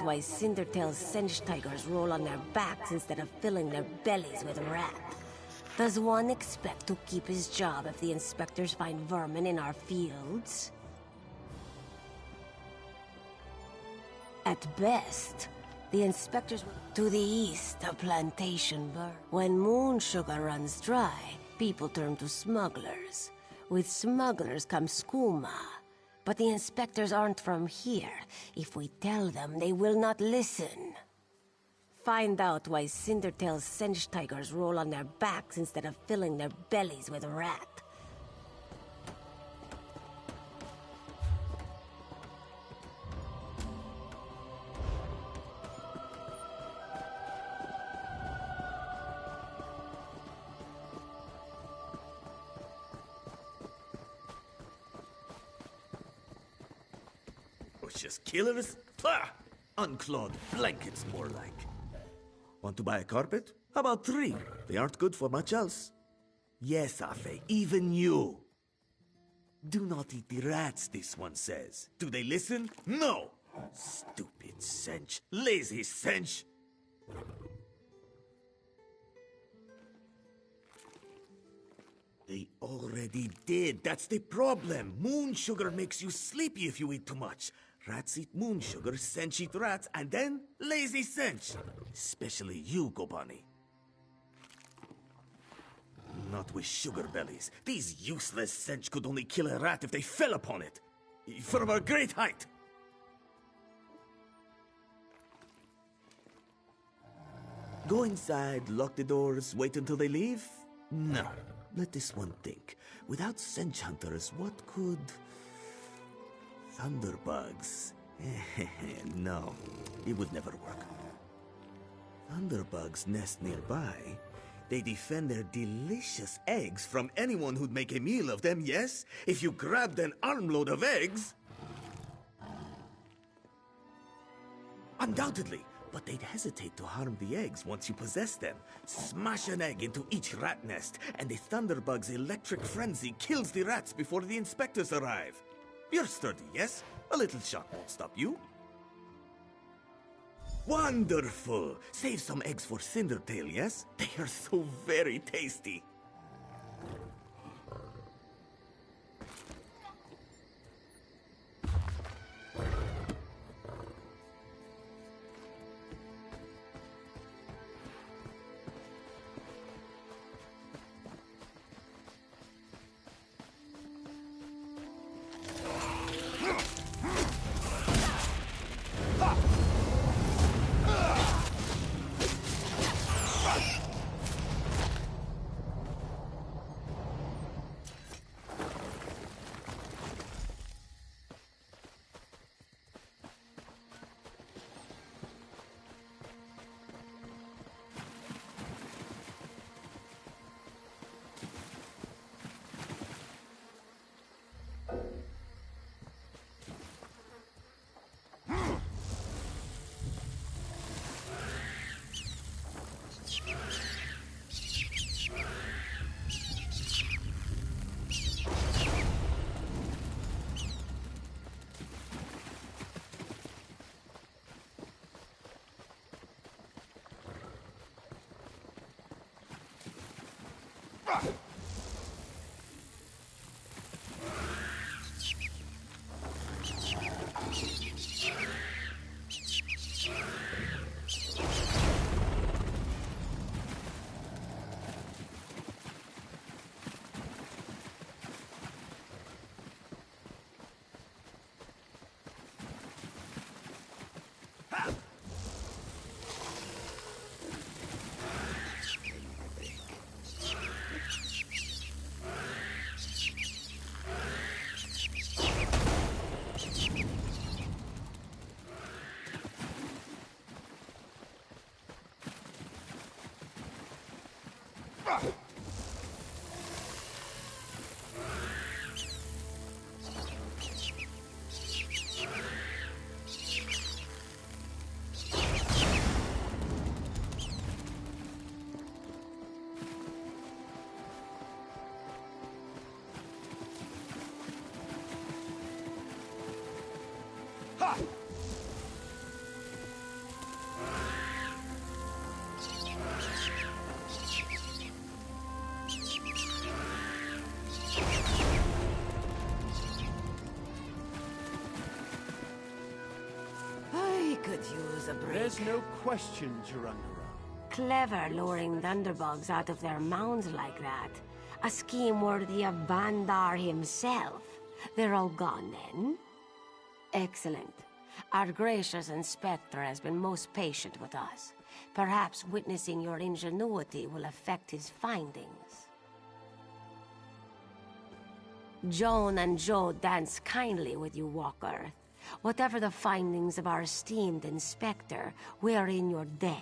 why Cindertail's Sench tigers roll on their backs instead of filling their bellies with rat. Does one expect to keep his job if the inspectors find vermin in our fields? At best, the inspectors will... To the east, a plantation burn. When moon sugar runs dry, people turn to smugglers. With smugglers comes skooma. But the inspectors aren't from here. If we tell them, they will not listen. Find out why Cindertail's Sench tigers roll on their backs instead of filling their bellies with rat. Just killers? Pah! Unclawed blankets, more like. Want to buy a carpet? How about 3? They aren't good for much else. Yes, Afe, even you. Do not eat the rats, this one says. Do they listen? No! Stupid Sench. Lazy Sench. They already did. That's the problem. Moon sugar makes you sleepy if you eat too much. Rats eat moon sugar, Sench eat rats, and then lazy Sench. Especially you, Gobani. Not with sugar bellies. These useless Sench could only kill a rat if they fell upon it. From a great height. Go inside, lock the doors, wait until they leave? No. Let this one think. Without Sench hunters, what could... Thunderbugs. No, it would never work. Thunderbugs nest nearby. They defend their delicious eggs from anyone who'd make a meal of them, yes? If you grabbed an armload of eggs... Undoubtedly, but they'd hesitate to harm the eggs once you possess them. Smash an egg into each rat nest, and the Thunderbug's electric frenzy kills the rats before the inspectors arrive. You're sturdy, yes? A little shock won't stop you. Wonderful! Save some eggs for Cindertail, yes? They are so very tasty. could use a break. There's no question, Durandara. Clever luring thunderbugs out of their mounds like that. A scheme worthy of Bandar himself. They're all gone then? Excellent. Our gracious inspector has been most patient with us. Perhaps witnessing your ingenuity will affect his findings. Joan and Joe dance kindly with you, Walker. Whatever the findings of our esteemed inspector, we are in your debt.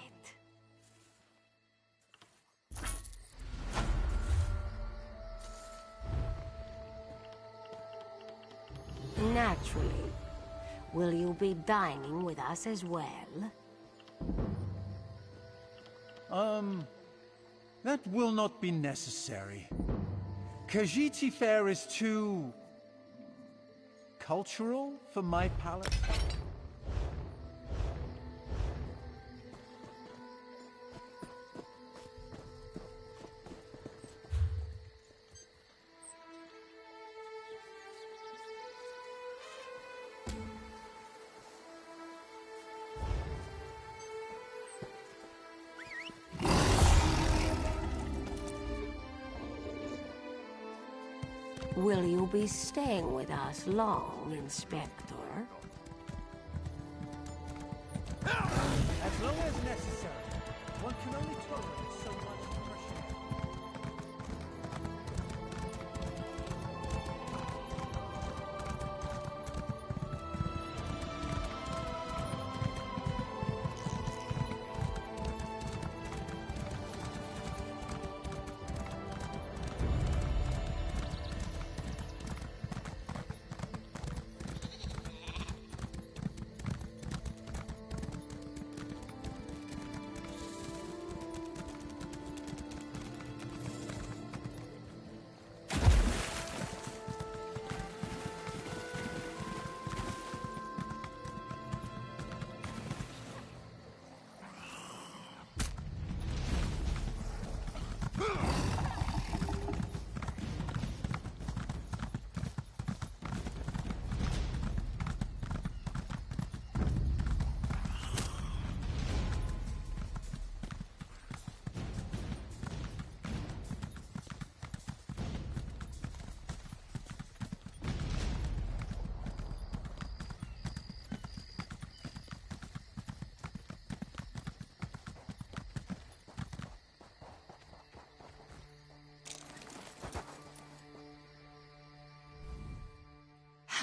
Naturally. Will you be dining with us as well? That will not be necessary. Khajiit fare is too... cultural for my palate. Will you be staying with us long, Inspector? As long as necessary. One can only tolerate so much pressure.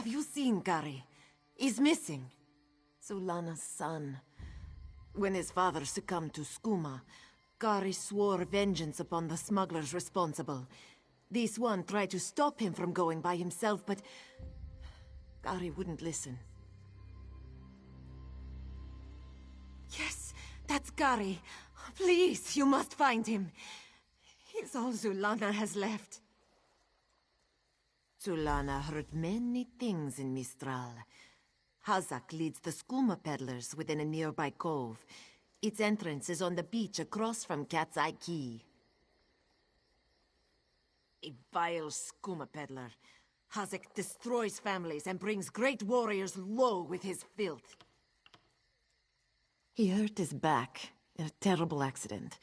Have you seen Gary? He's missing. Zulana's son. When his father succumbed to skooma, Gary swore vengeance upon the smugglers responsible. This one tried to stop him from going by himself, but Gary wouldn't listen. Yes, that's Gary. Please, you must find him. He's all Zulana has left. Zulana heard many things in Mistral. Hazak leads the skooma peddlers within a nearby cove. Its entrance is on the beach across from Cat's Eye Key. A vile skooma peddler. Hazak destroys families and brings great warriors low with his filth. He hurt his back in a terrible accident.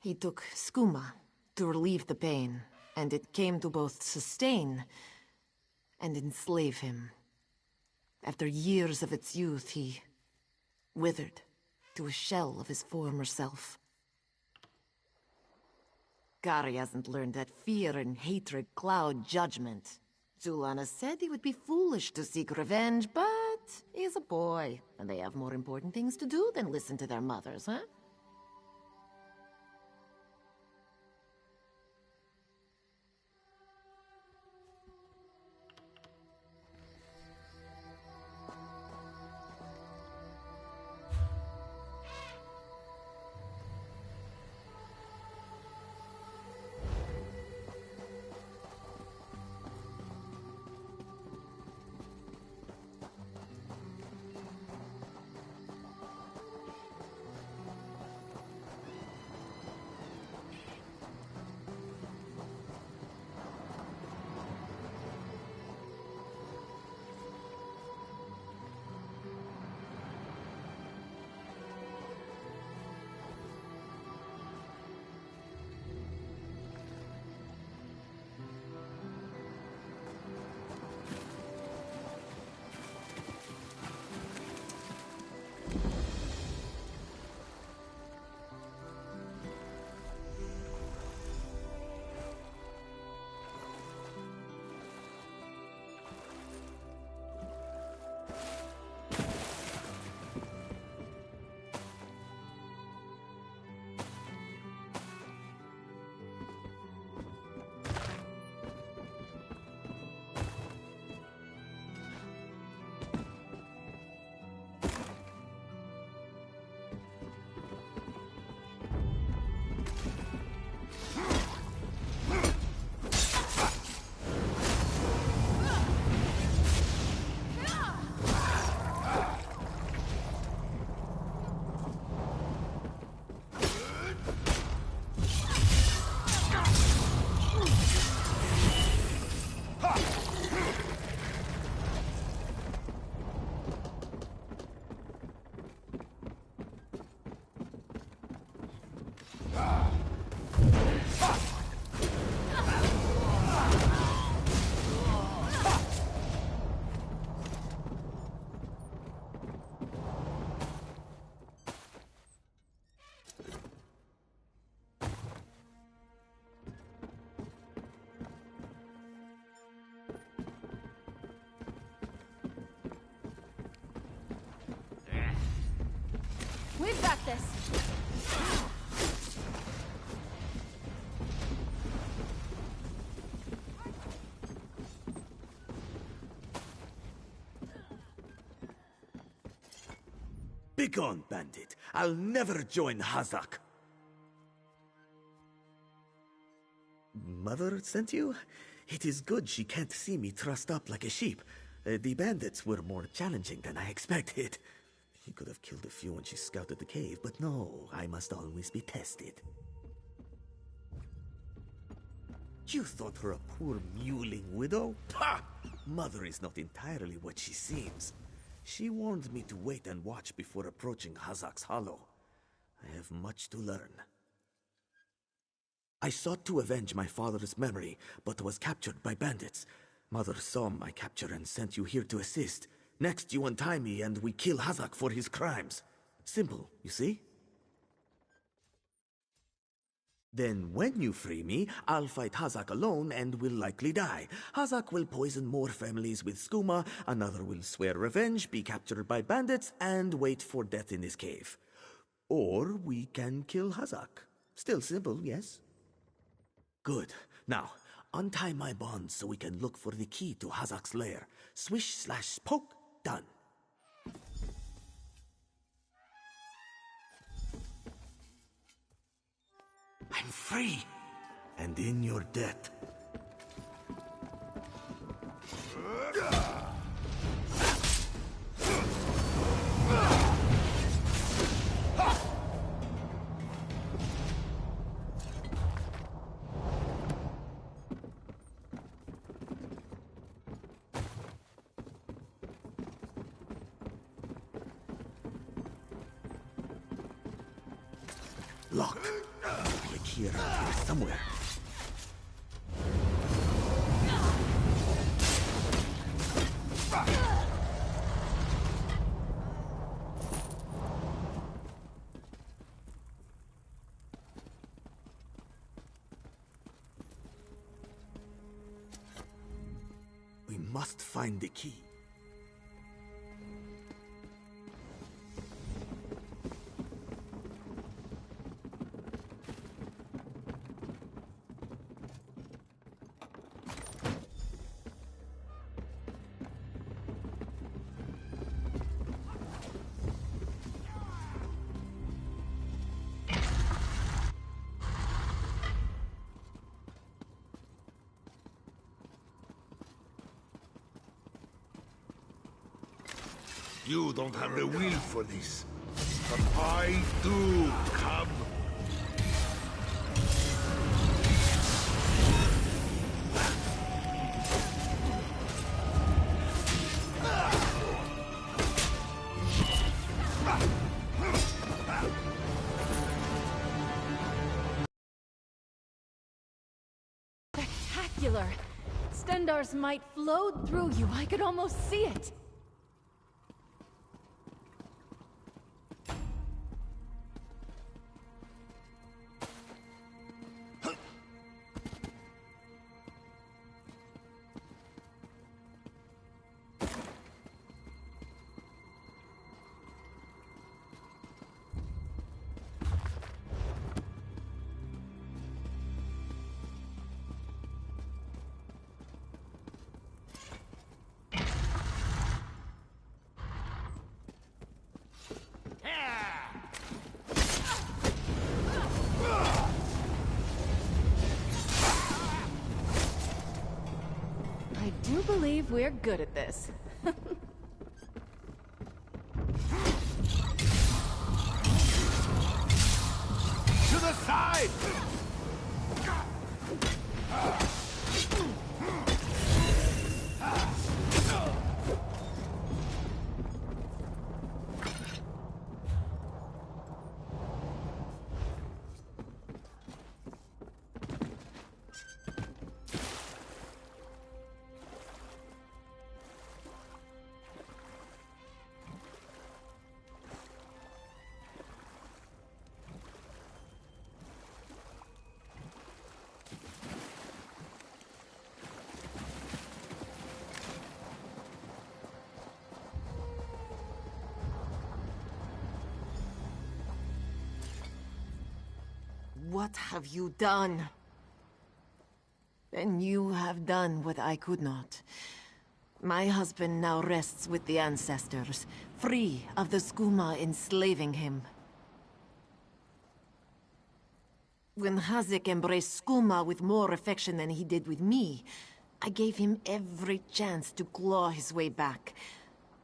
He took skooma to relieve the pain, and it came to both sustain and enslave him. After years of its youth, he withered to a shell of his former self. Gary hasn't learned that fear and hatred cloud judgment. Zulana said he would be foolish to seek revenge, but he's a boy, and they have more important things to do than listen to their mothers, huh? We've got this. Begone, bandit. I'll never join Hazak. Mother sent you? It is good she can't see me trussed up like a sheep. The bandits were more challenging than I expected. He could have killed a few when she scouted the cave, but no, I must always be tested. You thought her a poor mewling widow? Pah! Mother is not entirely what she seems. She warned me to wait and watch before approaching Hazak's Hollow. I have much to learn. I sought to avenge my father's memory, but was captured by bandits. Mother saw my capture and sent you here to assist. Next, you untie me and we kill Hazak for his crimes. Simple, you see? Then when you free me, I'll fight Hazak alone and will likely die. Hazak will poison more families with skooma, another will swear revenge, be captured by bandits, and wait for death in this cave. Or we can kill Hazak. Still simple, yes? Good. Now, untie my bonds so we can look for the key to Hazak's lair. Swish/poke, done. I'm free, and in your debt. Locked. The key around here somewhere. We must find the key. You don't have the will for this. But I do. Come. Spectacular! Stendar's might flowed through you. I could almost see it. I do believe we're good at this. To the side! what have you done? And you have done what I could not. My husband now rests with the ancestors, free of the skooma enslaving him. When Hazik embraced skooma with more affection than he did with me, I gave him every chance to claw his way back.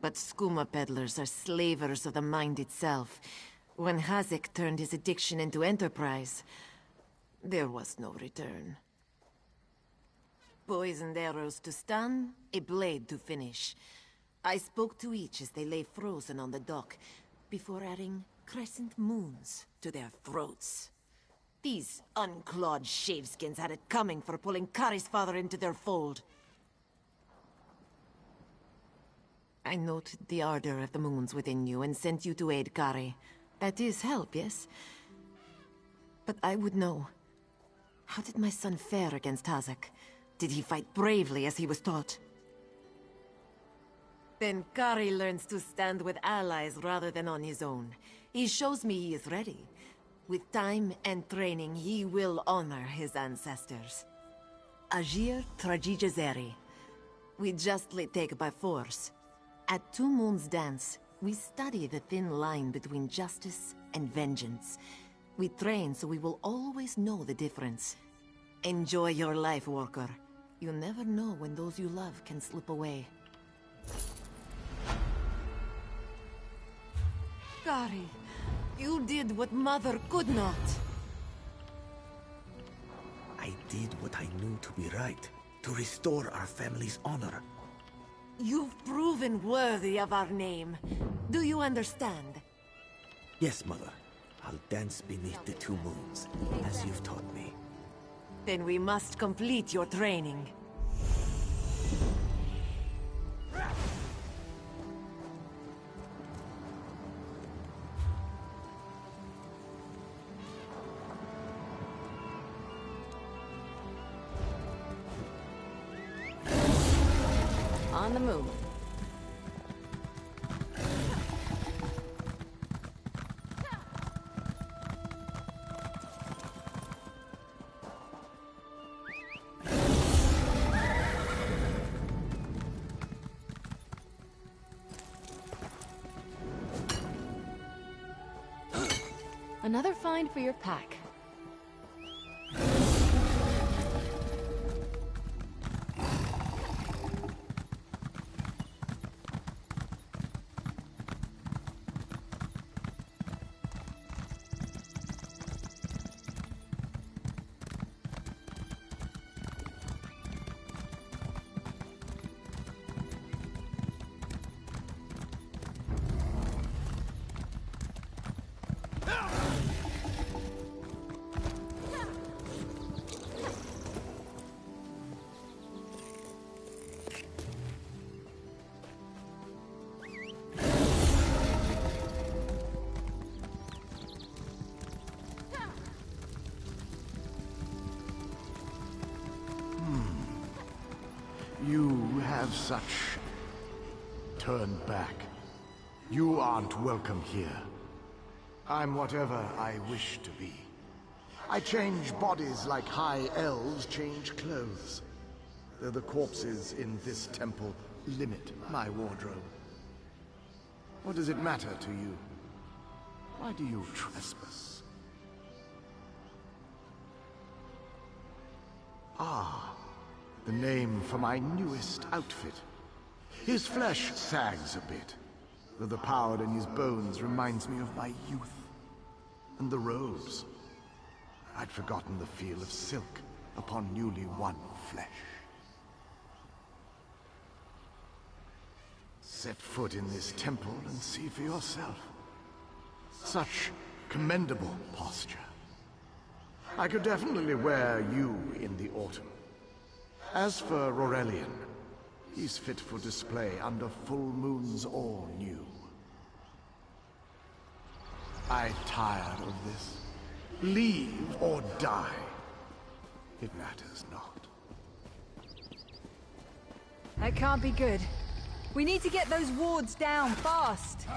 But skooma peddlers are slavers of the mind itself. When Hazik turned his addiction into enterprise, there was no return. Poisoned arrows to stun, a blade to finish. I spoke to each as they lay frozen on the dock, before adding crescent moons to their throats. These unclawed shaveskins had it coming for pulling Kari's father into their fold. I noted the ardor of the moons within you and sent you to aid Kari. That is help, yes? But I would know. How did my son fare against Hazik? Did he fight bravely as he was taught? Then Kari learns to stand with allies rather than on his own. He shows me he is ready. With time and training, he will honor his ancestors. Agir Trajijazeri. We justly take by force. At Two Moons Dance, we study the thin line between justice and vengeance. We train so we will always know the difference. Enjoy your life, worker. You never know when those you love can slip away. Kari, you did what Mother could not. I did what I knew to be right, to restore our family's honor. You've proven worthy of our name. Do you understand? Yes, Mother. I'll dance beneath the two moons, as you've taught me. Then we must complete your training. On the move. Another find for your pack. You have such... Turn back. You aren't welcome here. I'm whatever I wish to be. I change bodies like high elves change clothes. Though the corpses in this temple limit my wardrobe. What does it matter to you? Why do you trespass? Ah, the name for my newest outfit. His flesh sags a bit, though the power in his bones reminds me of my youth. And the robes. I'd forgotten the feel of silk upon newly won flesh. Set foot in this temple and see for yourself. Such commendable posture. I could definitely wear you in the autumn. As for Aurelian, he's fit for display under full moons all new. I tired of this. Leave or die. It matters not. That can't be good. We need to get those wards down fast.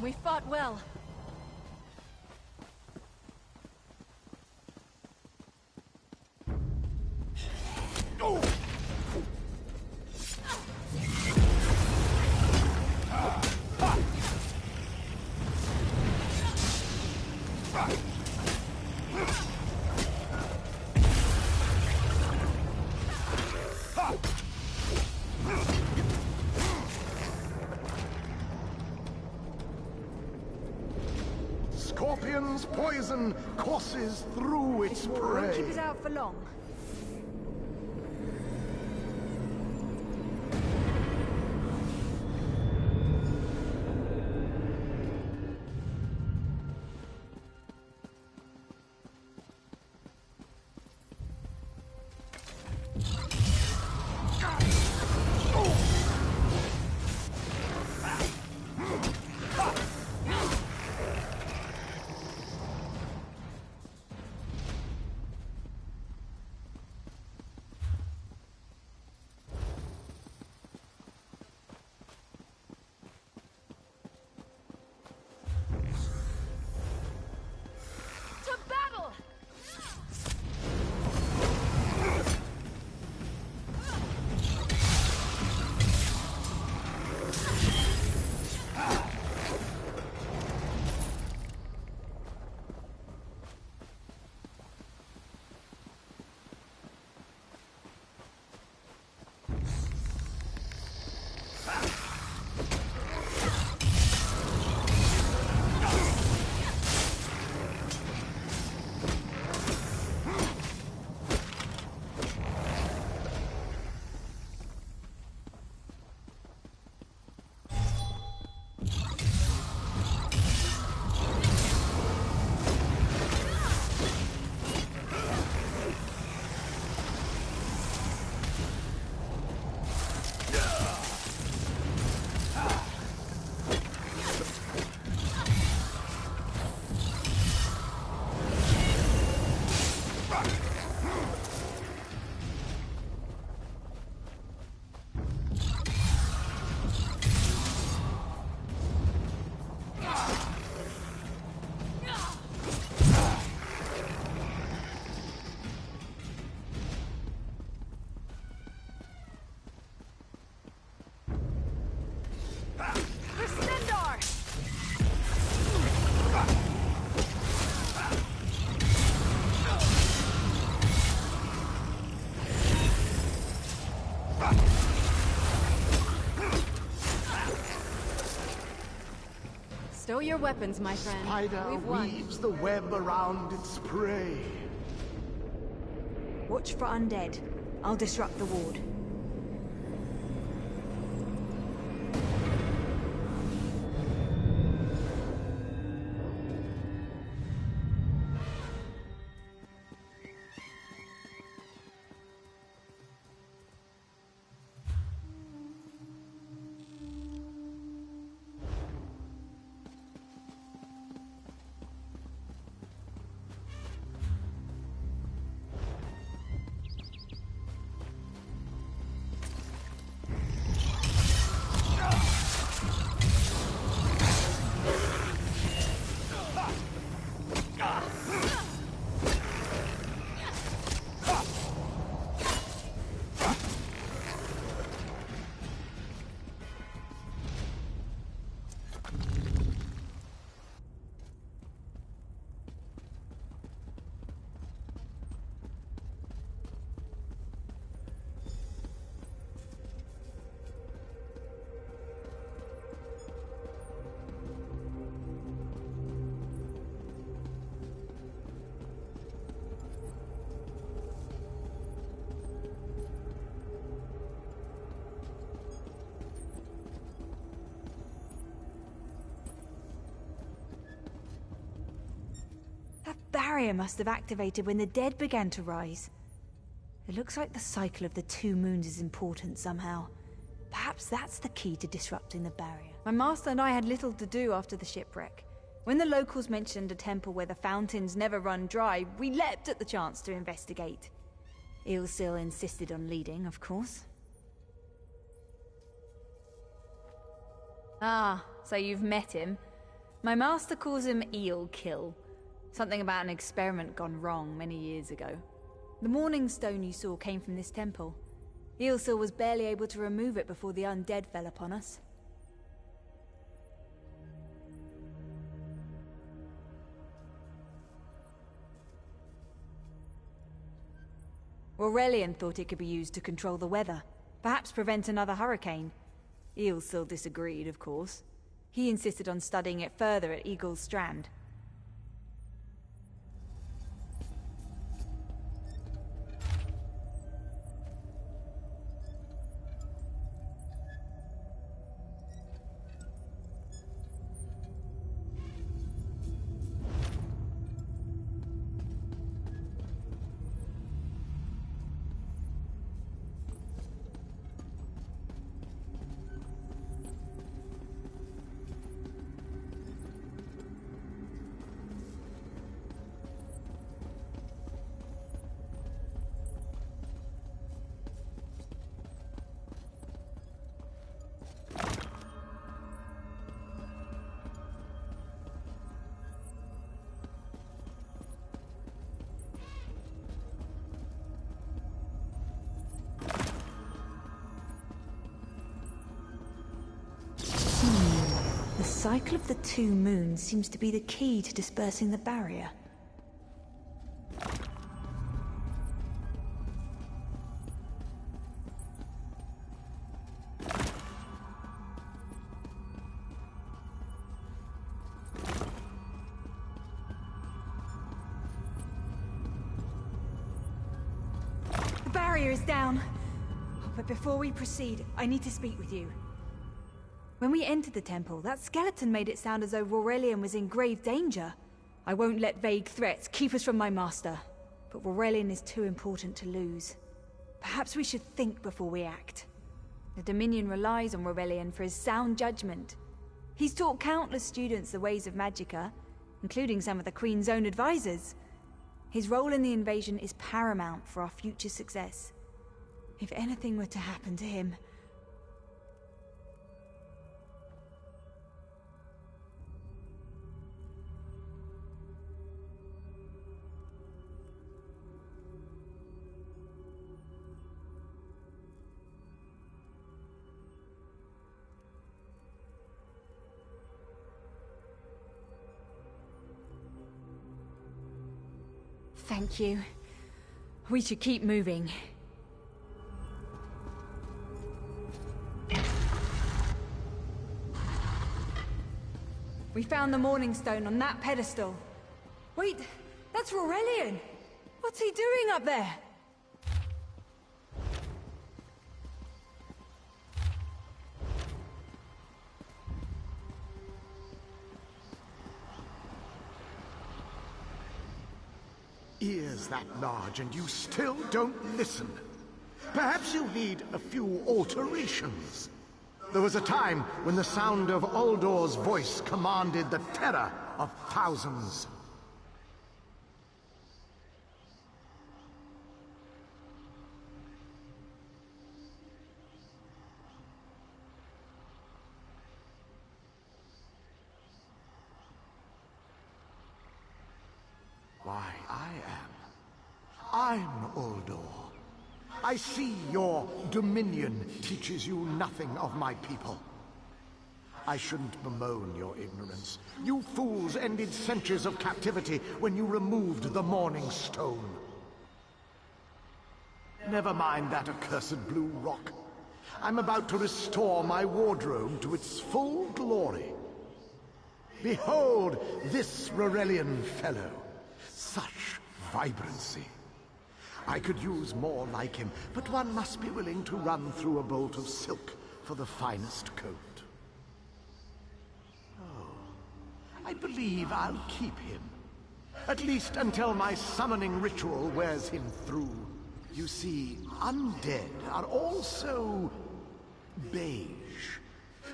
We fought well. Scorpion's poison courses through its prey. Won't keep us out for long. To battle! Stow your weapons, my friend. Spider We've won. weaves the web around its prey. Watch for undead. I'll disrupt the ward. That barrier must have activated when the dead began to rise. It looks like the cycle of the two moons is important somehow. Perhaps that's the key to disrupting the barrier. My master and I had little to do after the shipwreck. When the locals mentioned a temple where the fountains never run dry, we leapt at the chance to investigate. Ilsil insisted on leading, of course. Ah, so you've met him. My master calls him Eel Kill. Something about an experiment gone wrong many years ago. The Morning Stone you saw came from this temple. Eelsil was barely able to remove it before the undead fell upon us. Aurelian thought it could be used to control the weather, perhaps prevent another hurricane. Eelsil disagreed, of course. He insisted on studying it further at Eagle's Strand. The cycle of the two moons seems to be the key to dispersing the barrier. The barrier is down. But before we proceed, I need to speak with you. When we entered the temple, that skeleton made it sound as though Aurelian was in grave danger. I won't let vague threats keep us from my master. But Aurelian is too important to lose. Perhaps we should think before we act. The Dominion relies on Aurelian for his sound judgment. He's taught countless students the ways of Magicka, including some of the Queen's own advisors. His role in the invasion is paramount for our future success. If anything were to happen to him... Thank you. We should keep moving. We found the Morning Stone on that pedestal. Wait, that's Aurelian! What's he doing up there? Ears that large and you still don't listen. Perhaps you need a few alterations. There was a time when the sound of Uldor's voice commanded the terror of thousands. Why, I'm Uldor. I see your Dominion teaches you nothing of my people. I shouldn't bemoan your ignorance. You fools ended centuries of captivity when you removed the Morning Stone. Never mind that accursed blue rock. I'm about to restore my wardrobe to its full glory. Behold this Rorelian fellow. Such vibrancy. I could use more like him, but one must be willing to run through a bolt of silk for the finest coat. Oh, I believe I'll keep him. At least until my summoning ritual wears him through. You see, undead are also beige.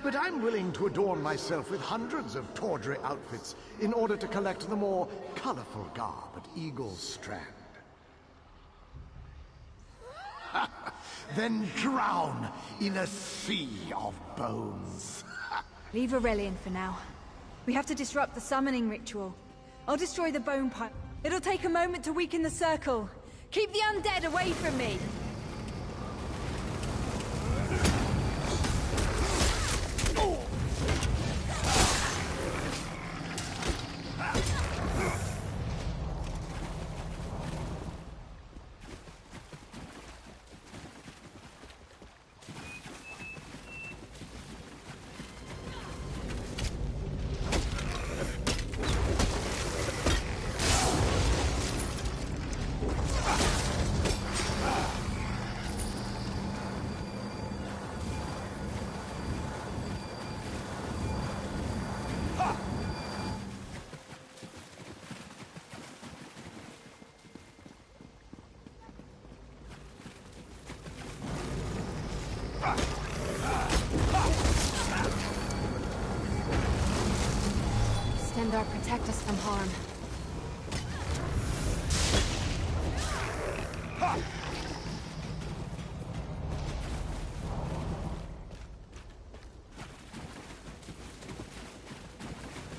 But I'm willing to adorn myself with hundreds of tawdry outfits in order to collect the more colorful garb at Eagle's Strand. Then drown in a sea of bones. Leave Aurelian for now. We have to disrupt the summoning ritual. I'll destroy the bone pipe. It'll take a moment to weaken the circle. Keep the undead away from me! Stendarr, protect us from harm.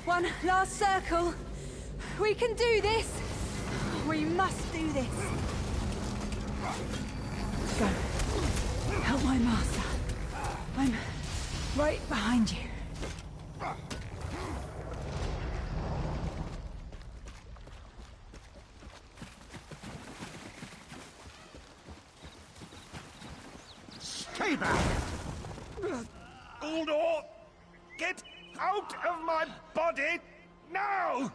One last circle. We can do this. We must do this. Go. Help my master. I'm right behind you. Stay back! Uldor! Get out of my body now!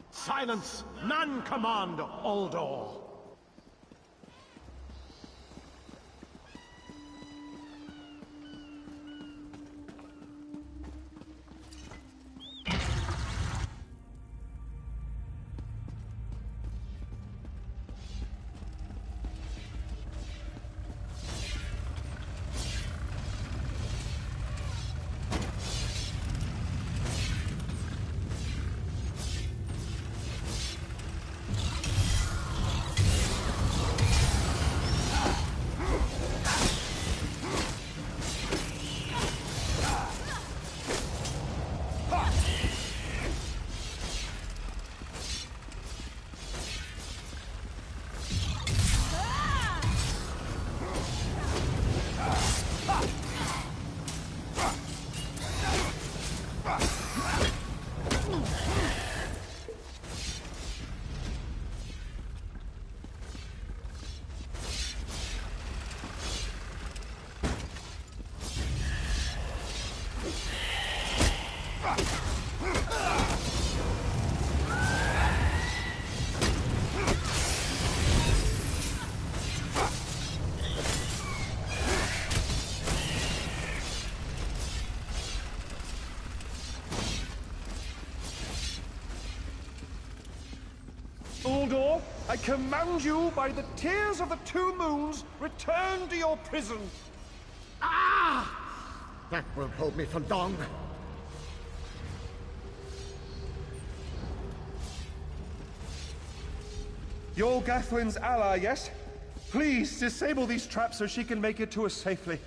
Silence! None command Uldor! Uldor, I command you by the tears of the two moons, return to your prison. Ah! That will hold me for long. You're Gathwin's ally, yes? Please, disable these traps so she can make it to us safely.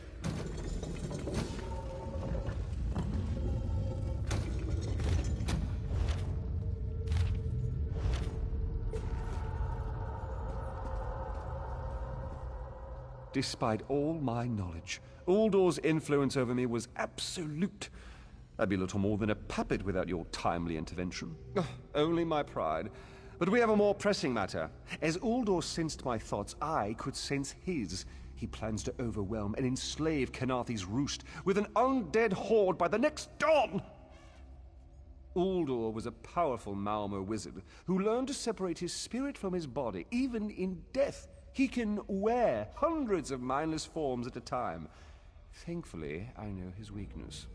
Despite all my knowledge, Uldor's influence over me was absolute. I'd be little more than a puppet without your timely intervention. Only my pride. But we have a more pressing matter. As Uldor sensed my thoughts, I could sense his. He plans to overwhelm and enslave Kenarthi's roost with an undead horde by the next dawn! Uldor was a powerful Malmo wizard who learned to separate his spirit from his body, even in death. He can wear hundreds of mindless forms at a time. Thankfully, I know his weakness.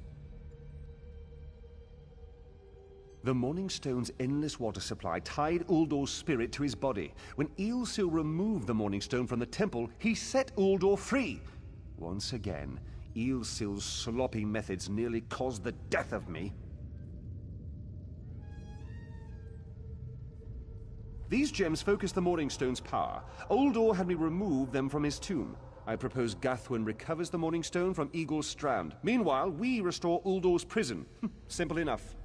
The Morning Stone's endless water supply tied Uldor's spirit to his body. When Eilsil removed the Morning Stone from the temple, he set Uldor free. Once again, Eilsil's sloppy methods nearly caused the death of me. These gems focus the Morning Stone's power. Uldor had me remove them from his tomb. I propose Gathwin recovers the Morning Stone from Eagle's Strand. Meanwhile, we restore Uldor's prison. Simple enough.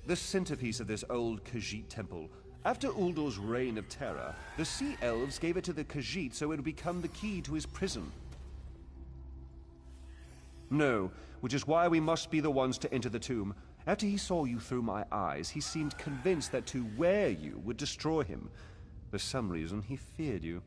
The centerpiece of this old Khajiit temple. After Uldor's reign of terror, the Sea Elves gave it to the Khajiit so it would become the key to his prison. No, which is why we must be the ones to enter the tomb. After he saw you through my eyes, he seemed convinced that to wear you would destroy him. For some reason, he feared you.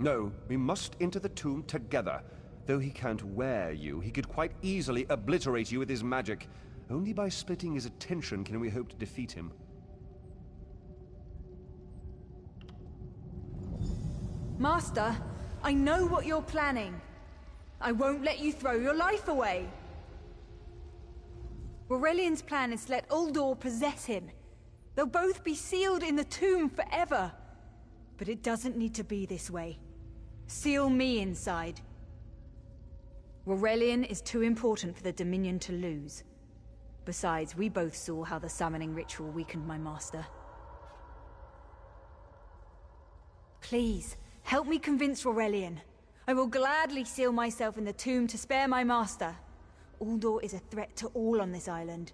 No, we must enter the tomb together. Though he can't wear you, he could quite easily obliterate you with his magic. Only by splitting his attention can we hope to defeat him. Master, I know what you're planning. I won't let you throw your life away. Aurelian's plan is to let Uldor possess him. They'll both be sealed in the tomb forever. But it doesn't need to be this way. Seal me inside. Aurelian is too important for the Dominion to lose. Besides, we both saw how the summoning ritual weakened my master. Please, help me convince Aurelian. I will gladly seal myself in the tomb to spare my master. Uldor is a threat to all on this island.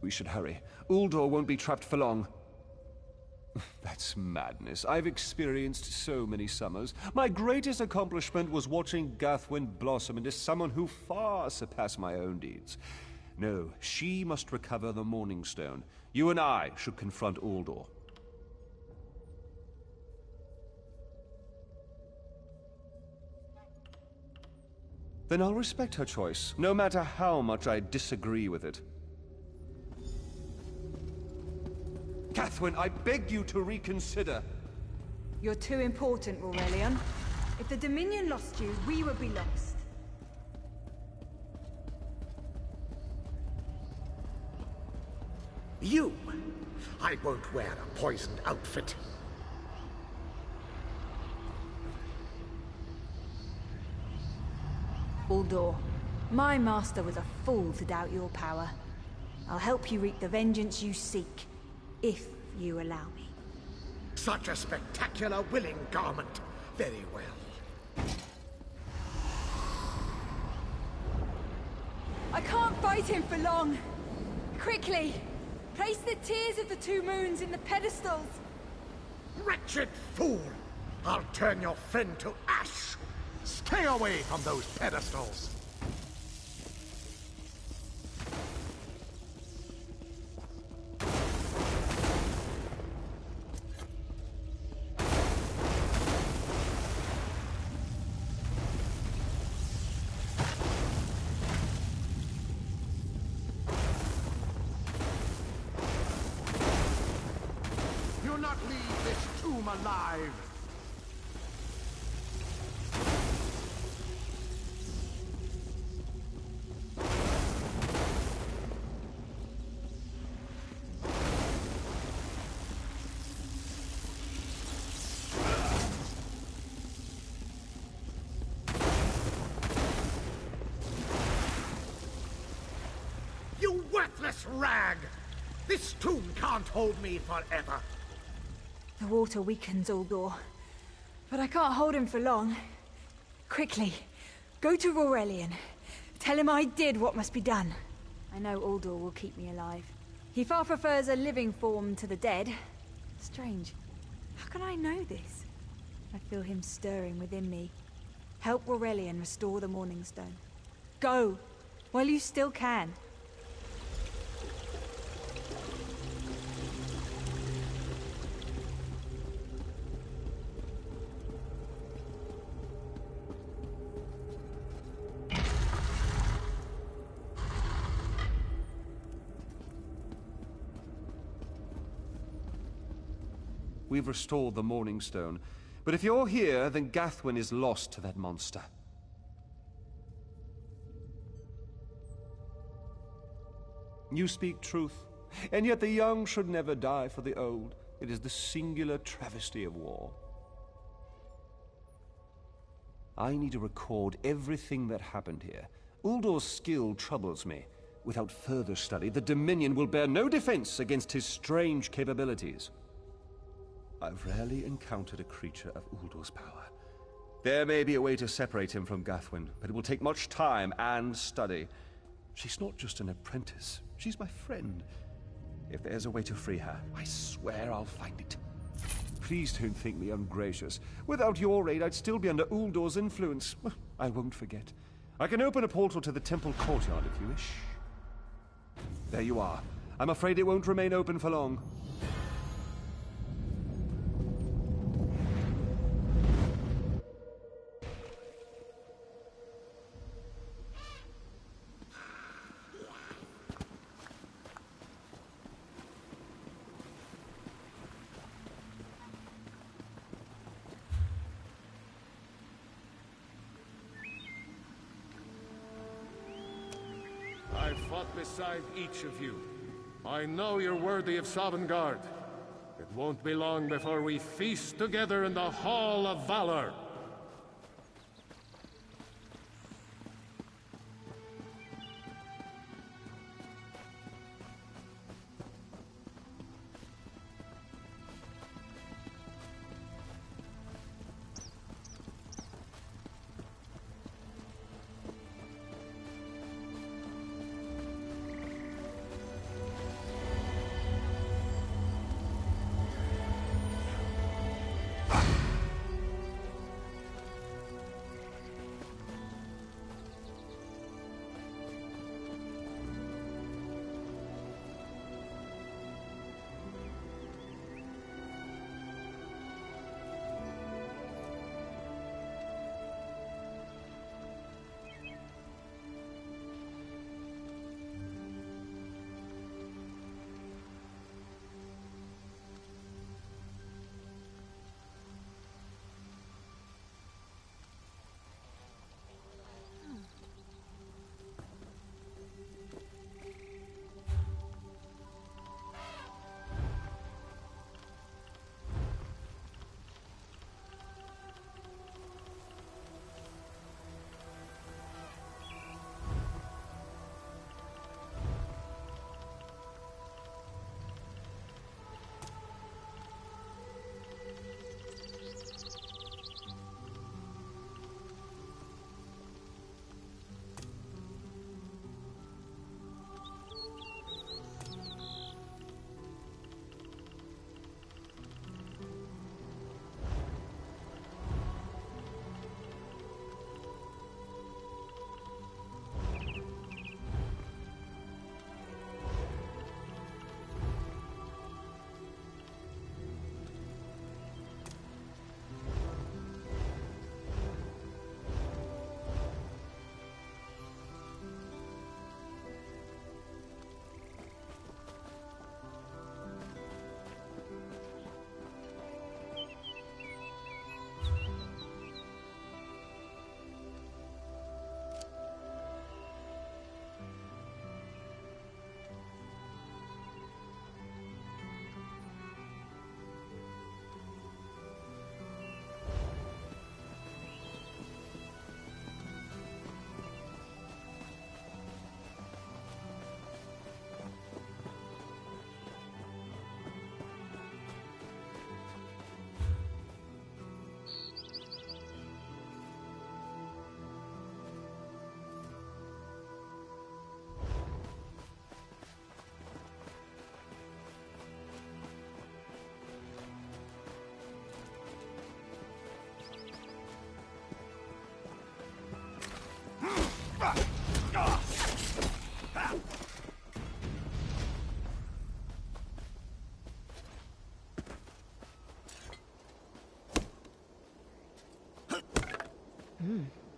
We should hurry. Uldor won't be trapped for long. That's madness. I've experienced so many summers. My greatest accomplishment was watching Gathwin blossom into someone who far surpassed my own deeds. No, she must recover the Morning Stone. You and I should confront Uldor. Then I'll respect her choice, no matter how much I disagree with it. Gathwin, I beg you to reconsider. You're too important, Aurelian. If the Dominion lost you, we would be lost. You! I won't wear a poisoned outfit. Uldor, my master was a fool to doubt your power. I'll help you wreak the vengeance you seek, if you allow me. Such a spectacular willing garment. Very well. I can't fight him for long. Quickly, place the tears of the two moons in the pedestals. Wretched fool! I'll turn your friend to ash! Stay away from those pedestals! You'll not leave this tomb alive! You worthless rag! This tomb can't hold me forever! The water weakens Uldor, but I can't hold him for long. Quickly, go to Aurelian. Tell him I did what must be done. I know Uldor will keep me alive. He far prefers a living form to the dead. Strange. How can I know this? I feel him stirring within me. Help Aurelian restore the Morning Stone. Go, while you still can. We've restored the Morning Stone. But if you're here, then Gathwin is lost to that monster. You speak truth, and yet the young should never die for the old. It is the singular travesty of war. I need to record everything that happened here. Uldor's skill troubles me. Without further study, the Dominion will bear no defense against his strange capabilities. I've rarely encountered a creature of Uldor's power. There may be a way to separate him from Gathwin, but it will take much time and study. She's not just an apprentice, she's my friend. If there's a way to free her, I swear I'll find it. Please don't think me ungracious. Without your aid, I'd still be under Uldor's influence. I won't forget. I can open a portal to the temple courtyard if you wish. There you are. I'm afraid it won't remain open for long. I've fought beside each of you. I know you're worthy of Sovngarde. It won't be long before we feast together in the Hall of Valor.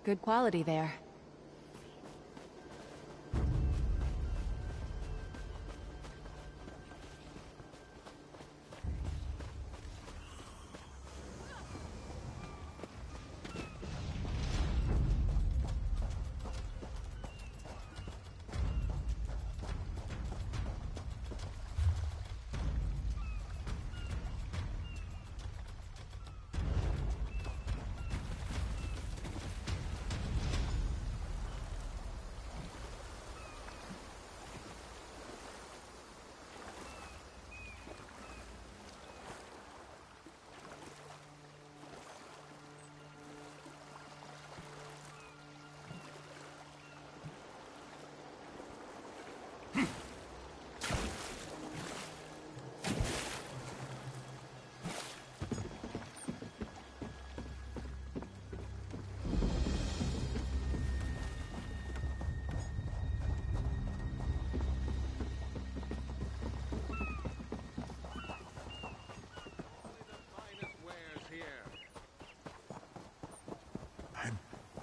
Good quality there.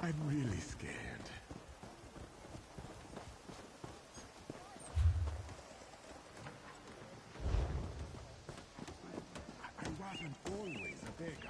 I'm really scared. I wasn't always a beggar.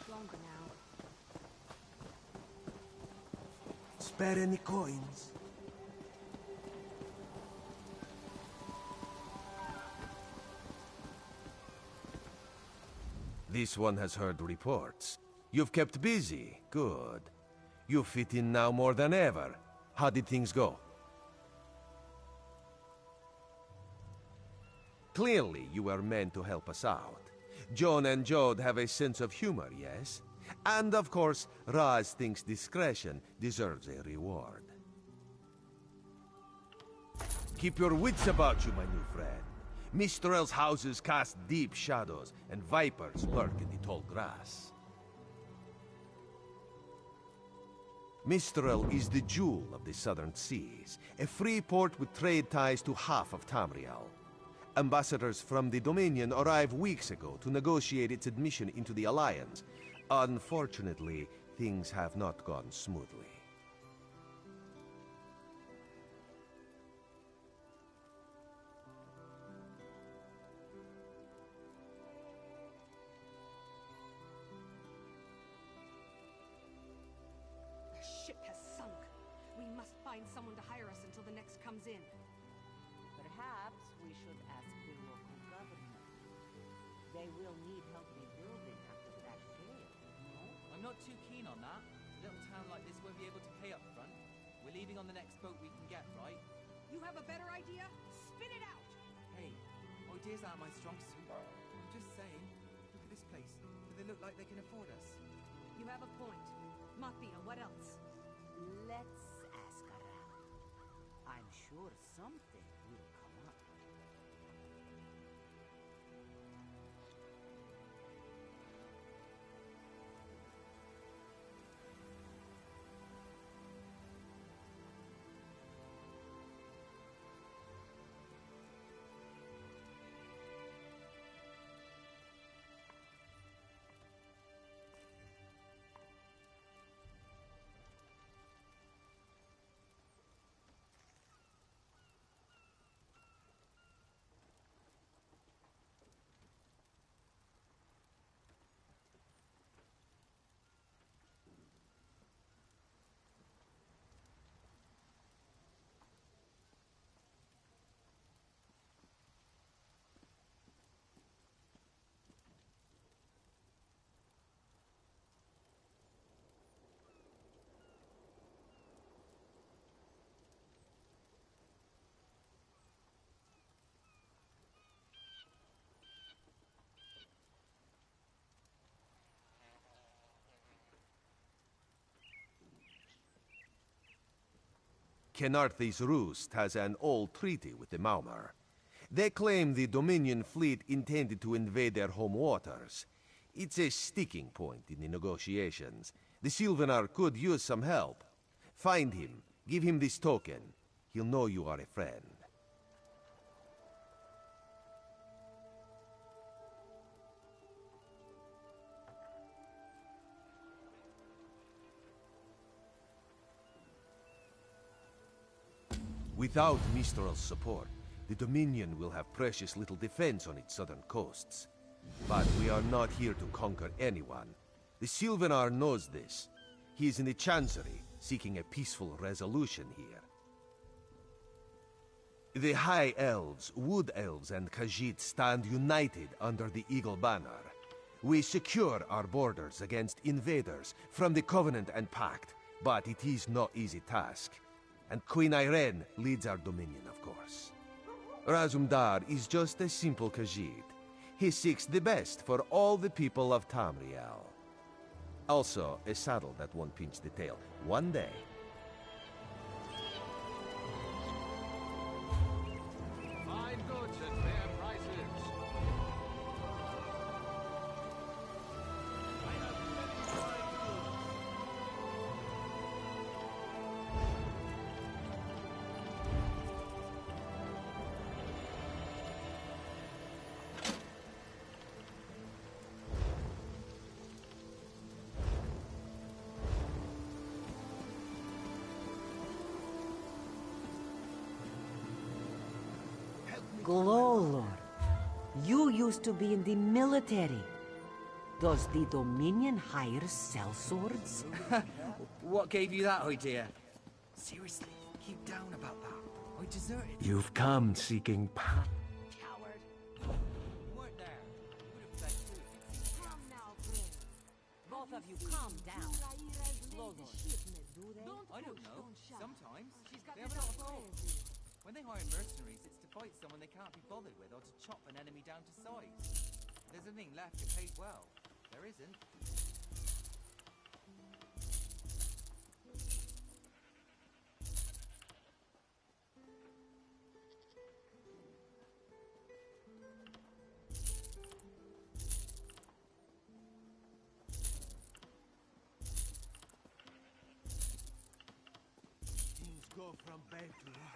Longer now. Spare any coins? This one has heard reports. You've kept busy. Good. You fit in now more than ever. How did things go? Clearly, you were meant to help us out. Joan and Jode have a sense of humor, yes? And of course, Raz thinks discretion deserves a reward. Keep your wits about you, my new friend. Mistral's houses cast deep shadows, and vipers lurk in the tall grass. Mistral is the jewel of the southern seas, a free port with trade ties to half of Tamriel. Ambassadors from the Dominion arrived weeks ago to negotiate its admission into the Alliance. Unfortunately, things have not gone smoothly. The ship has sunk. We must find someone to hire us until the next comes in. Perhaps we should ask the local government. They will need help rebuilding after that gale, no? I'm not too keen on that. A little town like this won't be able to pay up front. We're leaving on the next boat we can get, right? You have a better idea? Spit it out! Hey, ideas aren't my strong suit. I'm just saying, look at this place. Do they look like they can afford us? You have a point. Mathia, what else? Let's ask around. I'm sure something will come up. Kenarthi's Roost has an old treaty with the Maumar. They claim the Dominion fleet intended to invade their home waters. It's a sticking point in the negotiations. The Sylvanar could use some help. Find him. Give him this token. He'll know you are a friend. Without Mistral's support, the Dominion will have precious little defense on its southern coasts. But we are not here to conquer anyone. The Sylvanar knows this. He is in the Chancery, seeking a peaceful resolution here. The High Elves, Wood Elves, and Khajiit stand united under the Eagle Banner. We secure our borders against invaders from the Covenant and Pact, but it is no easy task. And Queen Irene leads our dominion, of course. Razumdar is just a simple Khajiit. He seeks the best for all the people of Tamriel. Also, a saddle that won't pinch the tail. One day. Fine goods at fair prices. I have many fine goods. Glowlord, you used to be in the military. Does the Dominion hire sellswords? What gave you that idea? Seriously, keep down about that. I deserted. You've come seeking power. Coward. You weren't there. Would have fled too. Come now, friend. Both of you calm down. Glowlord. I don't know. Sometimes. They have a lot of gold. When they hire mercenaries, it's to fight someone they can't be bothered with or to chop an enemy down to size. If there's anything left, you're paid well. There isn't. Things go from bad to worse.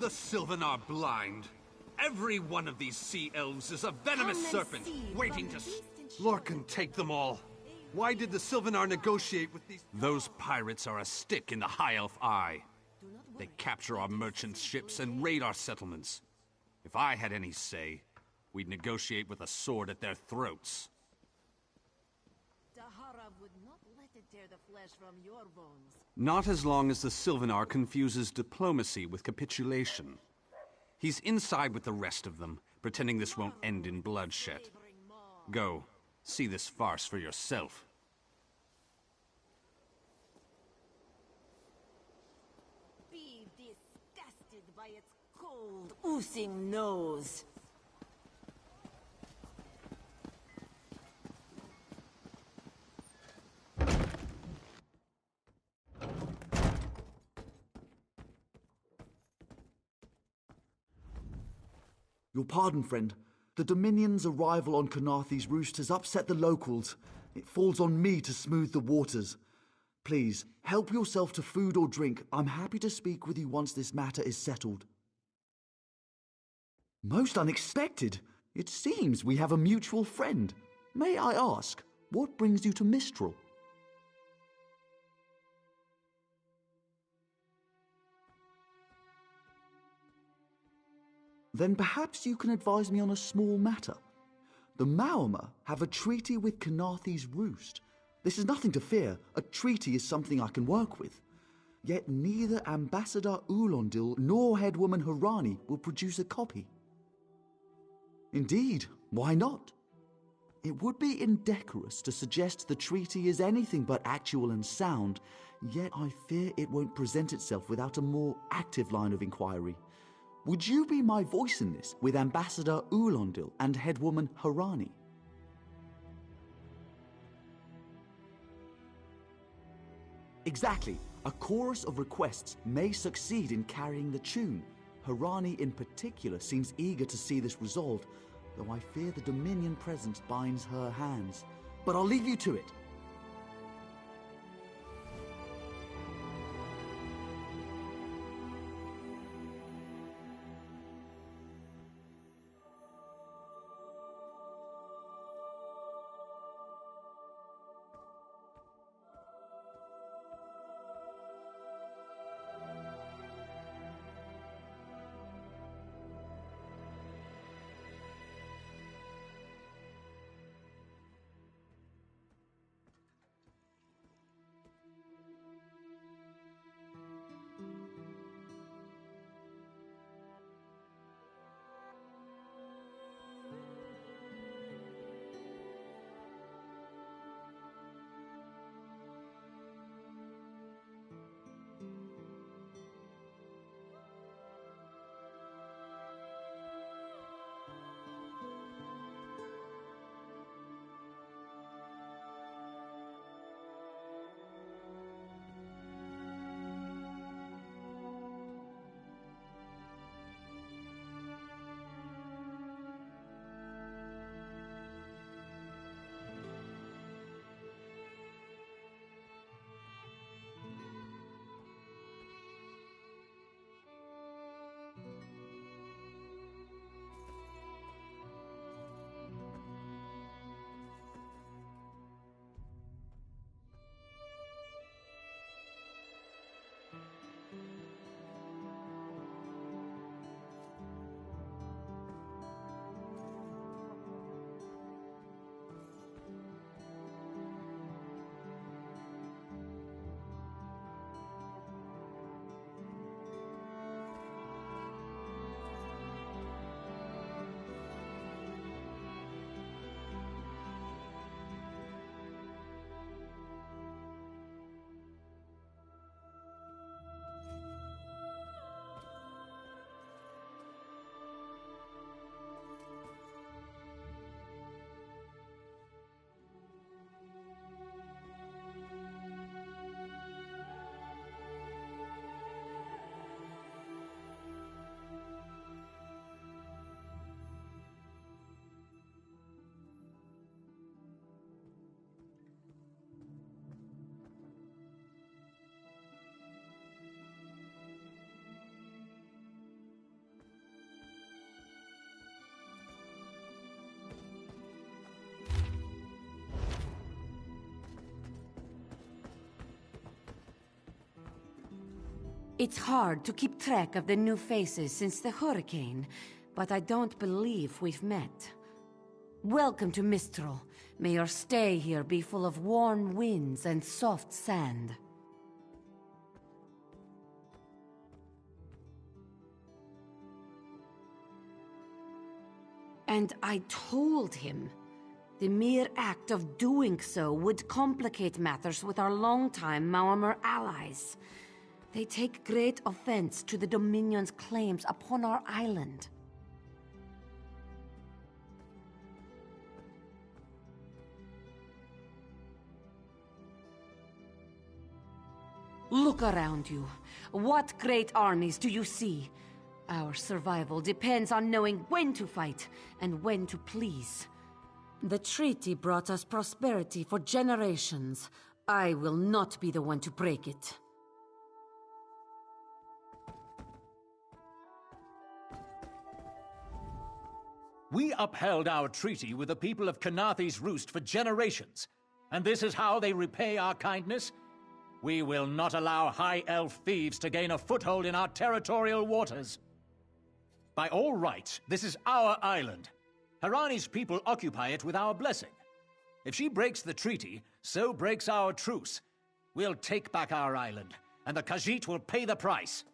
The Sylvan are blind. Every one of these sea elves is a venomous serpent, waiting to... Lorcan, take them all. Why did the Sylvanar negotiate with these... Those pirates are a stick in the High Elf eye. They capture our merchant ships and raid our settlements. If I had any say, we'd negotiate with a sword at their throats. Dahara would not let it tear the flesh from your bones. Not as long as the Sylvanar confuses diplomacy with capitulation. He's inside with the rest of them, pretending this won't end in bloodshed. Go, see this farce for yourself. Be disgusted by its cold, oozing nose. Your pardon, friend. The Dominion's arrival on Kanaathi's roost has upset the locals. It falls on me to smooth the waters. Please, help yourself to food or drink. I'm happy to speak with you once this matter is settled. Most unexpected. It seems we have a mutual friend. May I ask, what brings you to Mistral? Then perhaps you can advise me on a small matter. The Maormer have a treaty with Kanaathi's roost. This is nothing to fear. A treaty is something I can work with. Yet neither Ambassador Ulondil nor Headwoman Harani will produce a copy. Indeed, why not? It would be indecorous to suggest the treaty is anything but actual and sound, yet I fear it won't present itself without a more active line of inquiry. Would you be my voice in this with Ambassador Ulondil and Headwoman Harani? Exactly. A chorus of requests may succeed in carrying the tune. Harani in particular seems eager to see this resolved, though I fear the Dominion presence binds her hands. But I'll leave you to it. It's hard to keep track of the new faces since the hurricane, but I don't believe we've met. Welcome to Mistral. May your stay here be full of warm winds and soft sand. And I told him. The mere act of doing so would complicate matters with our longtime Maormer allies. They take great offense to the Dominion's claims upon our island. Look around you. What great armies do you see? Our survival depends on knowing when to fight and when to please. The treaty brought us prosperity for generations. I will not be the one to break it. We upheld our treaty with the people of Kanathe's Roost for generations, and this is how they repay our kindness? We will not allow High Elf thieves to gain a foothold in our territorial waters. By all rights, this is our island. Harani's people occupy it with our blessing. If she breaks the treaty, so breaks our truce. We'll take back our island, and the Khajiit will pay the price.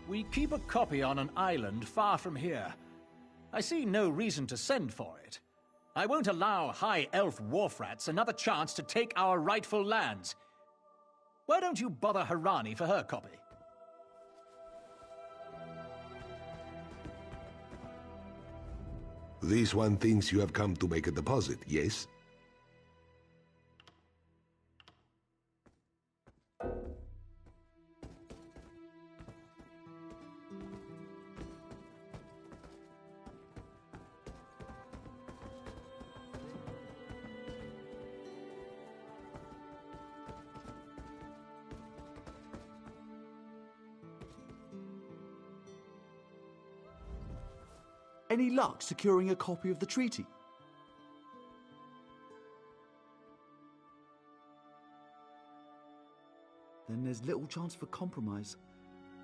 We keep a copy on an island far from here. I see no reason to send for it. I won't allow High Elf wharf-rats another chance to take our rightful lands. Why don't you bother Harani for her copy? This one thinks you have come to make a deposit, yes? Any luck securing a copy of the treaty? Then there's little chance for compromise.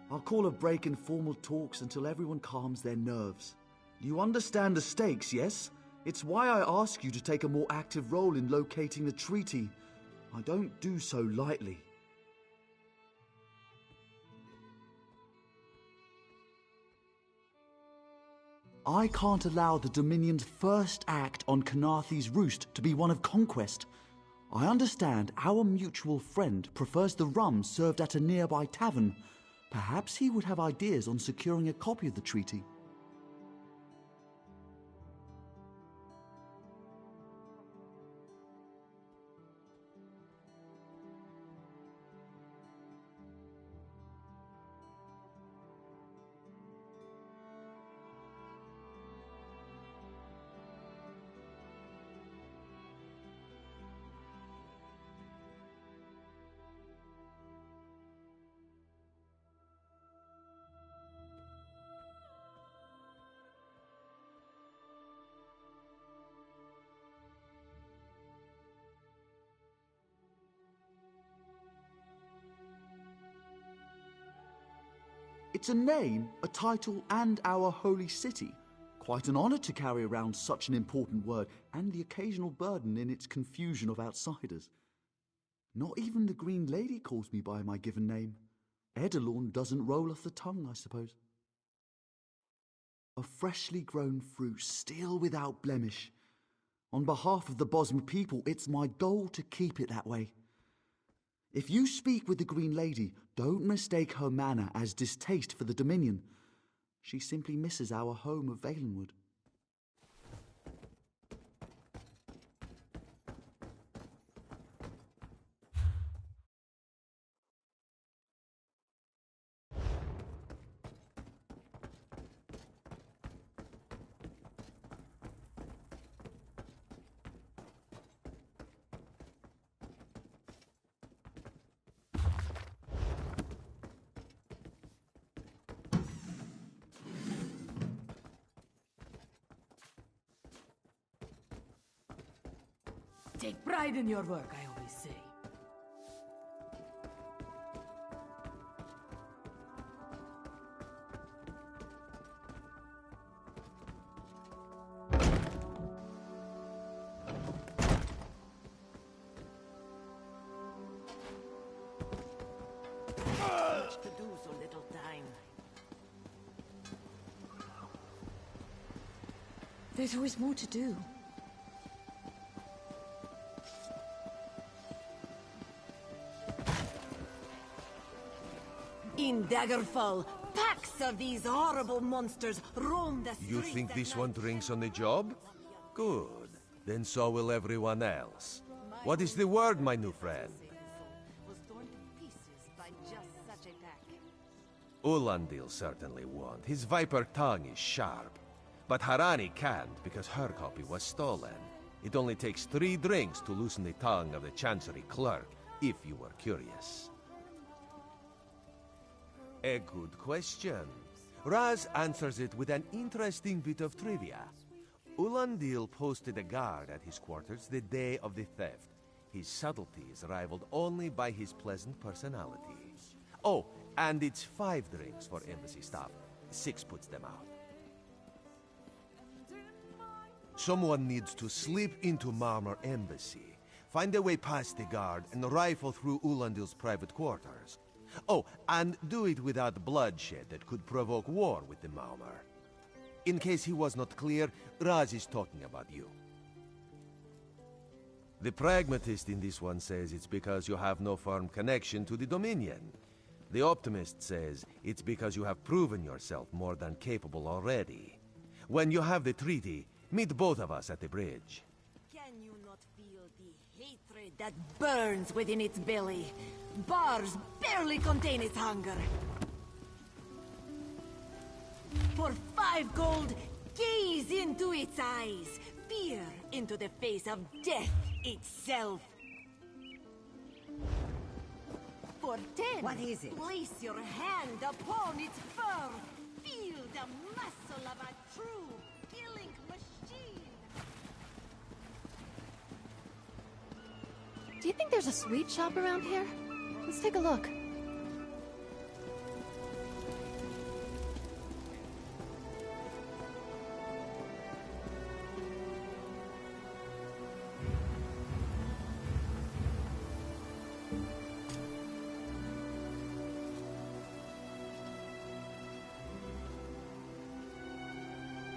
I'll call a break in formal talks until everyone calms their nerves. You understand the stakes, yes? It's why I ask you to take a more active role in locating the treaty. I don't do so lightly. I can't allow the Dominion's first act on Kanathe's Roost to be one of conquest. I understand our mutual friend prefers the rum served at a nearby tavern. Perhaps he would have ideas on securing a copy of the treaty. It's a name, a title, and our holy city. Quite an honor to carry around such an important word, and the occasional burden in its confusion of outsiders. Not even the Green Lady calls me by my given name. Edelorn doesn't roll off the tongue, I suppose. A freshly grown fruit, still without blemish. On behalf of the Bosmer people, it's my goal to keep it that way. If you speak with the Green Lady, don't mistake her manner as distaste for the Dominion. She simply misses our home of Valenwood. Take pride in your work, I always say. Much to do, so little time. There's always more to do. In Daggerfall, packs of these horrible monsters roam the streets. You think this one drinks on the job? Good. Then so will everyone else. What is the word, my new friend? Was torn to pieces by just such a pack. Ulandil certainly won't. His viper tongue is sharp. But Harani can't because her copy was stolen. It only takes 3 drinks to loosen the tongue of the Chancery clerk, if you were curious. A good question. Raz answers it with an interesting bit of trivia. Ulandil posted a guard at his quarters the day of the theft. His subtlety is rivaled only by his pleasant personality. Oh, and it's 5 drinks for embassy staff. 6 puts them out. Someone needs to slip into Marmor Embassy, find a way past the guard, and rifle through Ulandil's private quarters. Oh, and do it without bloodshed that could provoke war with the Marmor. In case he was not clear, Raz is talking about you. The pragmatist in this one says it's because you have no firm connection to the Dominion. The optimist says it's because you have proven yourself more than capable already. When you have the treaty, meet both of us at the bridge. Can you not feel the hatred that burns within its belly? Bars barely contain its hunger. For 5 gold, gaze into its eyes. Peer into the face of death itself. For 10, What is it? Place your hand upon its fur. Feel the muscle of a true killing machine. Do you think there's a sweet shop around here? Let's take a look.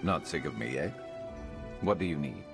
Not sick of me, eh? What do you need?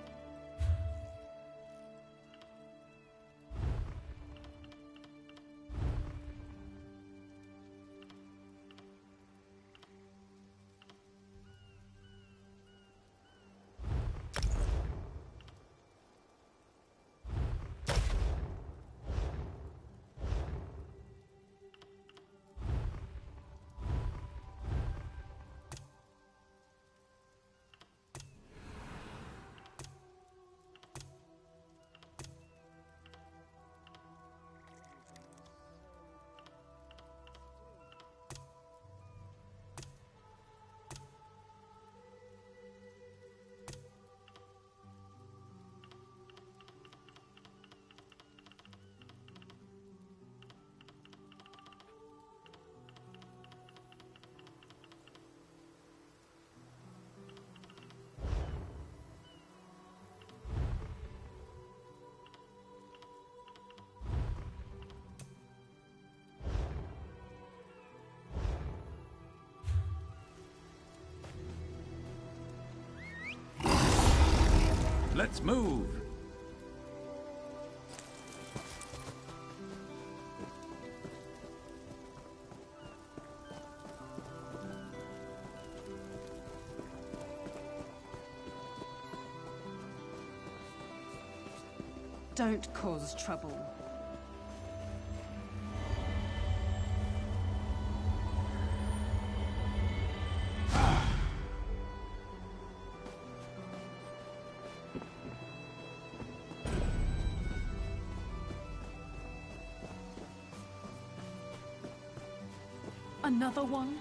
Let's move. Don't cause trouble. Another one?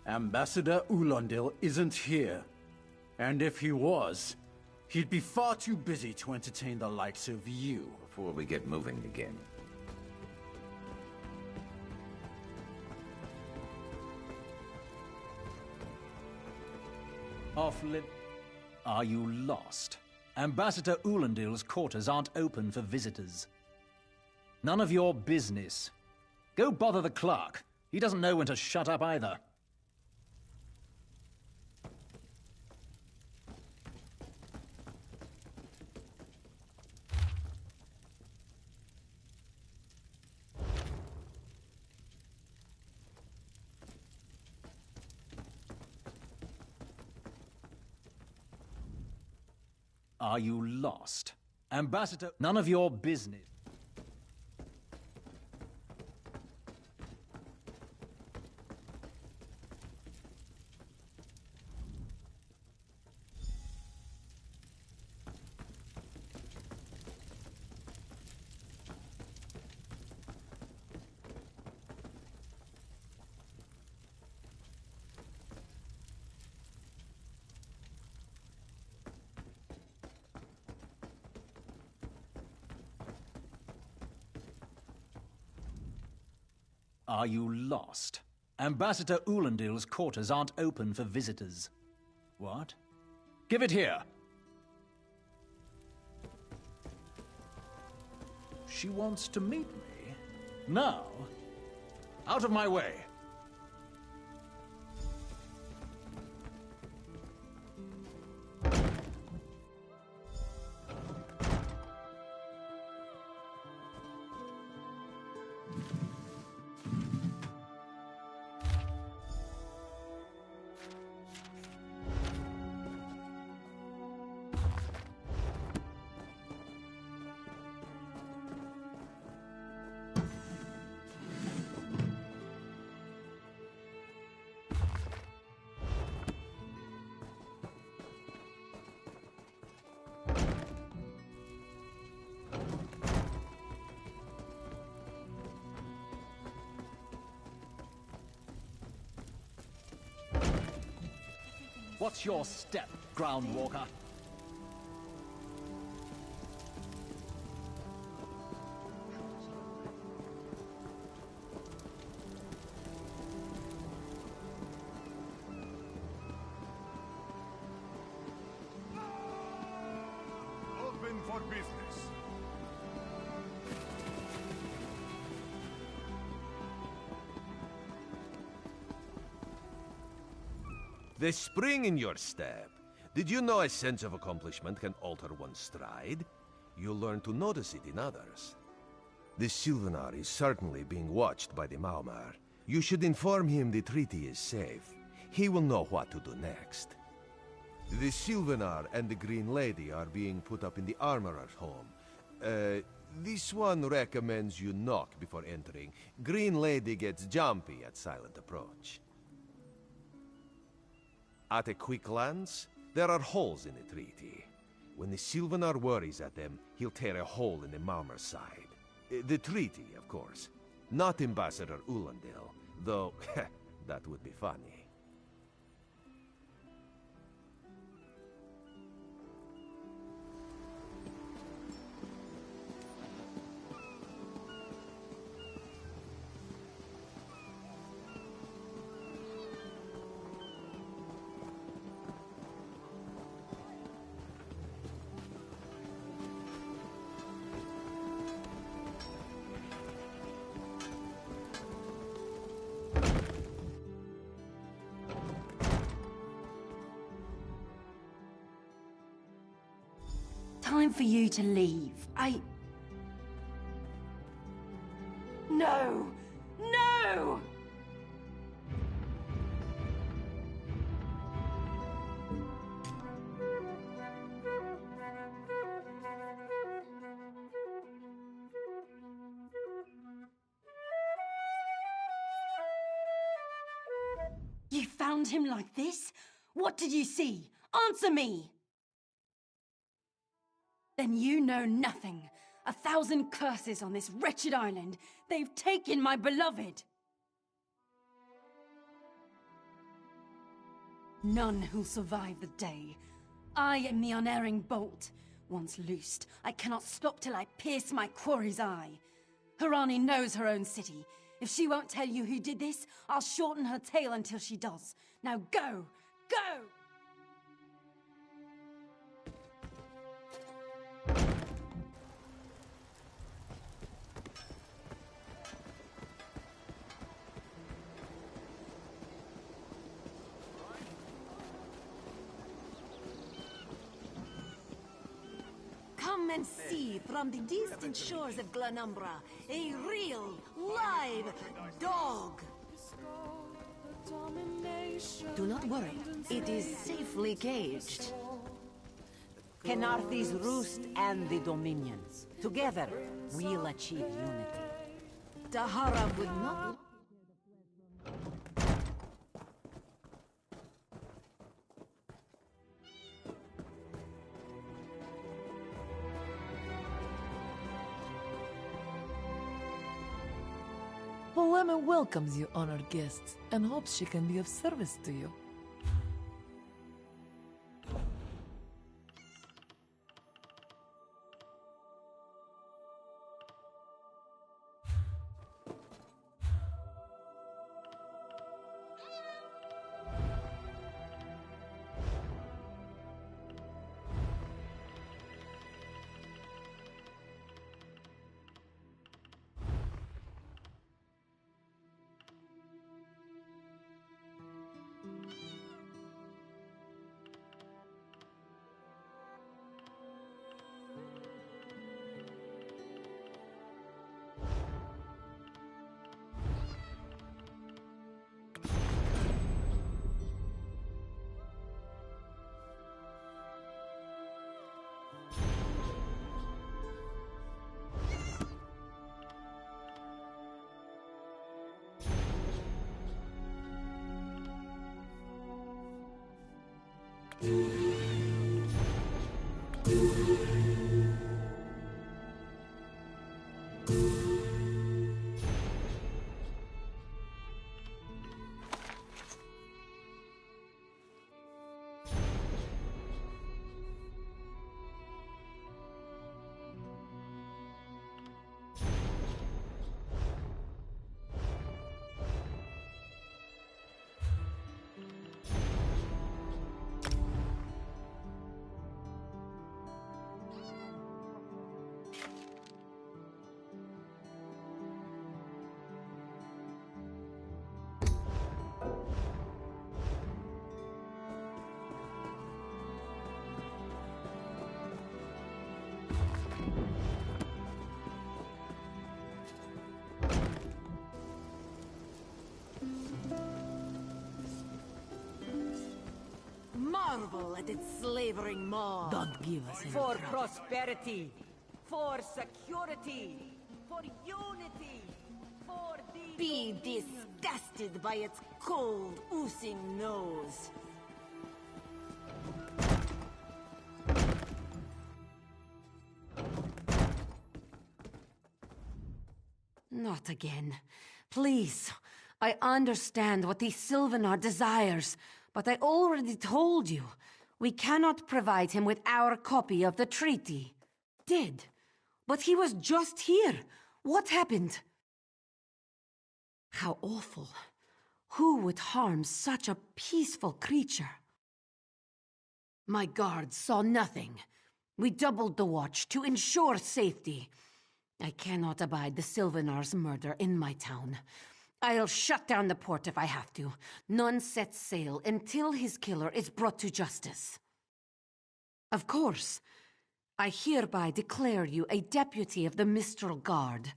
Ambassador Ulondil isn't here. And if he was, he'd be far too busy to entertain the likes of you. Before we get moving again. Offlin, are you lost? Ambassador Ulondil's quarters aren't open for visitors. None of your business. Go bother the clerk. He doesn't know when to shut up either. Are you lost? Ambassador, none of your business. Are you lost? Ambassador Ulondil's quarters aren't open for visitors. What? Give it here! She wants to meet me? Now? Out of my way! What's your step, Groundwalker? Open for business. The spring in your step. Did you know a sense of accomplishment can alter one's stride? You'll learn to notice it in others. The Sylvanar is certainly being watched by the Maumar. You should inform him the treaty is safe. He will know what to do next. The Sylvanar and the Green Lady are being put up in the Armorer's home. This one recommends you knock before entering. Green Lady gets jumpy at silent approach. At a quick glance, there are holes in the treaty. When the Sylvanar worries at them, he'll tear a hole in the Malmer's side. The treaty, of course. Not Ambassador Ulondil, though that would be funny. time for you to leave. No! No! You found him like this? What did you see? Answer me! Then you know nothing. 1,000 curses on this wretched island. They've taken my beloved. None who'll survive the day. I am the unerring bolt. Once loosed, I cannot stop till I pierce my quarry's eye. Harani knows her own city. If she won't tell you who did this, I'll shorten her tale until she does. Now go! Go! Come and see from the distant shores of Glanumbra a real, live dog. Do not worry, it is safely caged. Kenarthi's roost and the Dominions. Together, we'll achieve unity. Tahara would not... Polema welcomes you, honored guests, and hopes she can be of service to you. Marvel at its slavering maw. Don't give us any For trouble. prosperity, for security, for unity, for the... Be disgusted by its cold, oozing nose. Not again. Please. I understand what the Sylvanar desires, but I already told you. We cannot provide him with our copy of the treaty. Did. But he was just here. What happened? How awful. Who would harm such a peaceful creature? My guards saw nothing. We doubled the watch to ensure safety. I cannot abide the Sylvanar's murder in my town. I'll shut down the port if I have to. None sets sail until his killer is brought to justice. Of course. I hereby declare you a deputy of the Mistral Guard.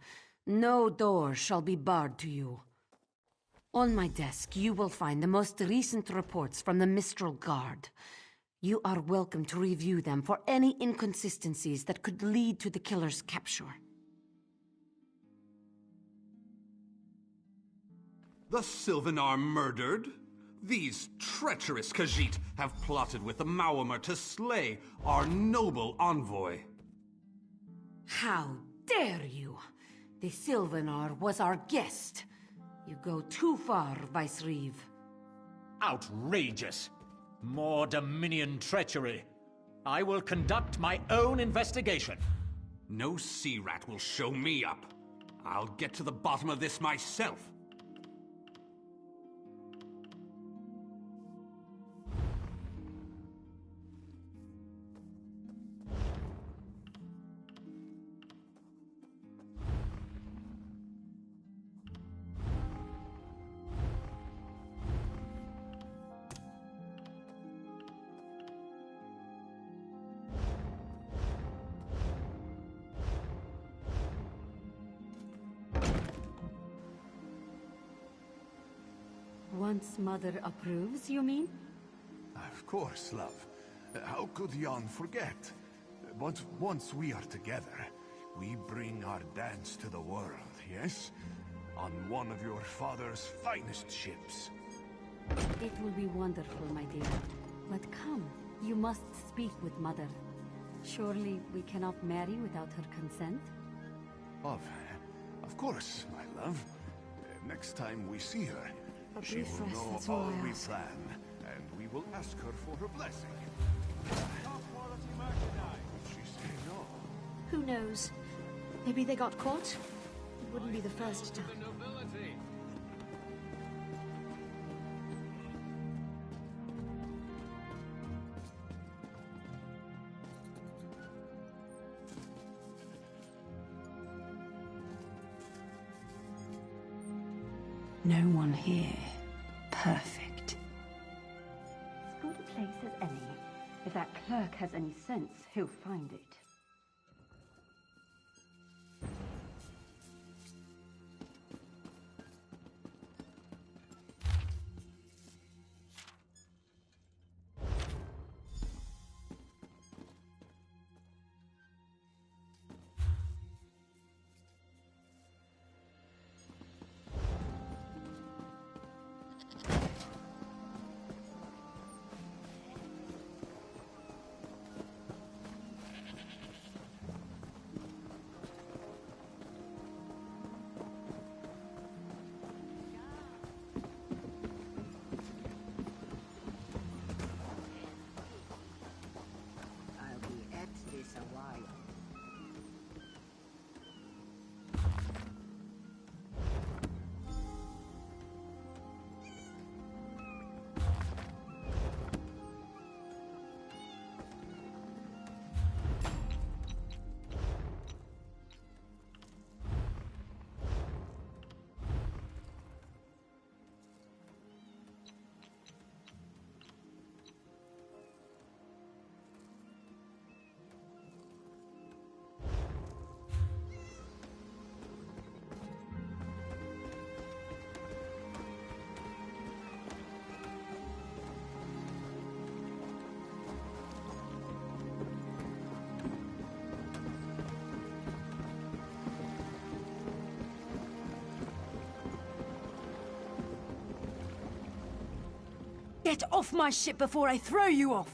No door shall be barred to you. On my desk, you will find the most recent reports from the Mistral Guard. You are welcome to review them for any inconsistencies that could lead to the killer's capture. The Sylvan are murdered? These treacherous Khajiit have plotted with the Maormer to slay our noble envoy. How dare you! The Sylvanar was our guest. You go too far, Vice-Reeve. Outrageous! More Dominion treachery. I will conduct my own investigation. No sea rat will show me up. I'll get to the bottom of this myself. Once Mother approves, you mean? Of course, love. How could Yon forget? But once we are together, we bring our dance to the world, yes? On one of your father's finest ships. It will be wonderful, my dear. But come, you must speak with Mother. Surely we cannot marry without her consent? Of course, my love. Next time we see her, A she brief will rest, know that's all all I we ask. plan, and we will ask her for her blessing. She say no. Who knows? Maybe they got caught? It wouldn't be the first time. No one here. Perfect. As good a place as any. If that clerk has any sense, he'll find it. I'll be at this a while. Get off my ship before I throw you off!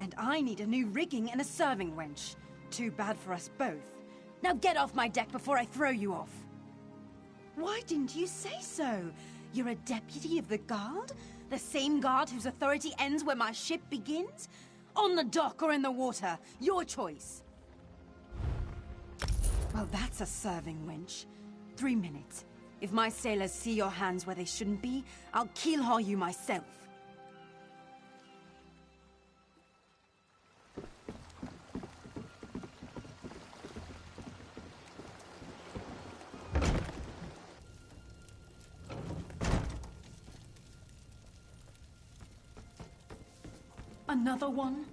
And I need a new rigging and a serving wench. Too bad for us both. Now get off my deck before I throw you off! Why didn't you say so? You're a deputy of the guard? The same guard whose authority ends where my ship begins? On the dock or in the water, your choice. Well, that's a serving wench. 3 minutes. If my sailors see your hands where they shouldn't be, I'll keel-haul you myself. Another one?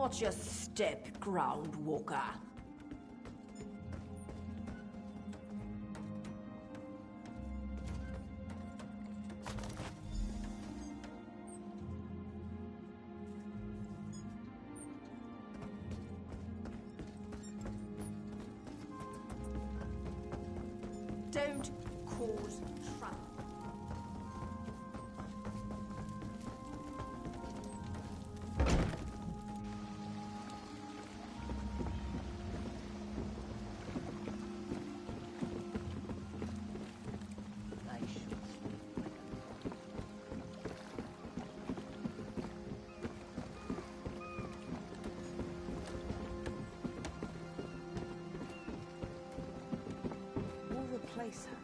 Watch your step, ground walker. Don't cause trouble. Replace her.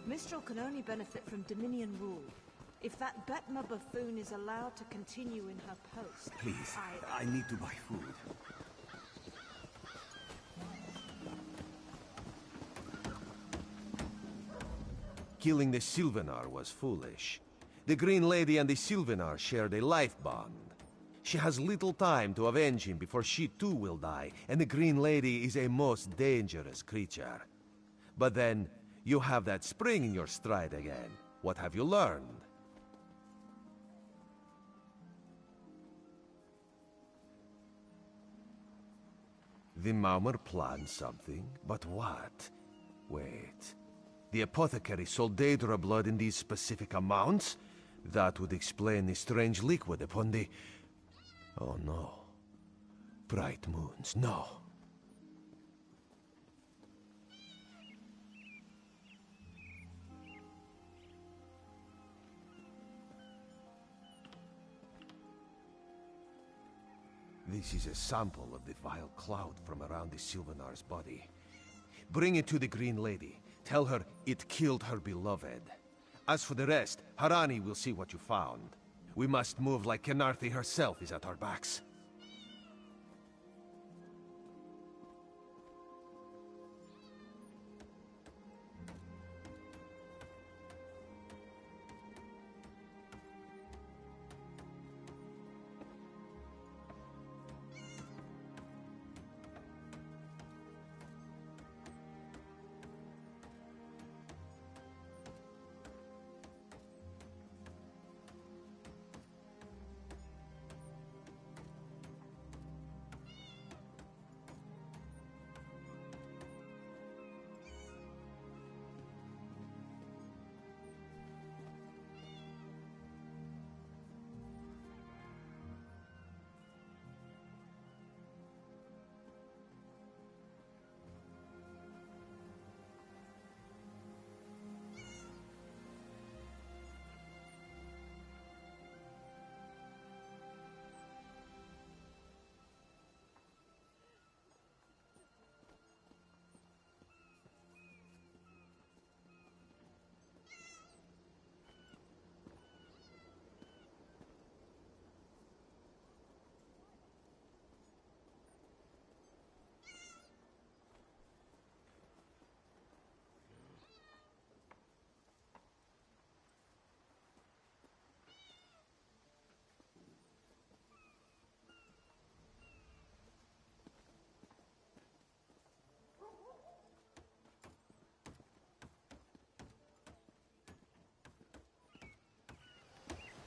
Mistral can only benefit from Dominion rule. If that Betma buffoon is allowed to continue in her post... Please, I need to buy food. Killing the Sylvanar was foolish. The Green Lady and the Sylvanar shared a life bond. She has little time to avenge him before she too will die, and the Green Lady is a most dangerous creature. But then, you have that spring in your stride again. What have you learned? The Maumar planned something, but what? Wait. The apothecary sold Daedra blood in these specific amounts? That would explain the strange liquid upon the... Oh no. Bright moons, no. This is a sample of the vile cloud from around the Sylvanar's body. Bring it to the Green Lady. Tell her it killed her beloved. As for the rest, Harani will see what you found. We must move like Kenarthi herself is at our backs.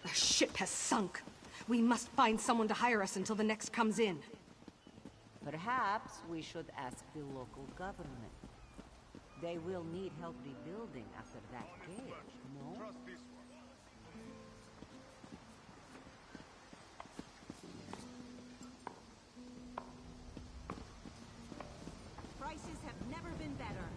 The ship has sunk. We must find someone to hire us until the next comes in. Perhaps we should ask the local government. They will need help rebuilding after that cage, no? Prices have never been better.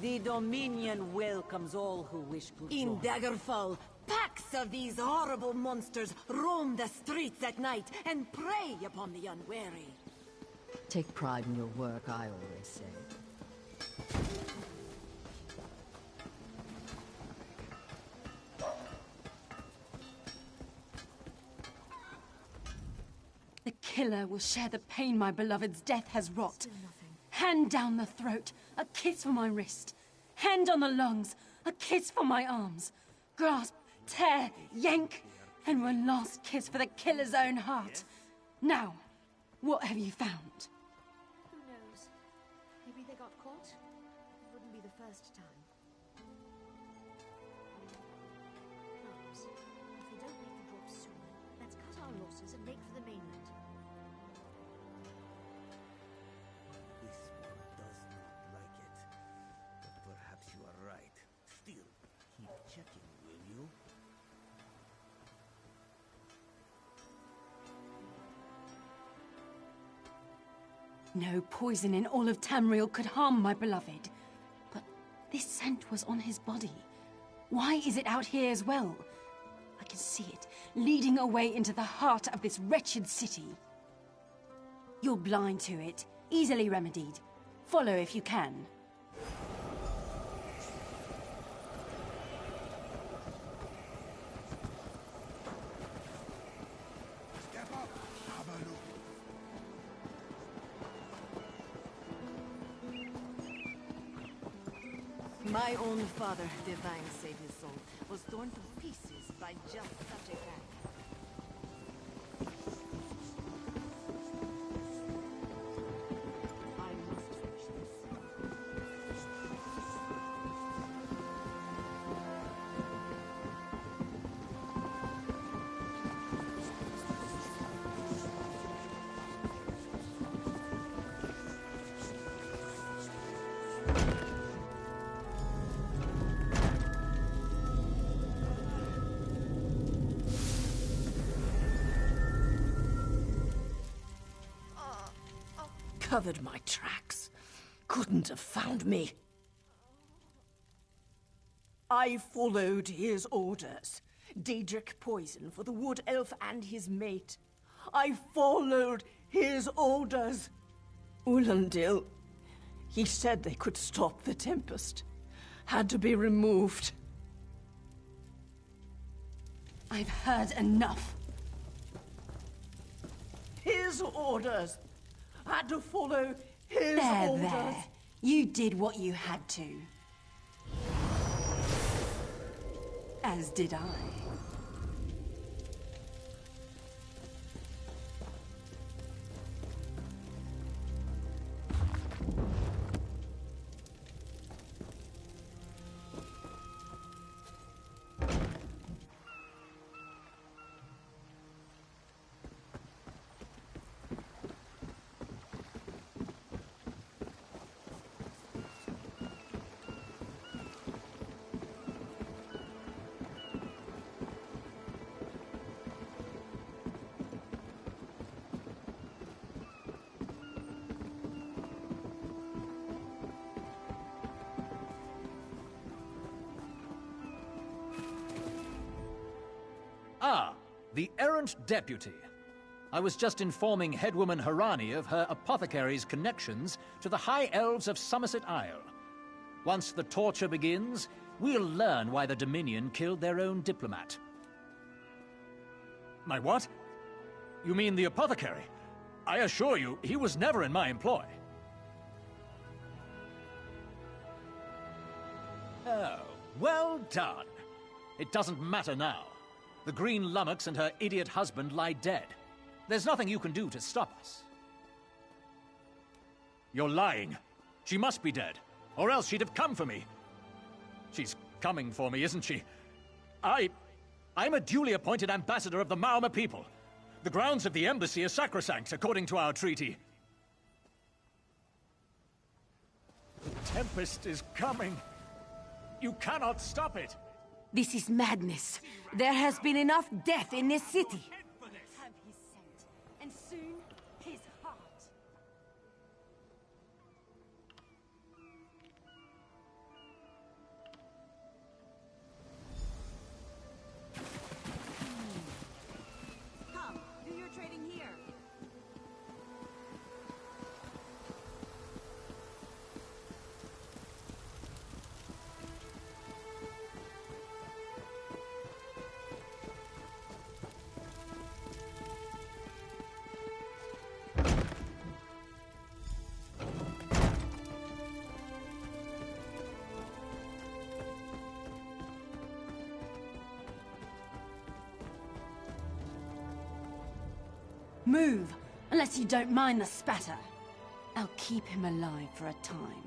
The Dominion welcomes all who wish to In join. Daggerfall, packs of these horrible monsters roam the streets at night and prey upon the unwary. Take pride in your work, I always say. The killer will share the pain my beloved's death has wrought. Hand down the throat, a kiss for my wrist. Hand on the lungs, a kiss for my arms. Grasp, tear, yank, and one last kiss for the killer's own heart. Now, what have you found? Who knows? Maybe they got caught? It wouldn't be the first time. Perhaps, if we don't make the drop sooner, let's cut our losses and make for the mainland. This one does not like it. But perhaps you are right. Still, keep checking, will you? No poison in all of Tamriel could harm my beloved. But this scent was on his body. Why is it out here as well? I can see it, leading away into the heart of this wretched city. You're blind to it, easily remedied. Follow if you can. My own father, divine save his soul, was torn to pieces by just such a pack. I must finish this. Covered my tracks. Couldn't have found me. I followed his orders. Daedric poison for the wood elf and his mate. I followed his orders. Ulandil, he said they could stop the Tempest. Had to be removed. I've heard enough. His orders. Had to follow his orders. There. You did what you had to. As did I. Ah, the errant deputy. I was just informing headwoman Harani of her apothecary's connections to the High Elves of Somerset Isle. Once the torture begins, we'll learn why the Dominion killed their own diplomat. My what? You mean the apothecary? I assure you, he was never in my employ. Oh, well done. It doesn't matter now. The Green Lummox and her idiot husband lie dead. There's nothing you can do to stop us. You're lying. She must be dead, or else she'd have come for me. She's coming for me, isn't she? I'm a duly appointed ambassador of the Maoma people. The grounds of the embassy are sacrosanct, according to our treaty. The Tempest is coming. You cannot stop it. This is madness. There has been enough death in this city. Have his scent, and soon his heart. Come, do your trading here. Move, unless you don't mind the spatter. I'll keep him alive for a time.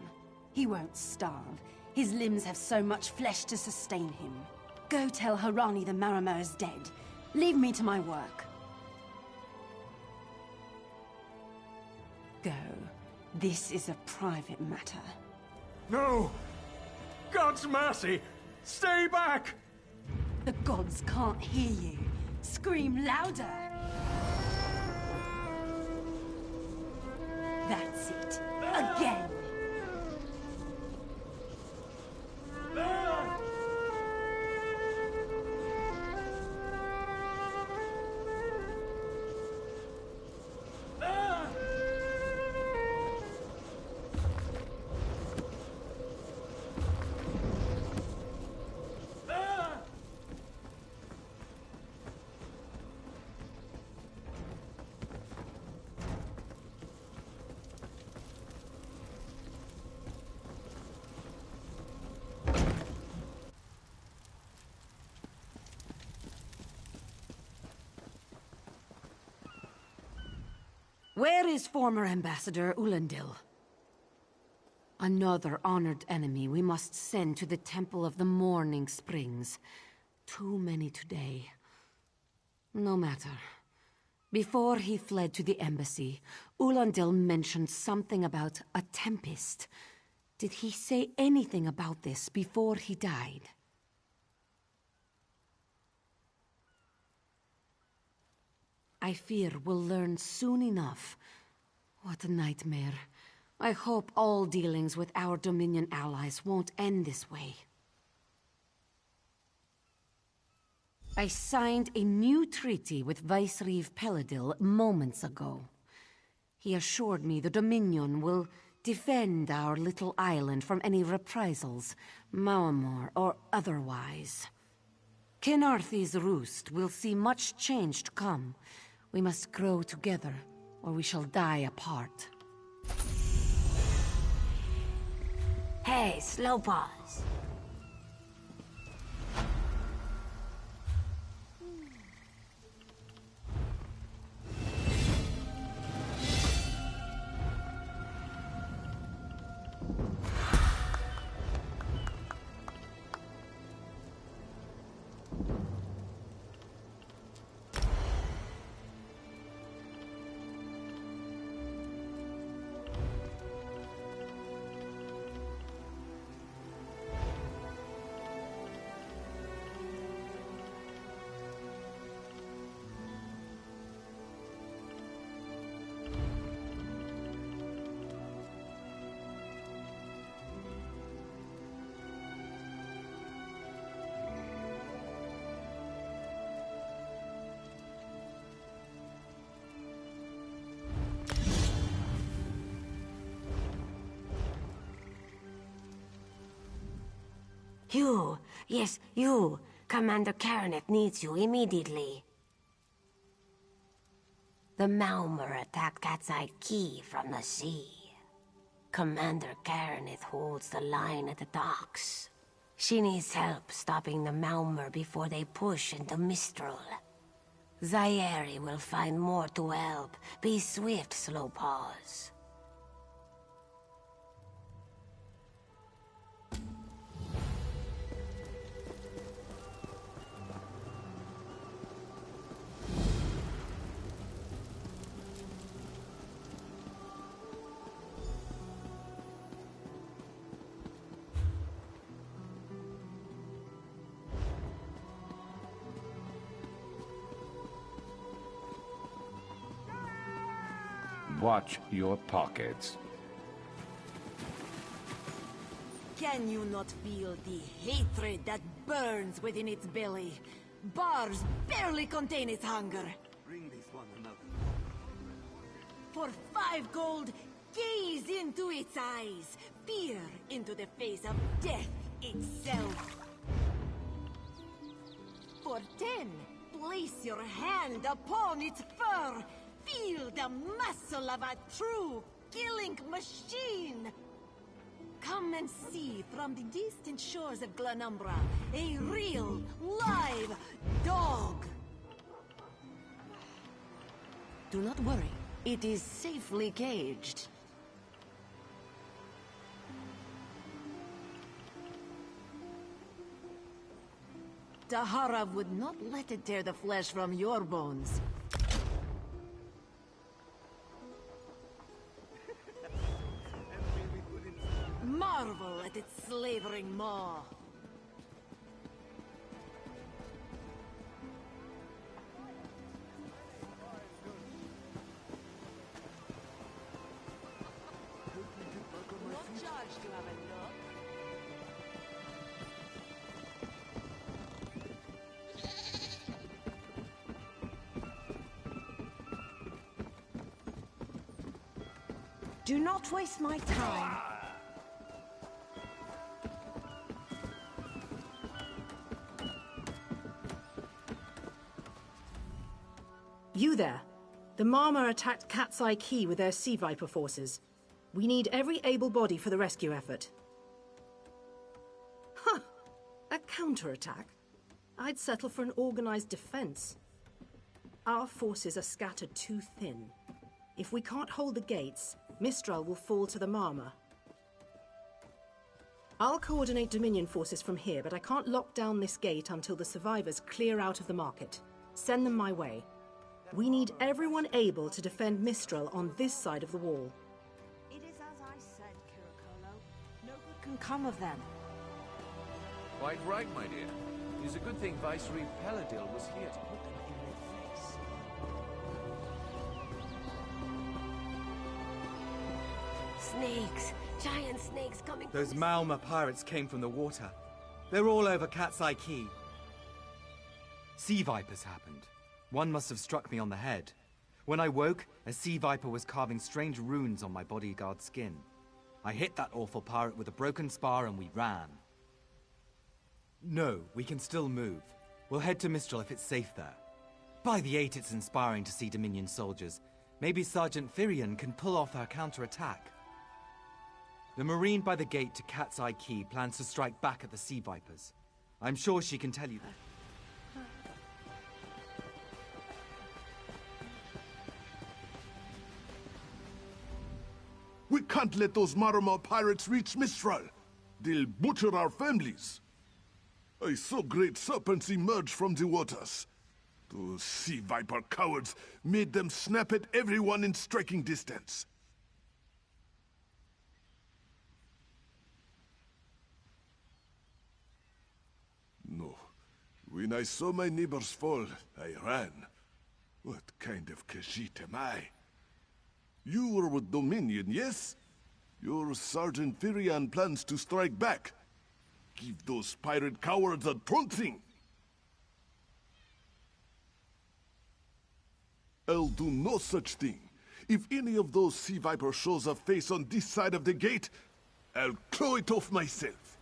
He won't starve. His limbs have so much flesh to sustain him. Go tell Harani the Marama is dead. Leave me to my work. Go. This is a private matter. No! God's mercy! Stay back! The gods can't hear you. Scream louder! That's it. Again! Where is former Ambassador Ulandil? Another honored enemy we must send to the Temple of the Morning Springs. Too many today. No matter. Before he fled to the embassy, Ulandil mentioned something about a tempest. Did he say anything about this before he died? I fear we'll learn soon enough. What a nightmare. I hope all dealings with our Dominion allies won't end this way. I signed a new treaty with Vicereeve Peladil moments ago. He assured me the Dominion will defend our little island from any reprisals, Maamor or otherwise. Kenarthi's roost will see much change to come. We must grow together, or we shall die apart. Hey, slow pause. You, yes, you. Commander Karaneth needs you immediately. The Maumur attacked Cat's-Eye Key from the sea. Commander Karaneth holds the line at the docks. She needs help stopping the Maumur before they push into Mistral. Zairi will find more to help. Be swift, Slow Paws. Watch your pockets. Can you not feel the hatred that burns within its belly? Bars barely contain its hunger. Bring this one another. For 5 gold, gaze into its eyes. Peer into the face of death itself. For 10, place your hand upon its fur. Feel the muscle of a true killing machine! Come and see from the distant shores of Glanumbra a real, live dog! Do not worry. It is safely caged. Tahara would not let it tear the flesh from your bones. Marvel at its slavering maw. Not charged to have a look. Do not waste my time. You there. The Marma attacked Cat's Eye Key with their Sea Viper forces. We need every able body for the rescue effort. Huh! A counterattack? I'd settle for an organized defense. Our forces are scattered too thin. If we can't hold the gates, Mistral will fall to the Marma. I'll coordinate Dominion forces from here, but I can't lock down this gate until the survivors clear out of the market. Send them my way. We need everyone able to defend Mistral on this side of the wall. It is as I said, Kirikolo. No good can come of them. Quite right, my dear. It is a good thing Viceroy Paladil was here to put them in their place. Snakes! Giant snakes coming from Those Malma pirates came from the water. They're all over Cat's Eye Key. Sea vipers happened. One must have struck me on the head. When I woke, a sea viper was carving strange runes on my bodyguard's skin. I hit that awful pirate with a broken spar and we ran. No, we can still move. We'll head to Mistral if it's safe there. By the 8, it's inspiring to see Dominion soldiers. Maybe Sergeant Firion can pull off our counterattack. The Marine by the gate to Cat's Eye Key plans to strike back at the Sea Vipers. I'm sure she can tell you that. We can't let those Marama pirates reach Mistral. They'll butcher our families. I saw great serpents emerge from the waters. Those sea viper cowards made them snap at everyone in striking distance. No. When I saw my neighbors fall, I ran. What kind of Khajiit am I? You were with Dominion, yes? Your Sergeant Firion plans to strike back. Give those pirate cowards a trouncing. I'll do no such thing. If any of those sea vipers shows a face on this side of the gate, I'll claw it off myself.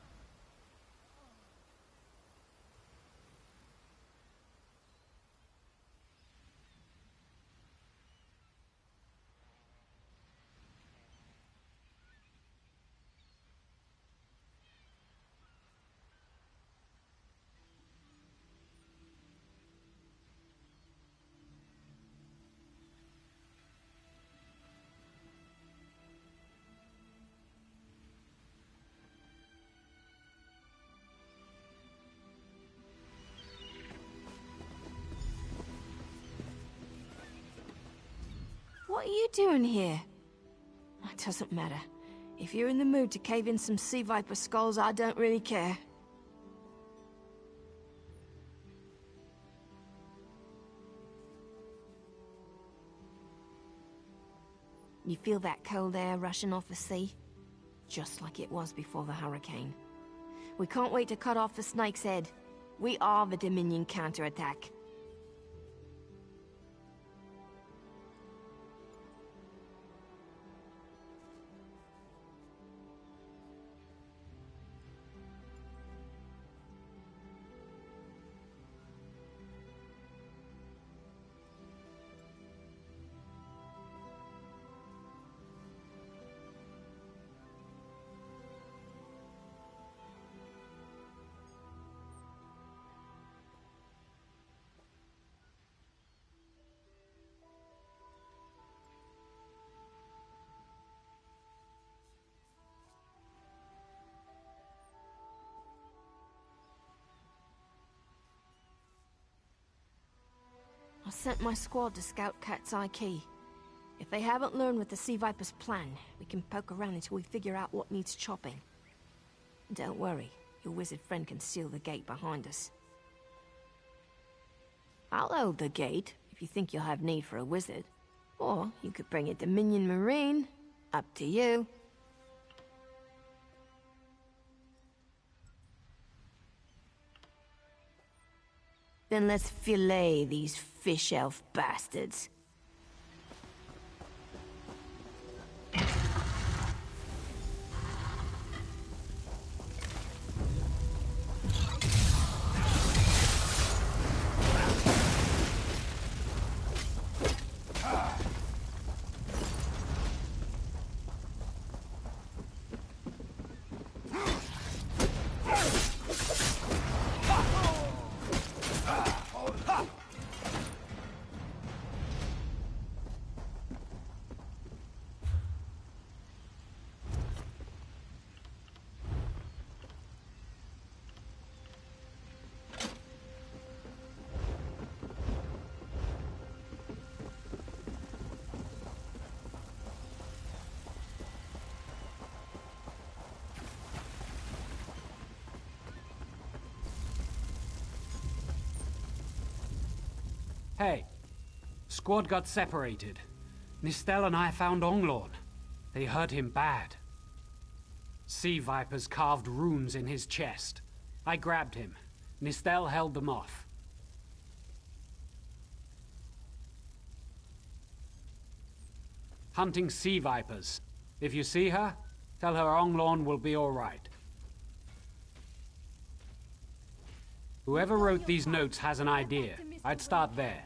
What are you doing here? It doesn't matter. If you're in the mood to cave in some sea viper skulls, I don't really care. You feel that cold air rushing off the sea? Just like it was before the hurricane. We can't wait to cut off the snake's head. We are the Dominion counterattack. sent my squad to scout Cat's Eye Key. If they haven't learned what the Sea Viper's plan, we can poke around until we figure out what needs chopping. Don't worry, your wizard friend can seal the gate behind us. I'll hold the gate, if you think you'll have need for a wizard. Or you could bring a Dominion Marine. Up to you. Then let's fillet these fish elf bastards. Hey, squad got separated. Nistel and I found Onglorn. They hurt him bad. Sea Vipers carved runes in his chest. I grabbed him. Nistel held them off. Hunting Sea Vipers. If you see her, tell her Onglorn will be all right. Whoever wrote these notes has an idea. I'd start there.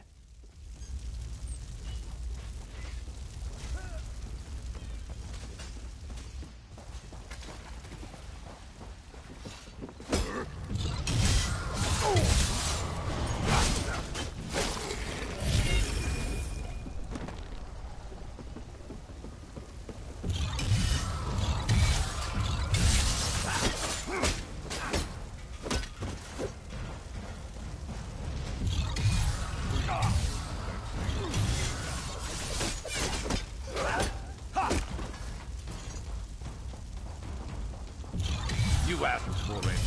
You asked for it.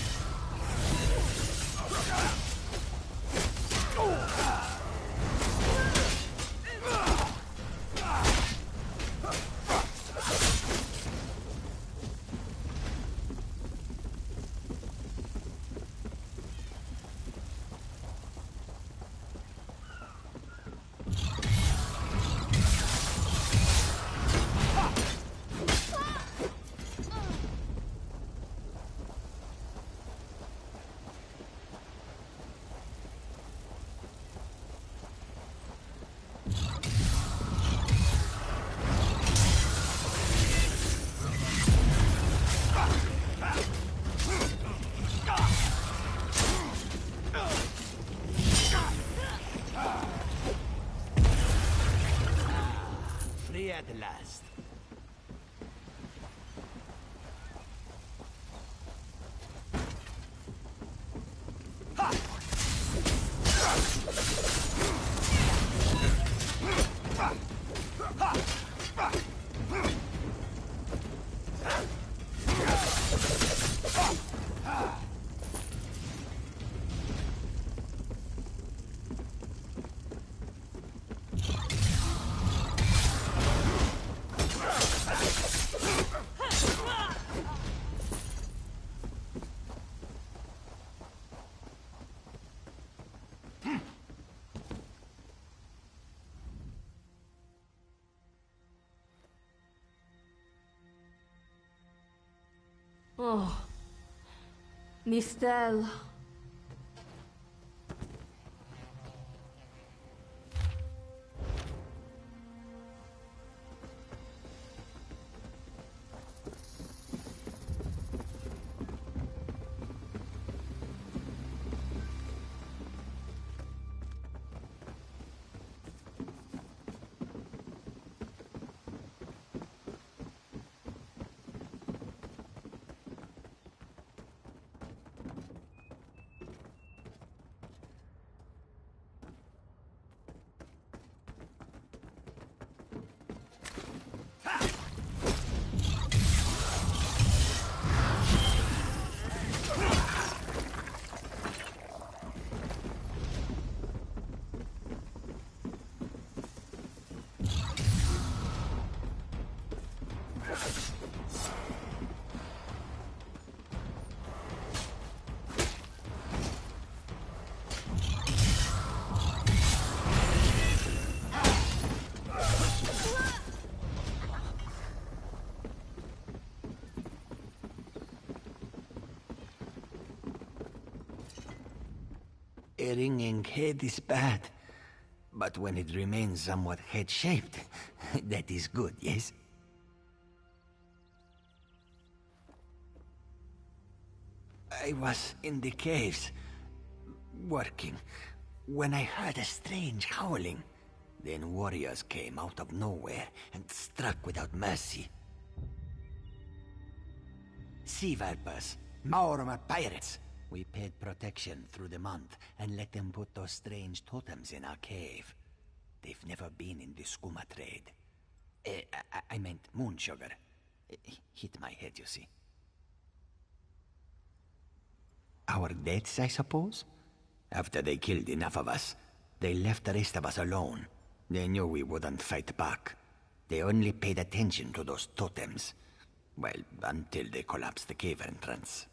Free at last. Oh, Nistel. A ringing head is bad, but when it remains somewhat head-shaped, that is good, yes? I was in the caves, working, when I heard a strange howling. Then warriors came out of nowhere and struck without mercy. Sea vipers, Maormer pirates. We paid protection through the month and let them put those strange totems in our cave. They've never been in the skooma trade. I meant moon sugar. Hit my head, you see. Our deaths, I suppose? After they killed enough of us, they left the rest of us alone. They knew we wouldn't fight back. They only paid attention to those totems. Well, until they collapsed the cave entrance.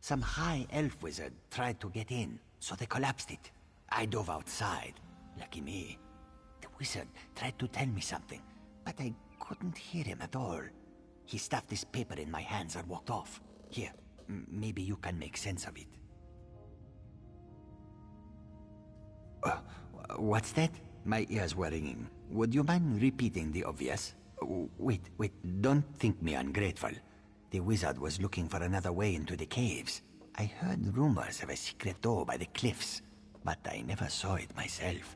Some high elf wizard tried to get in, so they collapsed it. I dove outside. Lucky me. The wizard tried to tell me something, but I couldn't hear him at all. He stuffed this paper in my hands and walked off. Here, maybe you can make sense of it. What's that? My ears were ringing. Would you mind repeating the obvious? Wait, don't think me ungrateful. The wizard was looking for another way into the caves. I heard rumors of a secret door by the cliffs, but I never saw it myself.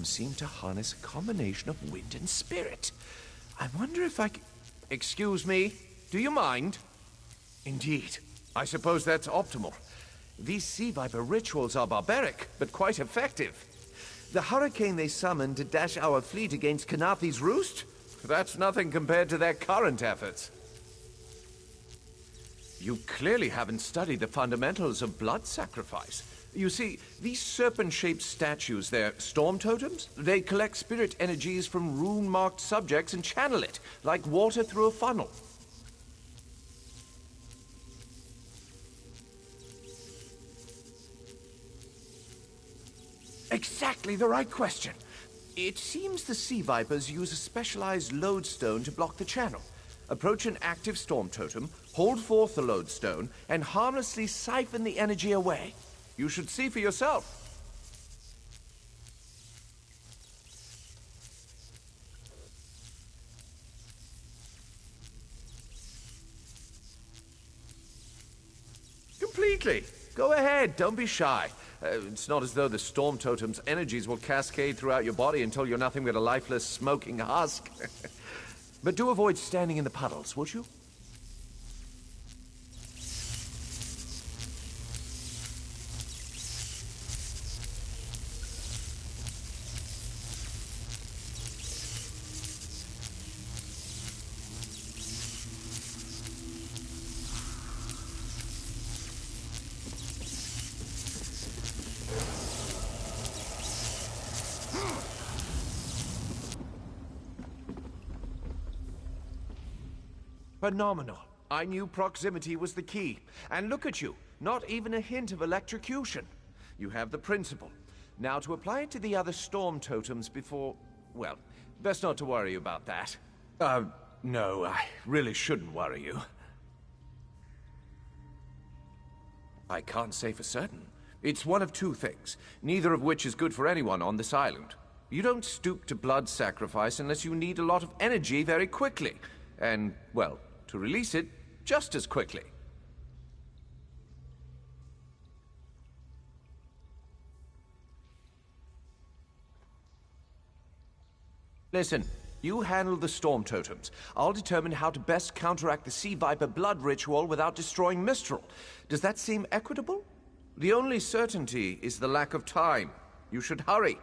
Seem to harness a combination of wind and spirit. I wonder if I c... Excuse me, do you mind? Indeed. I suppose that's optimal. These sea viper rituals are barbaric, but quite effective. The hurricane they summoned to dash our fleet against Kanathi's roost? That's nothing compared to their current efforts. You clearly haven't studied the fundamentals of blood sacrifice. You see, these serpent-shaped statues, they're storm totems. They collect spirit energies from rune-marked subjects and channel it, like water through a funnel. Exactly the right question. It seems the sea vipers use a specialized lodestone to block the channel. Approach an active storm totem, hold forth the lodestone, and harmlessly siphon the energy away. You should see for yourself. Completely. Go ahead, don't be shy. It's not as though the storm totem's energies will cascade throughout your body until you're nothing but a lifeless, smoking husk. But do avoid standing in the puddles, would you? Phenomenal. I knew proximity was the key. And look at you, not even a hint of electrocution. You have the principle. Now to apply it to the other storm totems before... well, best not to worry about that. No, I really shouldn't worry you. I can't say for certain. It's one of two things, neither of which is good for anyone on this island. You don't stoop to blood sacrifice unless you need a lot of energy very quickly. And, well, to release it just as quickly. Listen, you handle the storm totems. I'll determine how to best counteract the Sea Viper blood ritual without destroying Mistral. Does that seem equitable? The only certainty is the lack of time. You should hurry.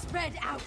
Spread out!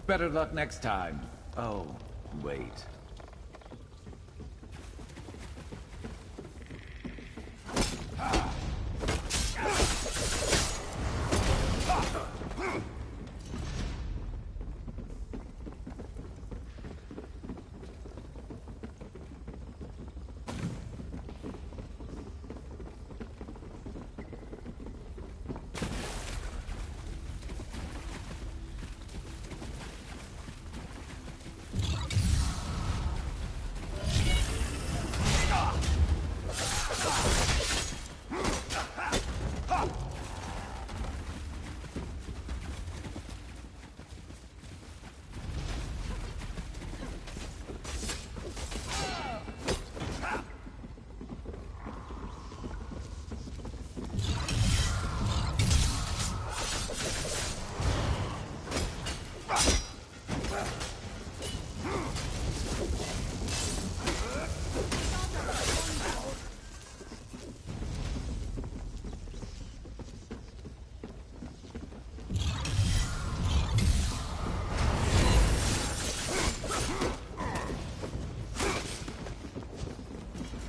Better luck next time. Oh, wait.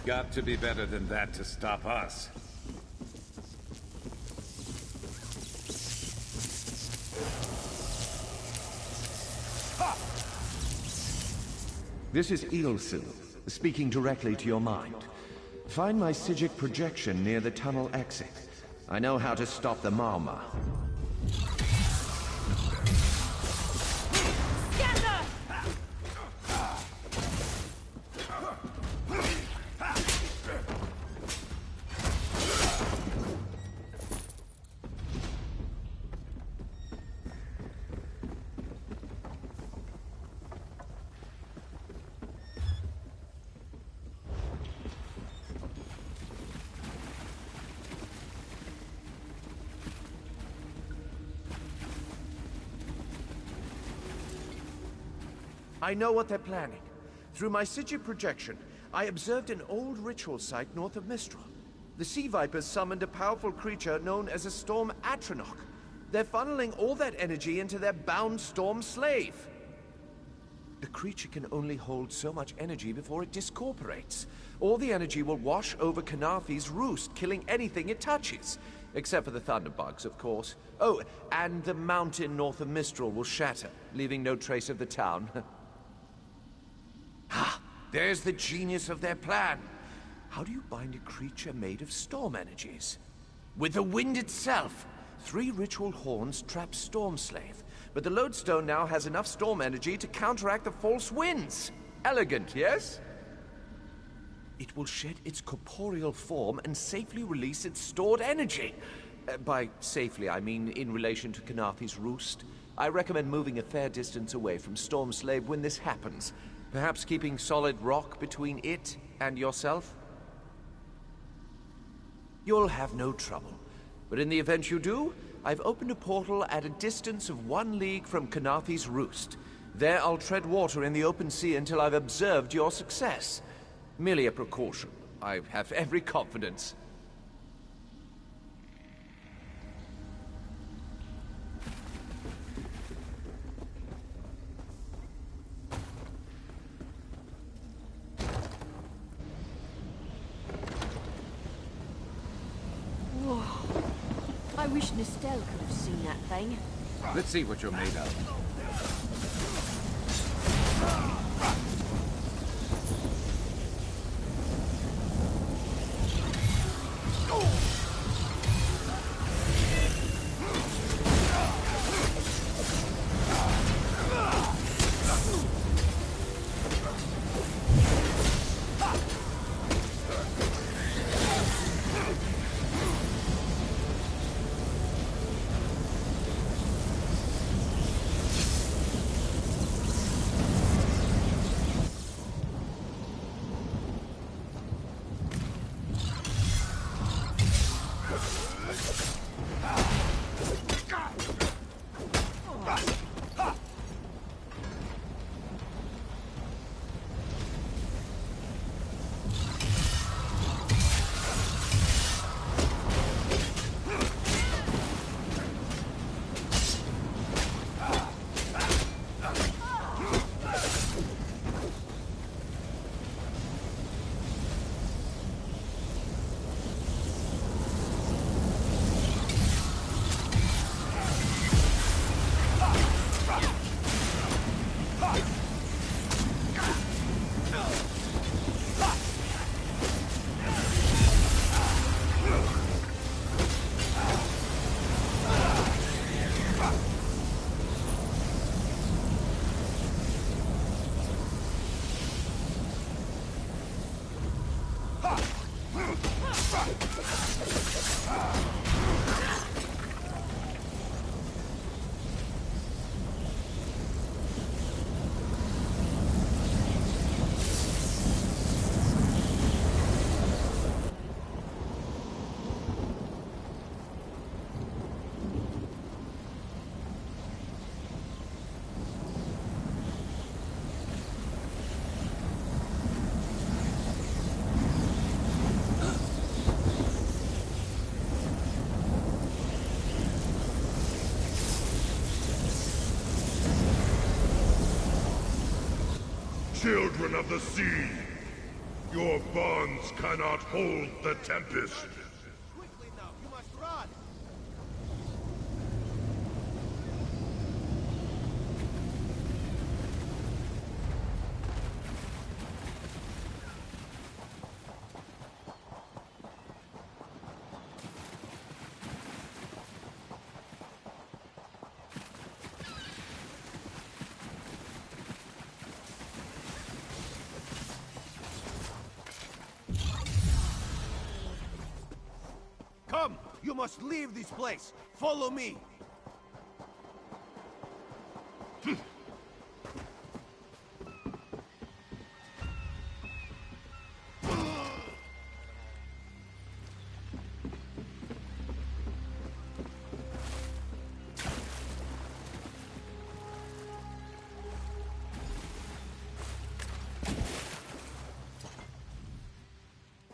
Got to be better than that to stop us. This is Dlc Eso, speaking directly to your mind. Find my Psijic projection near the tunnel exit. I know how to stop the Malma. I know what they're planning. Through my Psijic projection, I observed an old ritual site north of Mistral. The Sea Vipers summoned a powerful creature known as a Storm Atronach. They're funneling all that energy into their bound Storm Slave. The creature can only hold so much energy before it discorporates. All the energy will wash over Kanafi's roost, killing anything it touches. Except for the thunderbugs, of course. Oh, and the mountain north of Mistral will shatter, leaving no trace of the town. Ah, there's the genius of their plan. How do you bind a creature made of storm energies? With the wind itself. 3 ritual horns trap Storm Slave, but the lodestone now has enough storm energy to counteract the false winds. Elegant, yes? It will shed its corporeal form and safely release its stored energy. By safely, I mean in relation to Kanafi's roost. I recommend moving a fair distance away from Storm Slave when this happens. Perhaps keeping solid rock between it and yourself? You'll have no trouble. But in the event you do, I've opened a portal at a distance of 1 league from Kanafi's roost. There I'll tread water in the open sea until I've observed your success. Merely a precaution. I have every confidence. I wish Nistel could have seen that thing. Let's see what you're made of. Children of the sea, your bonds cannot hold the tempest. Quickly now, you must run! You must leave this place! Follow me!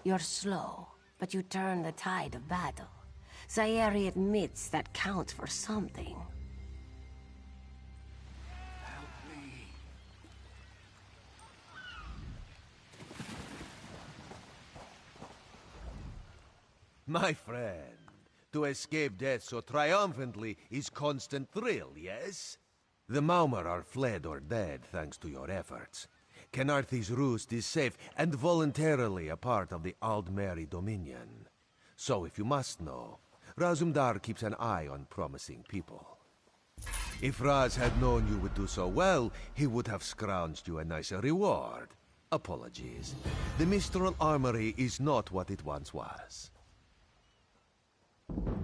You're slow, but you turn the tide of battle. Sayeri admits that counts for something. My friend, to escape death so triumphantly is constant thrill, yes? The Maumar are fled or dead thanks to your efforts. Kenarthi's roost is safe and voluntarily a part of the Aldmeri Dominion. So if you must know, Razumdar keeps an eye on promising people. If Raz had known you would do so well, he would have scrounged you a nicer reward. Apologies. The Mistral Armory is not what it once was.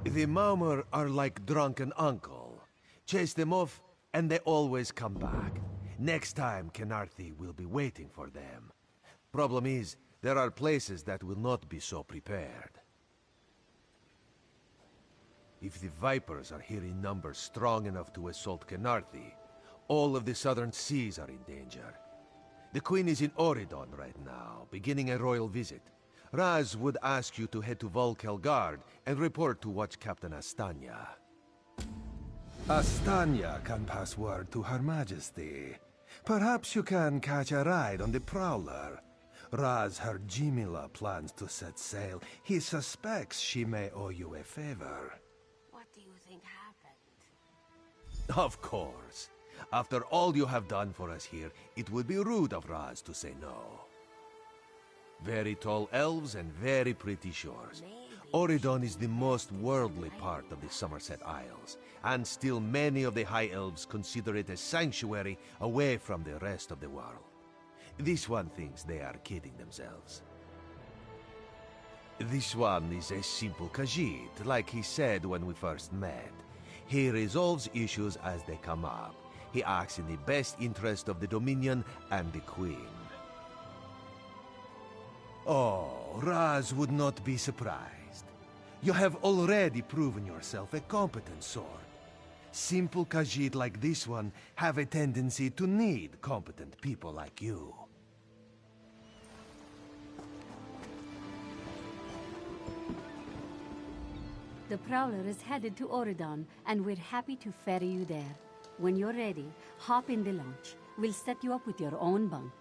The Maumar are like drunken uncle. Chase them off, and they always come back. Next time, Kenarthi will be waiting for them. Problem is, there are places that will not be so prepared. If the Vipers are here in numbers strong enough to assault Kenarthi, all of the southern seas are in danger. The Queen is in Oridon right now, beginning a royal visit. Raz would ask you to head to Volkel Guard and report to Watch Captain Astanya. Astanya can pass word to Her Majesty. Perhaps you can catch a ride on the Prowler. Raz her Jimila plans to set sail. He suspects she may owe you a favor. What do you think happened? Of course. After all you have done for us here, it would be rude of Raz to say no. Very tall elves and very pretty shores. Oridon is the most worldly part of the Somerset Isles, and still many of the High Elves consider it a sanctuary away from the rest of the world. This one thinks they are kidding themselves. This one is a simple Khajiit, like he said when we first met. He resolves issues as they come up. He acts in the best interest of the Dominion and the Queen. Oh, Raz would not be surprised. You have already proven yourself a competent sword. Simple Khajiit like this one have a tendency to need competent people like you. The Prowler is headed to Oridon, and we're happy to ferry you there. When you're ready, hop in the launch. We'll set you up with your own bunk.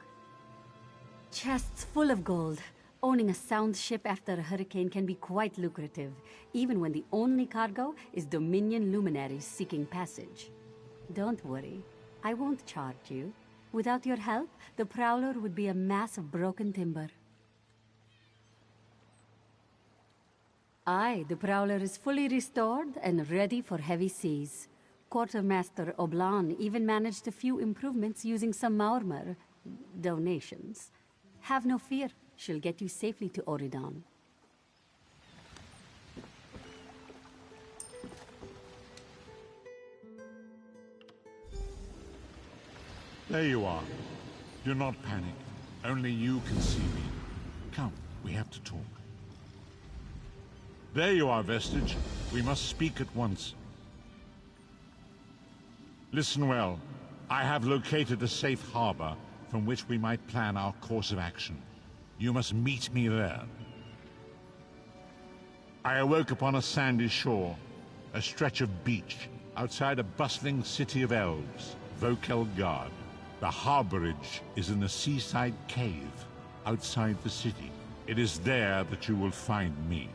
Chests full of gold. Owning a sound ship after a hurricane can be quite lucrative, even when the only cargo is Dominion luminaries seeking passage. Don't worry, I won't charge you. Without your help, the Prowler would be a mass of broken timber. Aye, the Prowler is fully restored and ready for heavy seas. Quartermaster Oblan even managed a few improvements using some Maurmer donations. Have no fear. She'll get you safely to Oridon. There you are. Do not panic. Only you can see me. Come, we have to talk. There you are, Vestige. We must speak at once. Listen well. I have located a safe harbor from which we might plan our course of action. You must meet me there. I awoke upon a sandy shore, a stretch of beach, outside a bustling city of elves, Volkel Guard. The harborage is in a seaside cave, outside the city. It is there that you will find me.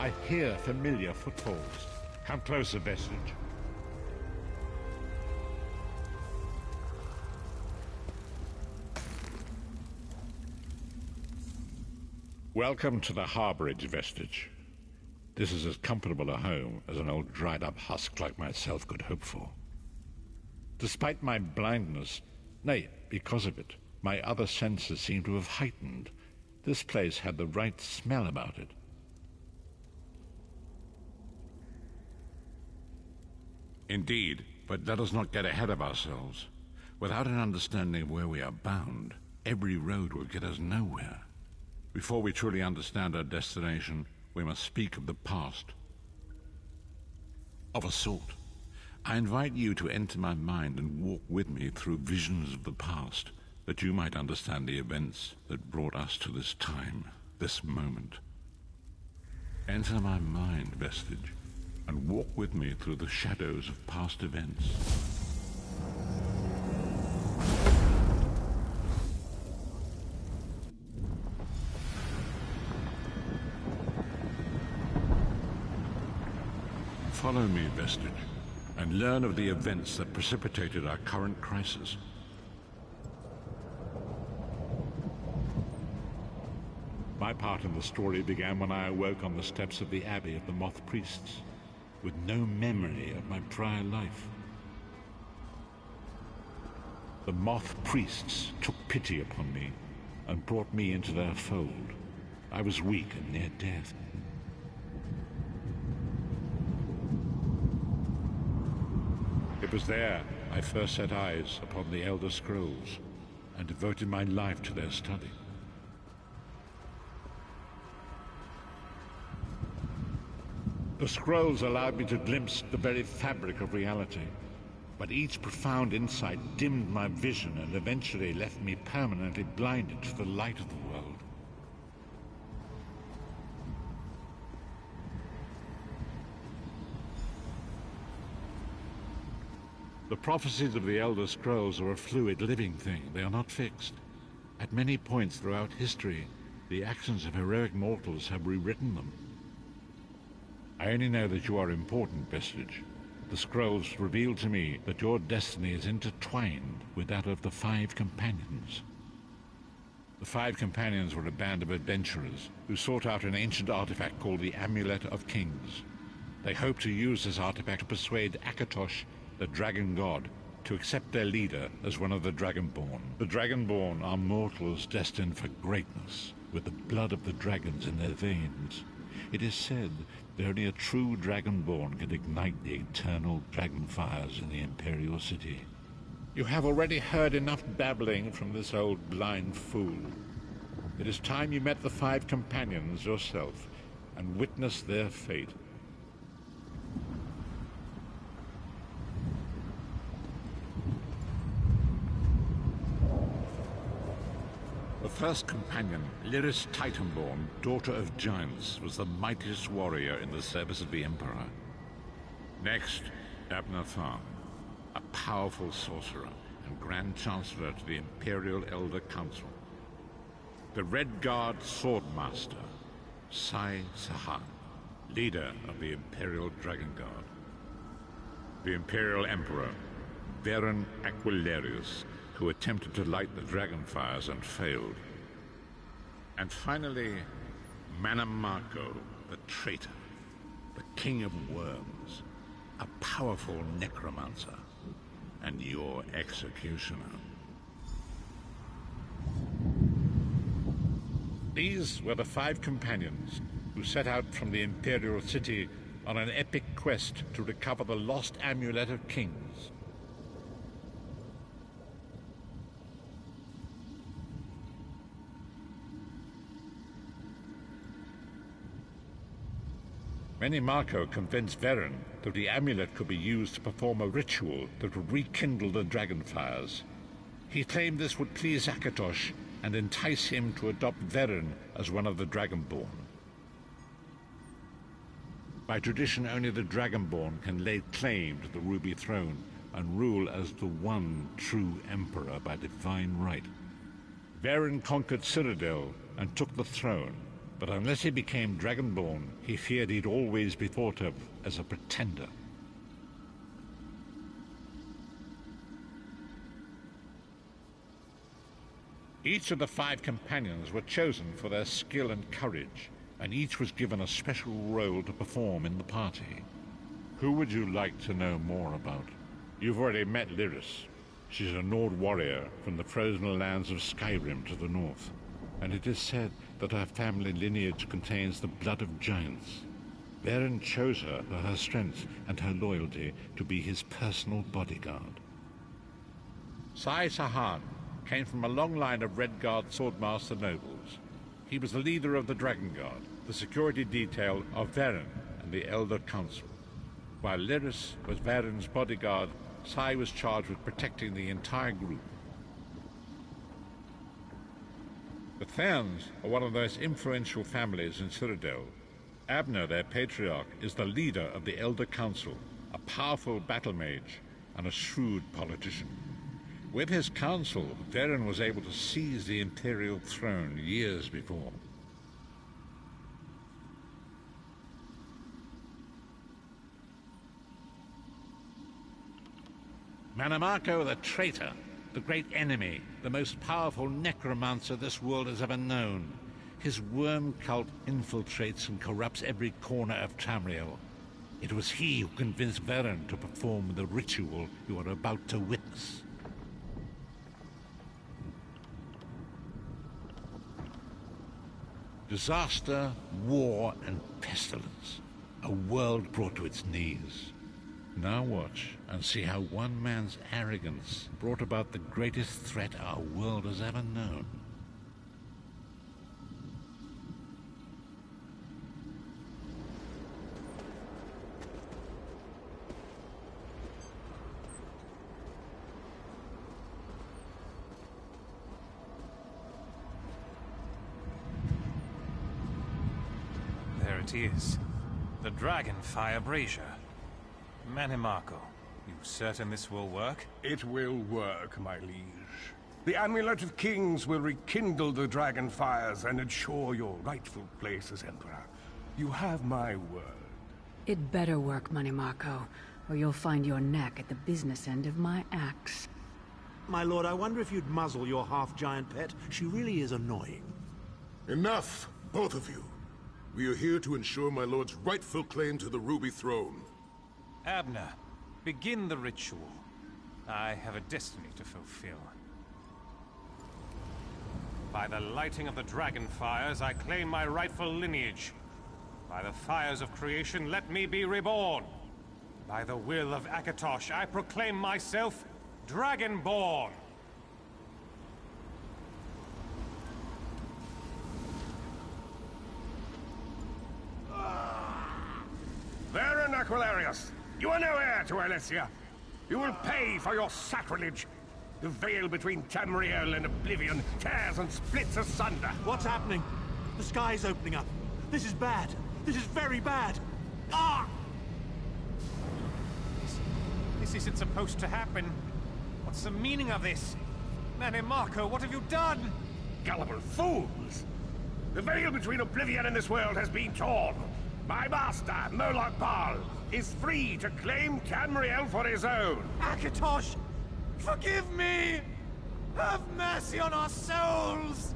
I hear familiar footfalls. Come closer, Vestige. Welcome to the harborage, Vestige. This is as comfortable a home as an old dried-up husk like myself could hope for. Despite my blindness, nay, because of it, my other senses seem to have heightened. This place had the right smell about it. Indeed, but let us not get ahead of ourselves. Without an understanding of where we are bound, every road will get us nowhere. Before we truly understand our destination, we must speak of the past. Of a sort. I invite you to enter my mind and walk with me through visions of the past, that you might understand the events that brought us to this time, this moment. Enter my mind, Vestige, and walk with me through the shadows of past events. Follow me, Vestige, and learn of the events that precipitated our current crisis. My part in the story began when I awoke on the steps of the Abbey of the Moth Priests, with no memory of my prior life. The Moth Priests took pity upon me and brought me into their fold. I was weak and near death. It was there I first set eyes upon the Elder Scrolls and devoted my life to their study. The scrolls allowed me to glimpse the very fabric of reality, but each profound insight dimmed my vision and eventually left me permanently blinded to the light of the world. The prophecies of the Elder Scrolls are a fluid, living thing. They are not fixed. At many points throughout history, the actions of heroic mortals have rewritten them. I only know that you are important, Vestige. The scrolls reveal to me that your destiny is intertwined with that of the Five Companions. The Five Companions were a band of adventurers who sought out an ancient artifact called the Amulet of Kings. They hoped to use this artifact to persuade Akatosh, the Dragon God, to accept their leader as one of the Dragonborn. The Dragonborn are mortals destined for greatness, with the blood of the dragons in their veins. It is said that only a true Dragonborn can ignite the eternal dragon fires in the Imperial City. You have already heard enough babbling from this old blind fool. It is time you met the Five Companions yourself and witnessed their fate. The first companion, Lyris Titanborn, daughter of giants, was the mightiest warrior in the service of the Emperor. Next, Abnathan, a powerful sorcerer and Grand Chancellor to the Imperial Elder Council. The Red Guard Swordmaster, Sai Sahan, leader of the Imperial Dragon Guard. The Imperial Emperor, Varen Aquilarius, who attempted to light the dragon fires and failed. And finally, Manamako, the traitor, the king of worms, a powerful necromancer, and your executioner. These were the Five Companions who set out from the Imperial City on an epic quest to recover the lost Amulet of Kings. Manamako convinced Varen that the amulet could be used to perform a ritual that would rekindle the dragon fires. He claimed this would please Akatosh and entice him to adopt Varen as one of the Dragonborn. By tradition, only the Dragonborn can lay claim to the Ruby Throne and rule as the one true Emperor by divine right. Varen conquered Cyrodiil and took the throne, But unless he became Dragonborn, he feared he'd always be thought of as a pretender. Each of the 5 companions were chosen for their skill and courage, and each was given a special role to perform in the party. Who would you like to know more about? You've already met Lyris. She's a Nord warrior from the frozen lands of Skyrim to the north, and it is said that her family lineage contains the blood of giants. Varen chose her for her strength and her loyalty to be his personal bodyguard. Sai Sahan came from a long line of Redguard swordmaster nobles. He was the leader of the Dragon Guard, the security detail of Varen and the Elder Council. While Lyris was Varen's bodyguard, Sai was charged with protecting the entire group. The Therns are one of the most influential families in Cyrodiil. Abner, their patriarch, is the leader of the Elder Council, a powerful battle mage and a shrewd politician. With his council, Varen was able to seize the Imperial throne years before. Manamako the traitor, the great enemy, the most powerful necromancer this world has ever known. His worm cult infiltrates and corrupts every corner of Tamriel. It was he who convinced Varen to perform the ritual you are about to witness. Disaster, war, and pestilence. A world brought to its knees. Now watch and see how one man's arrogance brought about the greatest threat our world has ever known. There it is. The Dragonfire Brazier. Manimako, you certain this will work? It will work, my liege. The Amulet of Kings will rekindle the dragon fires and ensure your rightful place as Emperor. You have my word. It better work, Manimako, or you'll find your neck at the business end of my axe. My lord, I wonder if you'd muzzle your half-giant pet. She really is annoying. Enough, both of you. We are here to ensure my lord's rightful claim to the Ruby Throne. Abner, begin the ritual. I have a destiny to fulfill. By the lighting of the dragon fires, I claim my rightful lineage. By the fires of creation, let me be reborn. By the will of Akatosh, I proclaim myself Dragonborn. Varen Aquilarius, you are no heir to Alesia. You will pay for your sacrilege. The veil between Tamriel and Oblivion tears and splits asunder. What's happening? The sky's opening up. This is bad. This is very bad. Ah! This isn't supposed to happen. What's the meaning of this? Manimako, what have you done? Gullible fools! The veil between Oblivion and this world has been torn. My master, Moloch Baal, is free to claim Tamriel for his own. Akatosh! Forgive me! Have mercy on our souls!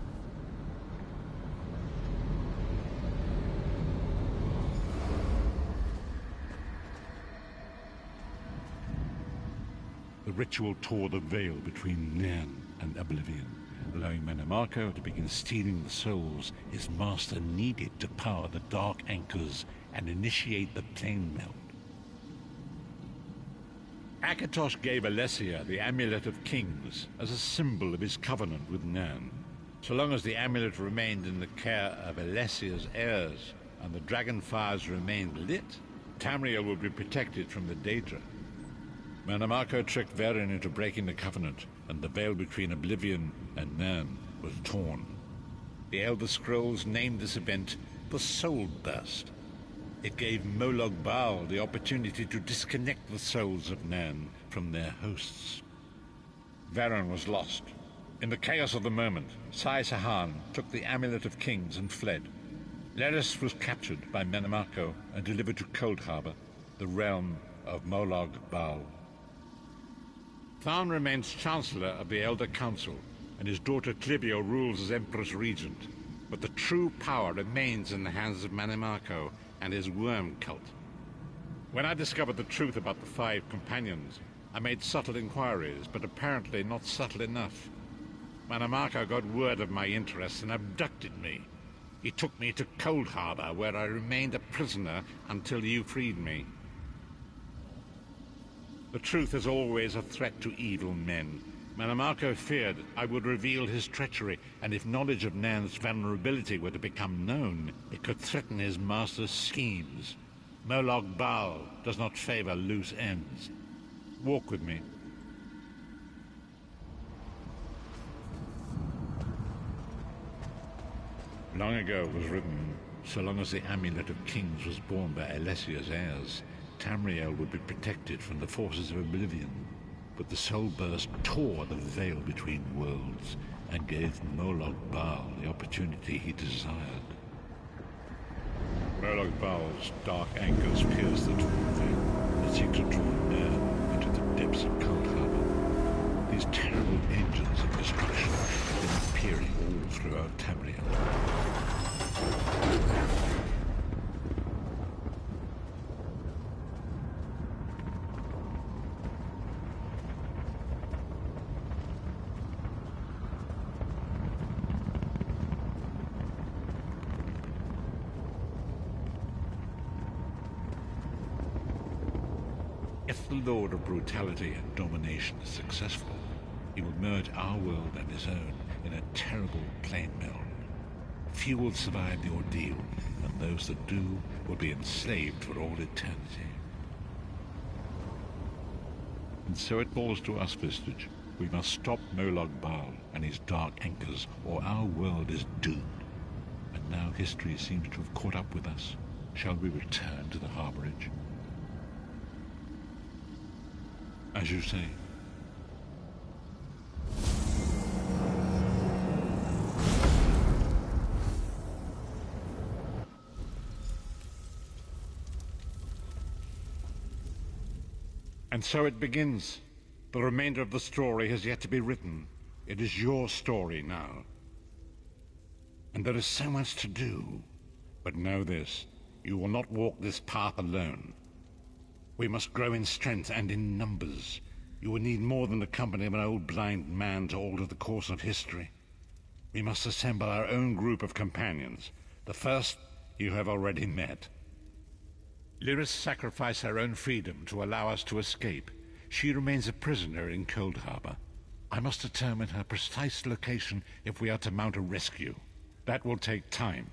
The ritual tore the veil between Nairn and Oblivion, allowing Manamako to begin stealing the souls his master needed to power the dark anchors and initiate the plane melt. Akatosh gave Alesia the Amulet of Kings as a symbol of his covenant with Nairn. So long as the amulet remained in the care of Alessia's heirs and the dragon fires remained lit, Tamriel would be protected from the Daedra. Manamako tricked Varen into breaking the covenant, and the veil between Oblivion and Nairn was torn. The Elder Scrolls named this event the Soul Burst. It gave Moloch Baal the opportunity to disconnect the souls of Nairn from their hosts. Varen was lost. In the chaos of the moment, Sai Sahan took the Amulet of Kings and fled. Leris was captured by Menamarco and delivered to Cold Harbor, the realm of Molog Bal. Tharn remains Chancellor of the Elder Council, and his daughter Clivio rules as Empress Regent. But the true power remains in the hands of Menamarco and his worm cult. When I discovered the truth about the 5 companions, I made subtle inquiries, but apparently not subtle enough. Menamarco got word of my interests and abducted me. He took me to Cold Harbor, where I remained a prisoner until you freed me. The truth is always a threat to evil men. Menamarco feared I would reveal his treachery, and if knowledge of Nan's vulnerability were to become known, it could threaten his master's schemes. Molog Bal does not favor loose ends. Walk with me. Long ago was written, so long as the Amulet of Kings was borne by Alessia's heirs, Tamriel would be protected from the forces of oblivion. But the Soul Burst tore the veil between worlds and gave Molog Bal the opportunity he desired. Molog Bal's dark anchors pierced the torn veil and seek to draw near into the depths of Cold Harbor. These terrible engines of destruction have been appearing all throughout Tamriel. If the Lord of Brutality and Domination is successful, he will merge our world and his own in a terrible plane meld. Few will survive the ordeal, and those that do will be enslaved for all eternity. And so it falls to us, Vistage. We must stop Molog Bal and his dark anchors, or our world is doomed. And now history seems to have caught up with us. Shall we return to the harborage? As you say. And so it begins. The remainder of the story has yet to be written. It is your story now. And there is so much to do. But know this, you will not walk this path alone. We must grow in strength and in numbers. You will need more than the company of an old blind man to alter the course of history. We must assemble our own group of companions. The first you have already met. Lyris sacrificed her own freedom to allow us to escape. She remains a prisoner in Cold Harbor. I must determine her precise location if we are to mount a rescue. That will take time.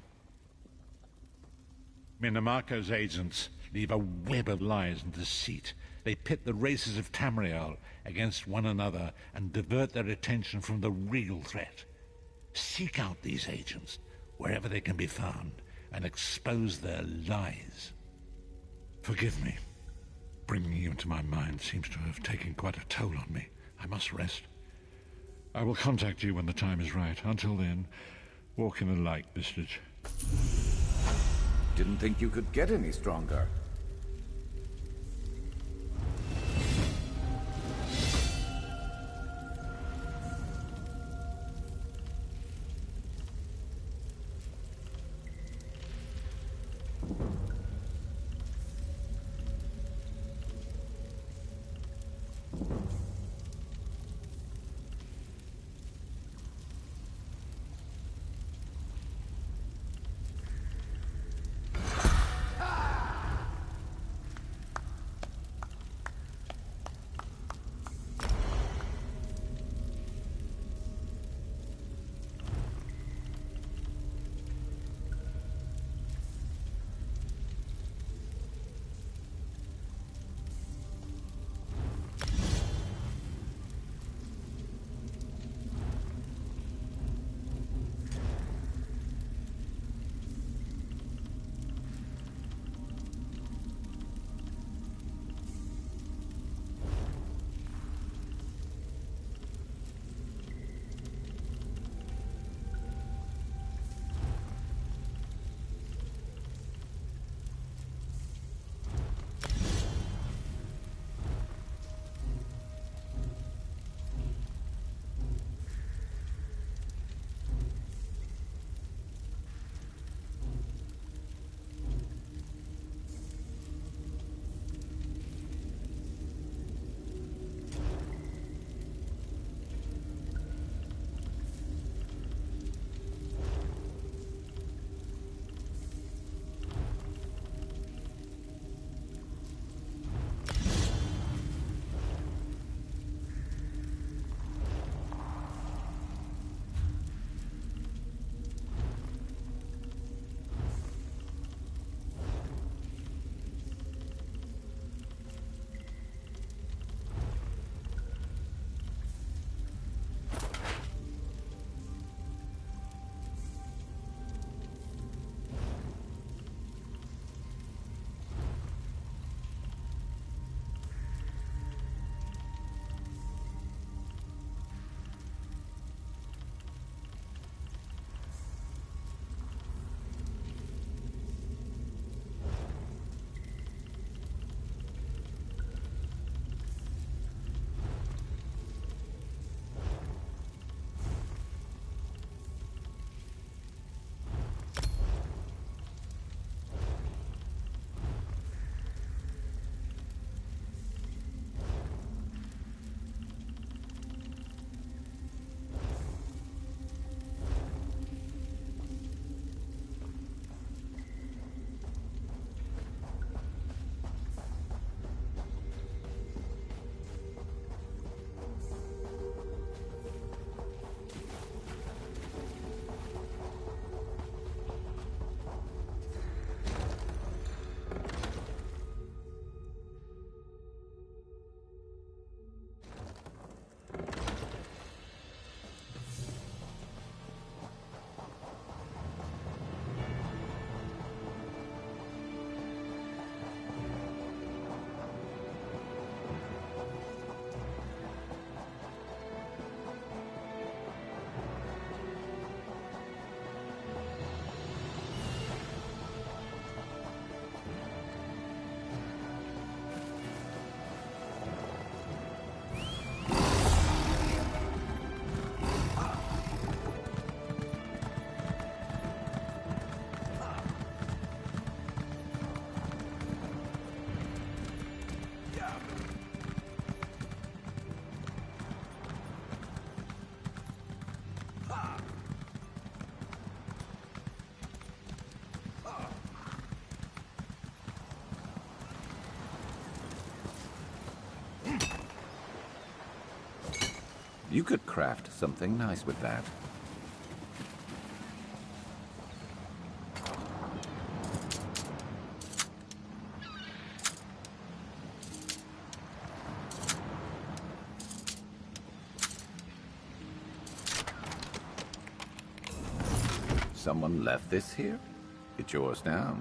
Menamarco's agents leave a web of lies and deceit. They pit the races of Tamriel against one another and divert their attention from the real threat. Seek out these agents, wherever they can be found, and expose their lies. Forgive me. Bringing you into my mind seems to have taken quite a toll on me. I must rest. I will contact you when the time is right. Until then, walk in the light, Vistage. Didn't think you could get any stronger. You could craft something nice with that. Someone left this here? It's yours now.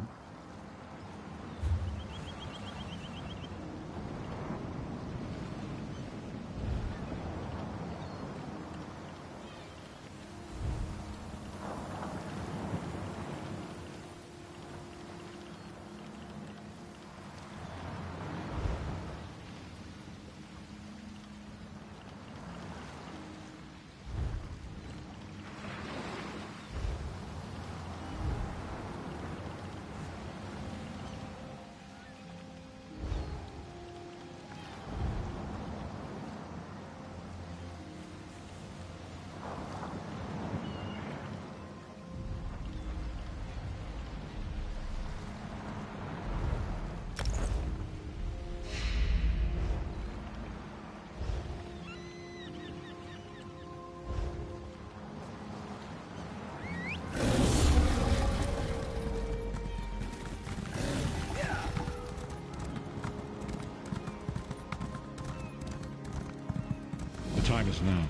The time is now.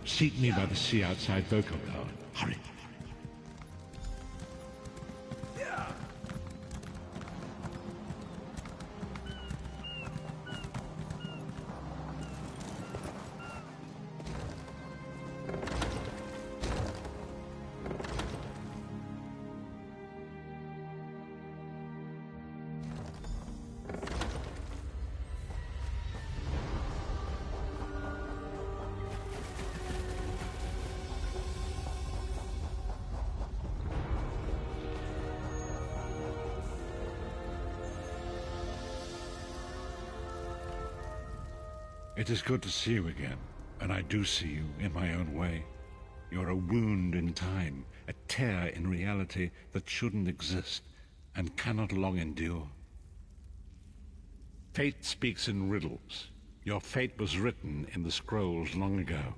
Seek me by the sea outside Vocal Guard. Hurry. It is good to see you again, and I do see you in my own way. You're a wound in time, a tear in reality that shouldn't exist and cannot long endure. Fate speaks in riddles. Your fate was written in the scrolls long ago.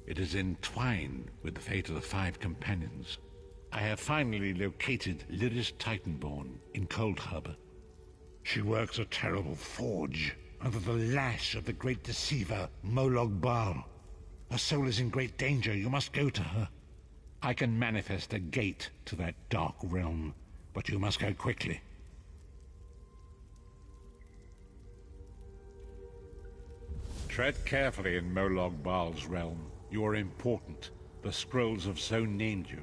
It is entwined with the fate of the 5 companions. I have finally located Lyris Titanborn in Cold Harbor. She works a terrible forge under the lash of the great deceiver, Molog Bal. Her soul is in great danger. You must go to her. I can manifest a gate to that dark realm, but you must go quickly. Tread carefully in Molog Bal's realm. You are important. The scrolls have so named you.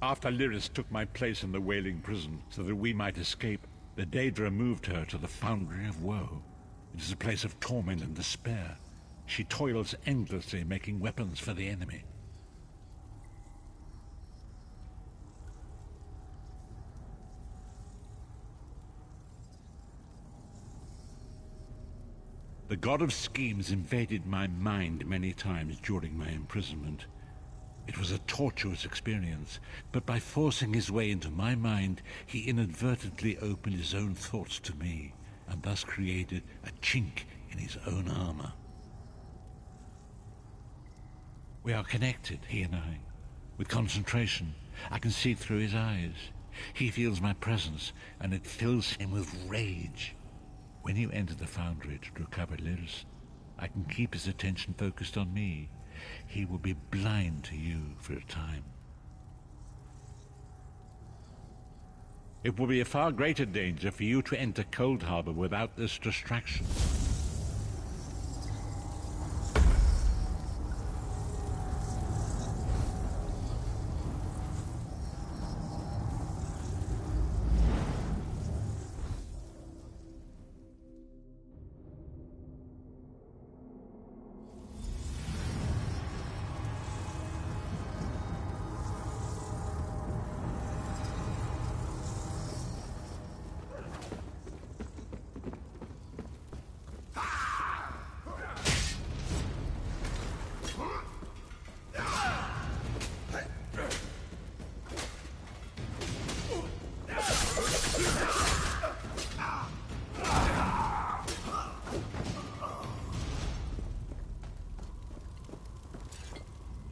After Lyris took my place in the Wailing Prison so that we might escape, the Daedra moved her to the Foundry of Woe. It is a place of torment and despair. She toils endlessly making weapons for the enemy. The God of Schemes invaded my mind many times during my imprisonment. It was a tortuous experience, but by forcing his way into my mind, he inadvertently opened his own thoughts to me, and thus created a chink in his own armor. We are connected, he and I. With concentration, I can see through his eyes. He feels my presence, and it fills him with rage. When you enter the Foundry to recover Lyris, I can keep his attention focused on me. He will be blind to you for a time. It will be a far greater danger for you to enter Cold Harbor without this distraction.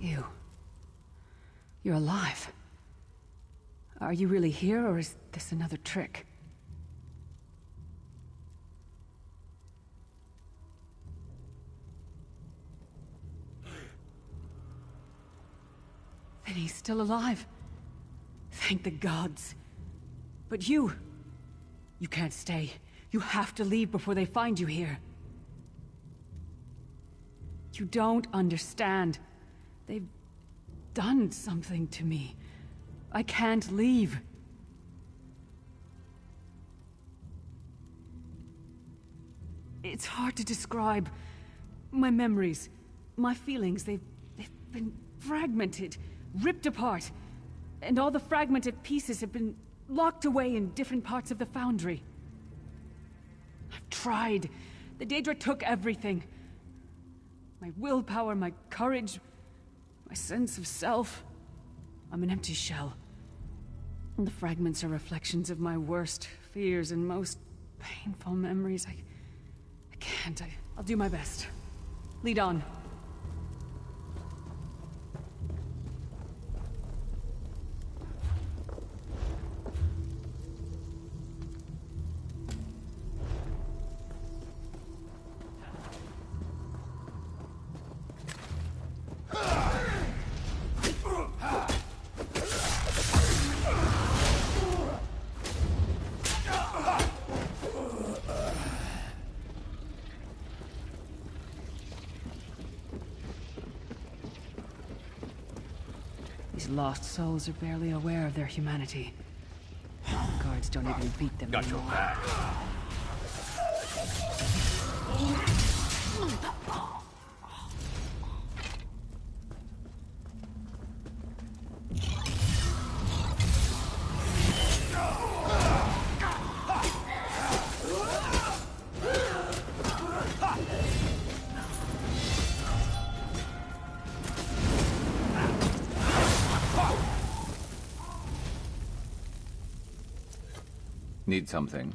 You. You're alive. Are you really here, or is this another trick? Then he's still alive. Thank the gods. But you can't stay. You have to leave before they find you here. You don't understand. They've done something to me. I can't leave. It's hard to describe. My memories, my feelings, they've been fragmented, ripped apart. And all the fragmented pieces have been locked away in different parts of the Foundry. I've tried. The Daedra took everything. My willpower, my courage, my sense of self. I'm an empty shell. And the fragments are reflections of my worst fears and most painful memories. I can't. I'll do my best. Lead on. These lost souls are barely aware of their humanity. The guards don't even beat them anymore. Got your back. Need something?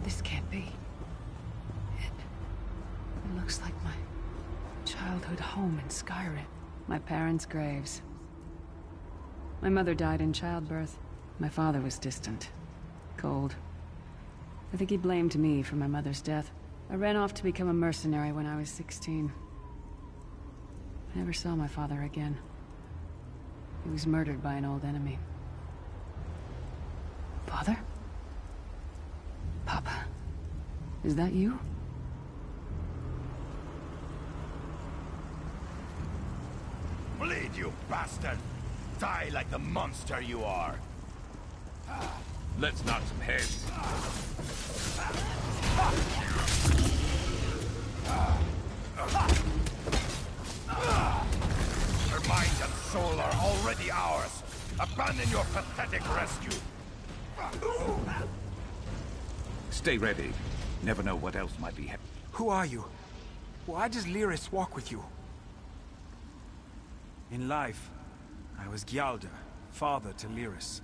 This can't be. It looks like my childhood home in Skyrim. My parents' graves. My mother died in childbirth. My father was distant. Cold. I think he blamed me for my mother's death. I ran off to become a mercenary when I was 16. I never saw my father again. He was murdered by an old enemy. Father? Papa, is that you? Bleed, you bastard! Die like the monster you are! Let's knock some heads. Her mind and soul are already ours! Abandon your pathetic rescue! Stay ready. Never know what else might be happening. Who are you? Why does Lyris walk with you? In life, I was Gyalda, father to Lyris.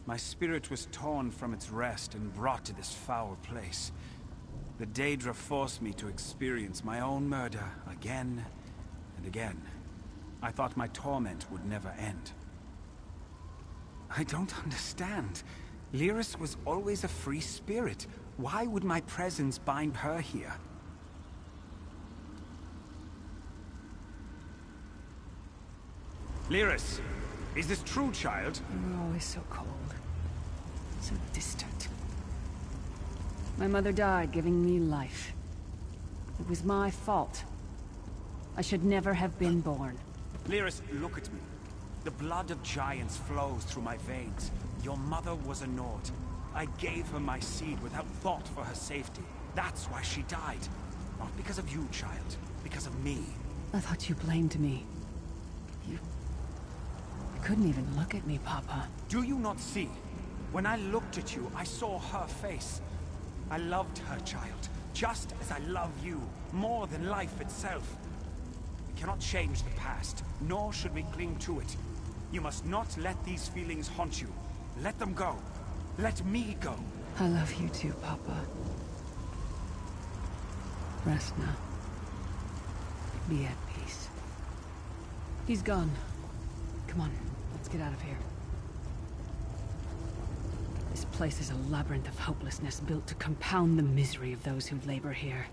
My spirit was torn from its rest and brought to this foul place. The Daedra forced me to experience my own murder again and again. I thought my torment would never end. I don't understand. Lyris was always a free spirit. Why would my presence bind her here? Lyris, is this true, child? You were always so cold. So distant. My mother died giving me life. It was my fault. I should never have been born. Lyris, look at me. The blood of giants flows through my veins. Your mother was a Nord. I gave her my seed without thought for her safety. That's why she died. Not because of you, child. Because of me. I thought you blamed me. You couldn't even look at me, Papa. Do you not see? When I looked at you, I saw her face. I loved her, child. Just as I love you. More than life itself. We cannot change the past, nor should we cling to it. You must not let these feelings haunt you. Let them go. Let me go. I love you too, Papa. Rest now. Be at peace. He's gone. Come on, let's get out of here. This place is a labyrinth of hopelessness built to compound the misery of those who labor here.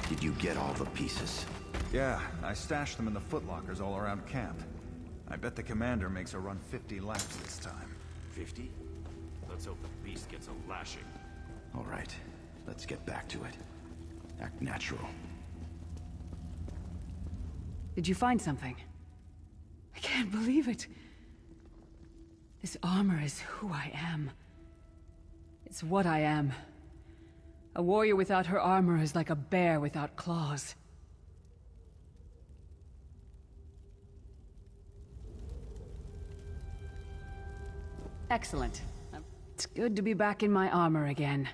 Did you get all the pieces? Yeah, I stashed them in the footlockers all around camp. I bet the commander makes her run 50 laps this time. 50? Let's hope the beast gets a lashing. All right, let's get back to it. Act natural. Did you find something? I can't believe it. This armor is who I am. It's what I am. A warrior without her armor is like a bear without claws. Excellent. It's good to be back in my armor again.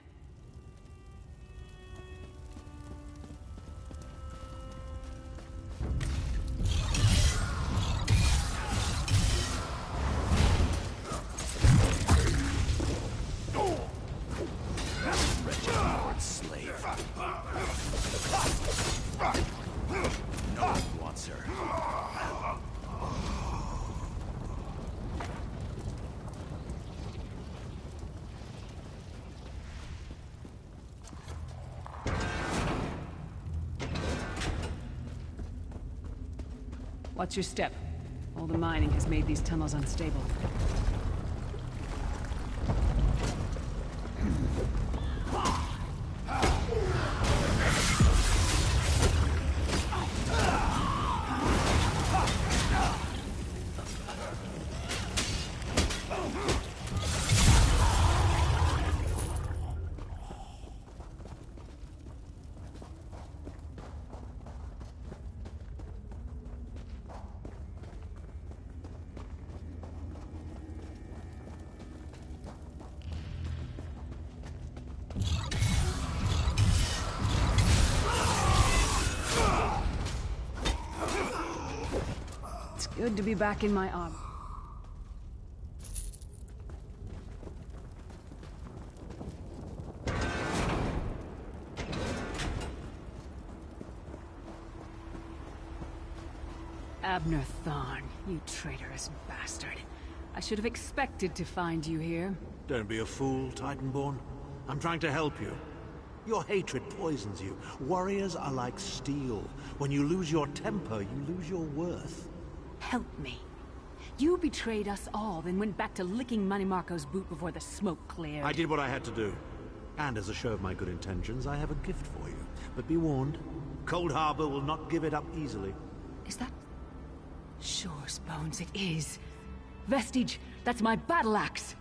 No one wants her. Watch your step. All the mining has made these tunnels unstable. Good to be back in my armor. Abner Thorn, you traitorous bastard. I should have expected to find you here. Don't be a fool, Titanborn. I'm trying to help you. Your hatred poisons you. Warriors are like steel. When you lose your temper, you lose your worth. Help me. You betrayed us all, then went back to licking Manny Marco's boot before the smoke cleared. I did what I had to do. And as a show of my good intentions, I have a gift for you. But be warned, Cold Harbor will not give it up easily. Is that Sure as bones it is. Vestige, that's my battle axe!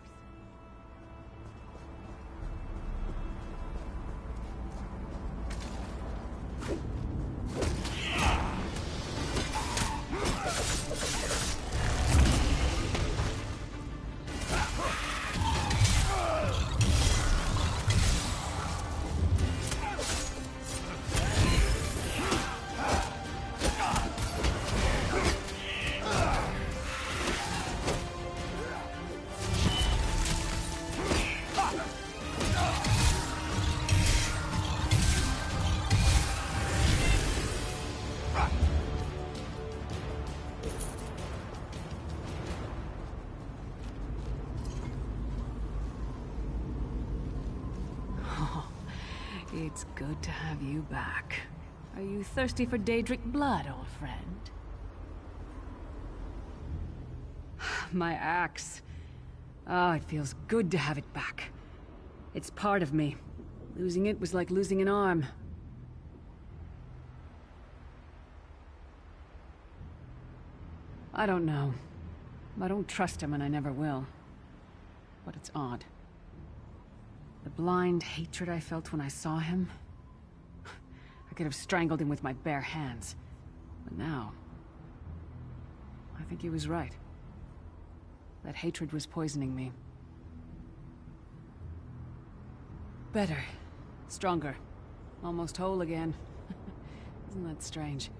It's good to have you back. Are you thirsty for Daedric blood, old friend? My axe. Oh, it feels good to have it back. It's part of me. Losing it was like losing an arm. I don't know. I don't trust him and I never will. But it's odd. The blind hatred I felt when I saw him... I could have strangled him with my bare hands. But now... I think he was right. That hatred was poisoning me. Better. Stronger. Almost whole again. Isn't that strange?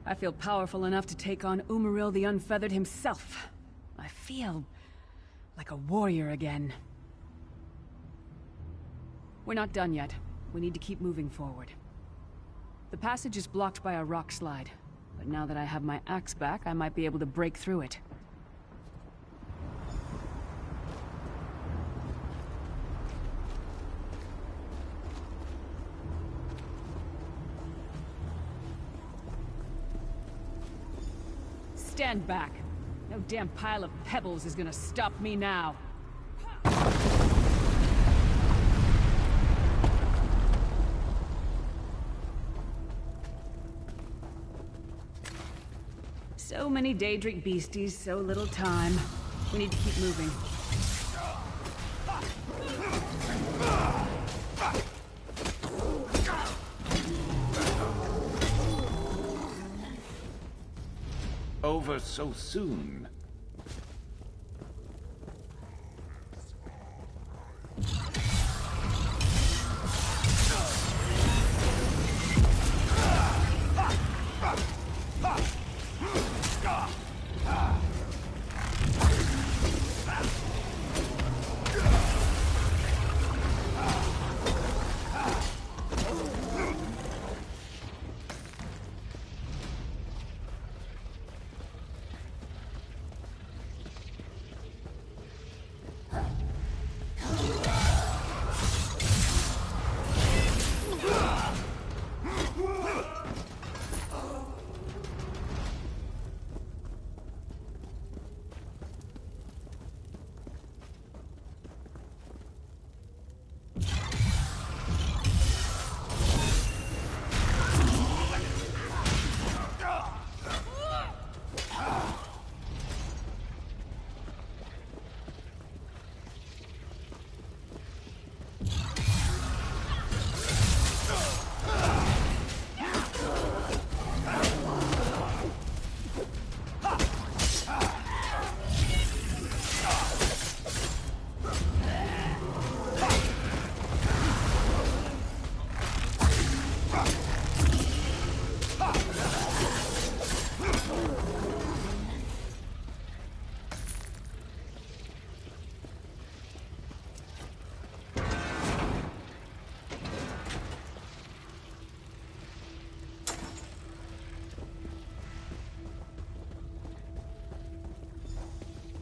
I feel powerful enough to take on Umaril the Unfeathered himself. I feel... like a warrior again. We're not done yet. We need to keep moving forward. The passage is blocked by a rock slide, but now that I have my axe back, I might be able to break through it. Stand back. No damn pile of pebbles is gonna stop me now. So many Daedric beasties, so little time. We need to keep moving. Over so soon.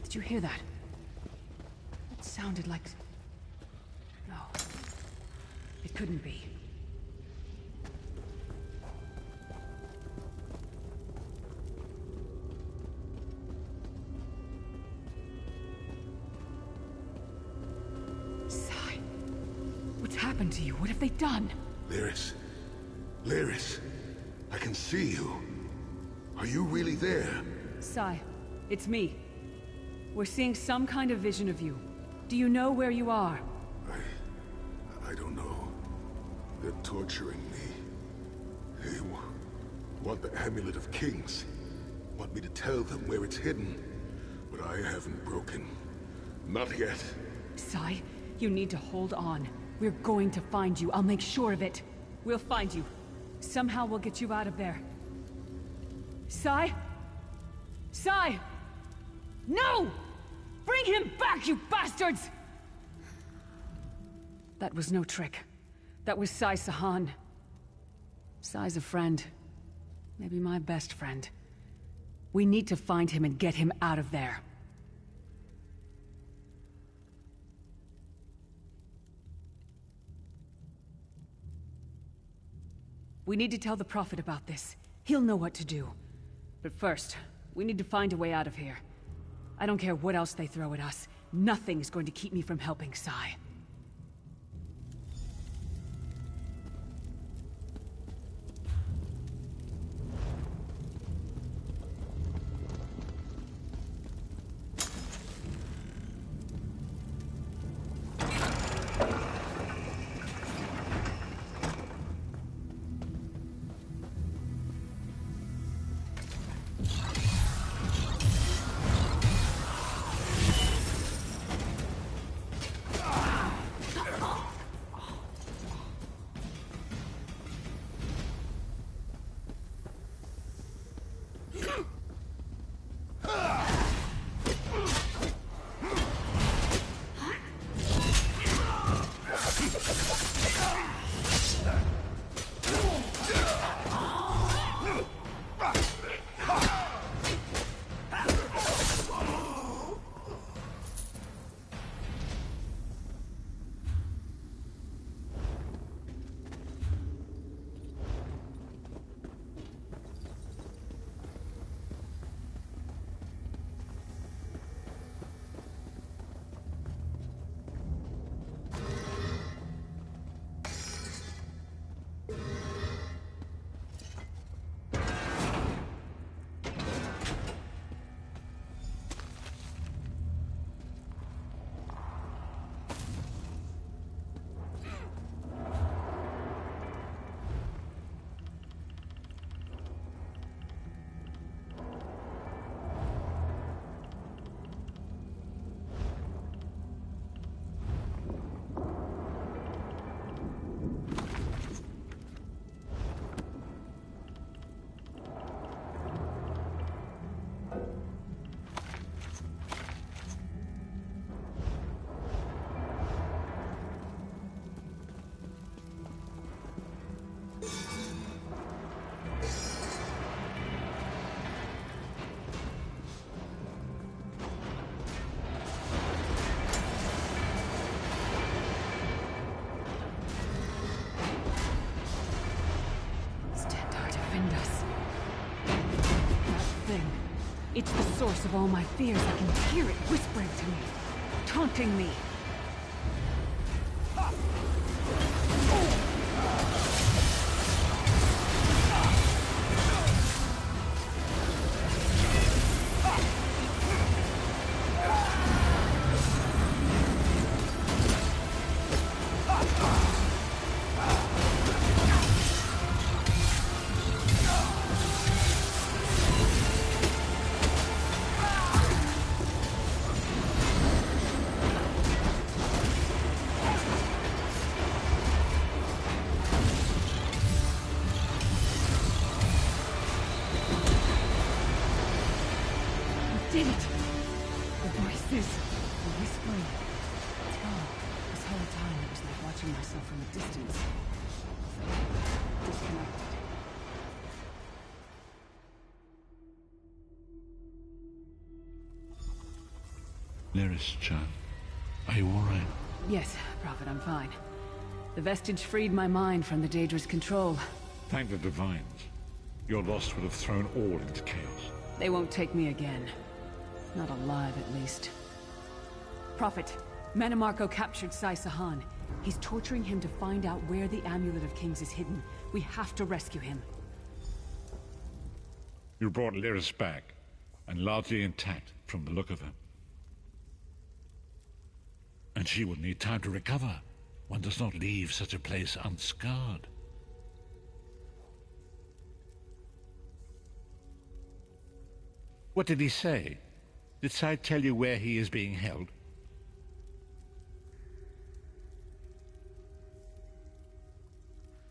Did you hear that? It sounded like... No. It couldn't be. Sai. What's happened to you? What have they done? Lyris. Lyris. I can see you. Are you really there? Sai, it's me. We're seeing some kind of vision of you. Do you know where you are? I don't know. They're torturing me. They want the Amulet of Kings. Want me to tell them where it's hidden. But I haven't broken. Not yet. Sai, you need to hold on. We're going to find you. I'll make sure of it. We'll find you. Somehow we'll get you out of there. Sai? Sai! No! Bring him back, you bastards! That was no trick. That was Sai Sahan. Sai's a friend. Maybe my best friend. We need to find him and get him out of there. We need to tell the Prophet about this. He'll know what to do. But first, we need to find a way out of here. I don't care what else they throw at us. Nothing's going to keep me from helping Sai. It's the source of all my fears. I can hear it whispering to me, taunting me. Did it! The voices, the whispering. It's gone. This whole time it was like watching myself from a distance. Disconnected. Lyris-chan, are you alright? Yes, Prophet, I'm fine. The vestige freed my mind from the Daedra's control. Thank the Divines. Your loss would have thrown all into chaos. They won't take me again. Not alive, at least. Prophet, Manamarco captured Sai Sahan. He's torturing him to find out where the Amulet of Kings is hidden. We have to rescue him. You brought Lyris back, and largely intact from the look of her. And she would need time to recover. One does not leave such a place unscarred. What did he say? Did Sai tell you where he is being held?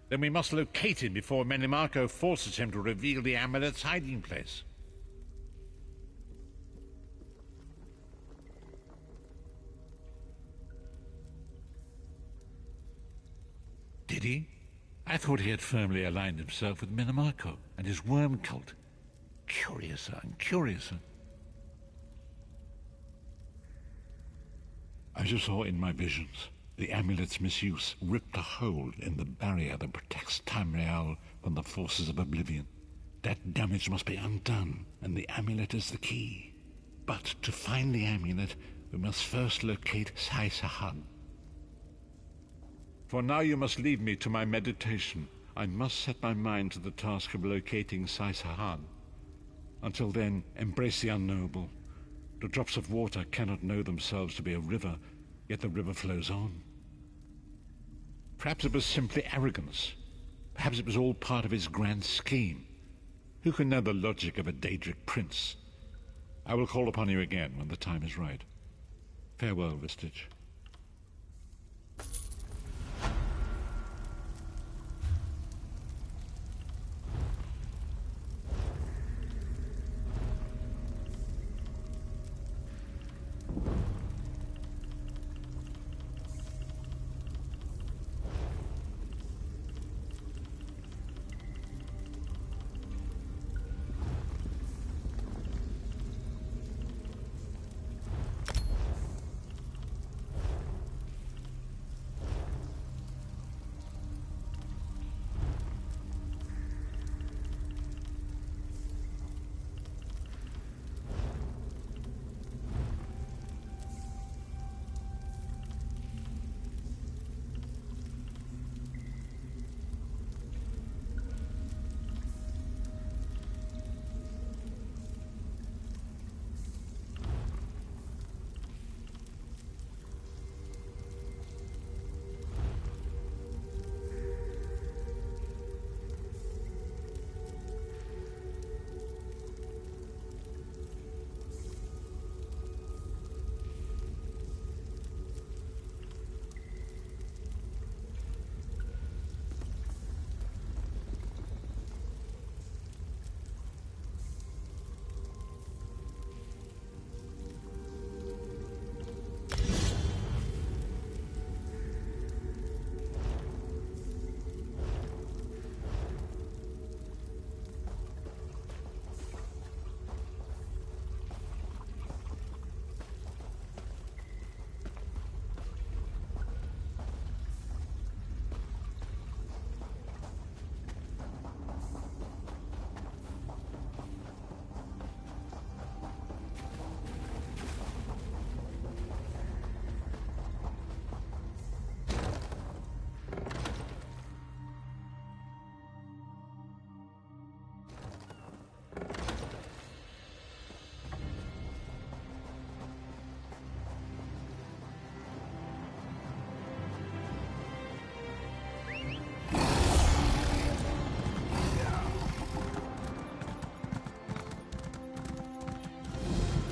Then we must locate him before Menimarco forces him to reveal the amulet's hiding place. Did he? I thought he had firmly aligned himself with Menimarco and his worm cult. Curiouser and curiouser. As you saw in my visions, the amulet's misuse ripped a hole in the barrier that protects Tamriel from the forces of oblivion. That damage must be undone, and the amulet is the key. But to find the amulet, we must first locate Sai Sahan. For now you must leave me to my meditation. I must set my mind to the task of locating Sai Sahan. Until then, embrace the unknowable. The drops of water cannot know themselves to be a river, yet the river flows on. Perhaps it was simply arrogance. Perhaps it was all part of his grand scheme. Who can know the logic of a Daedric prince? I will call upon you again when the time is right. Farewell, Vistage.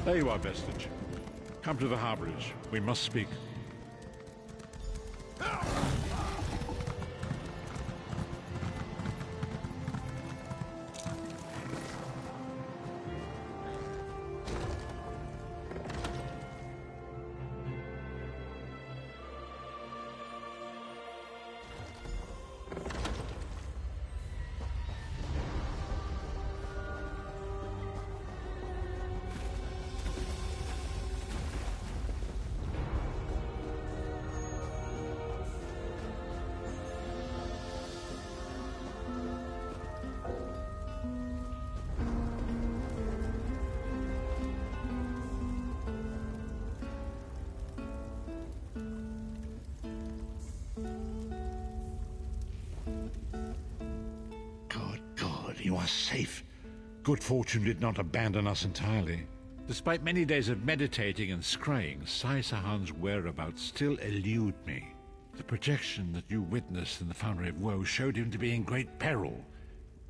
There you are, Vestige. Come to the harborage. We must speak. You are safe. Good fortune did not abandon us entirely. Despite many days of meditating and scrying, Sai Sahan's whereabouts still elude me. The projection that you witnessed in the Foundry of Woe showed him to be in great peril.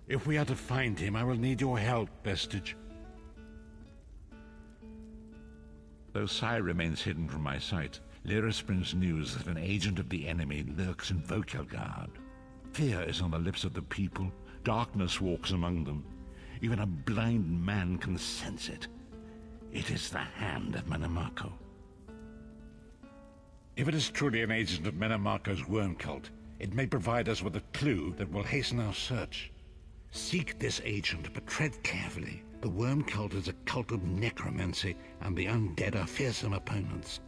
If we are to find him, I will need your help, Vestige. Though Sai remains hidden from my sight, Lyris brings news that an agent of the enemy lurks in Vokelgard. Fear is on the lips of the people. Darkness walks among them. Even a blind man can sense it. It is the hand of Menamarco. If it is truly an agent of Menamarco's worm cult, it may provide us with a clue that will hasten our search. Seek this agent, but tread carefully. The worm cult is a cult of necromancy, and the undead are fearsome opponents.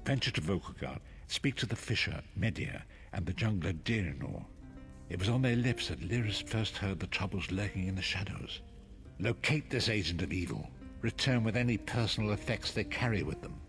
Venture to Vokelgard, speak to the fisher, Media, and the jungler Dirinor. It was on their lips that Lyris first heard the troubles lurking in the shadows. Locate this agent of evil. Return with any personal effects they carry with them.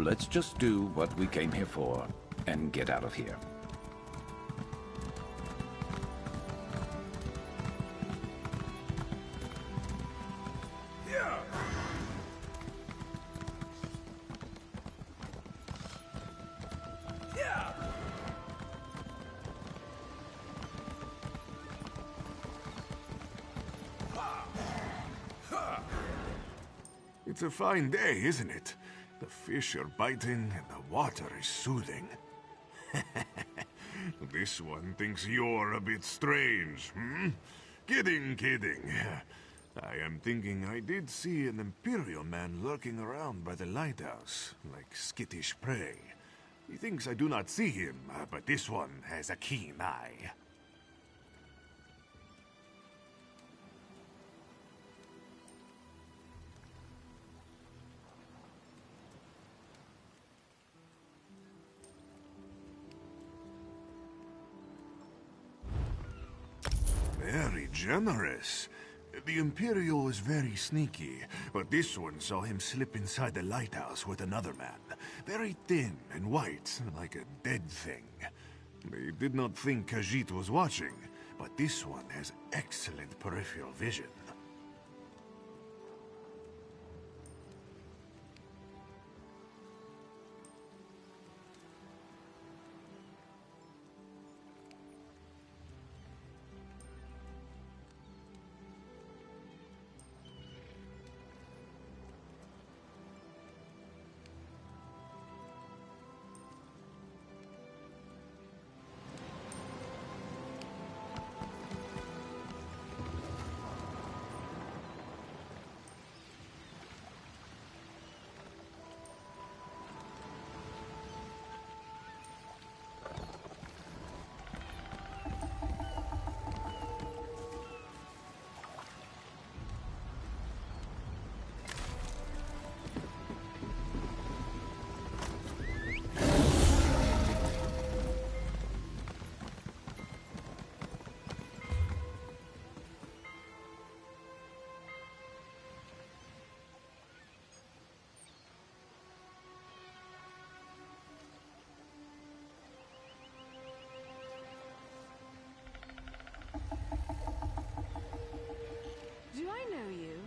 let's just do what we came here for and get out of here. It's a fine day, isn't it? The fish are biting and the water is soothing. This one thinks you're a bit strange, hmm? Kidding, kidding. I am thinking I did see an Imperial man lurking around by the lighthouse, like skittish prey. He thinks I do not see him, but this one has a keen eye. Very generous. The Imperial was very sneaky, but this one saw him slip inside the lighthouse with another man. Very thin and white, like a dead thing. They did not think Khajiit was watching, but this one has excellent peripheral vision. Do I know you?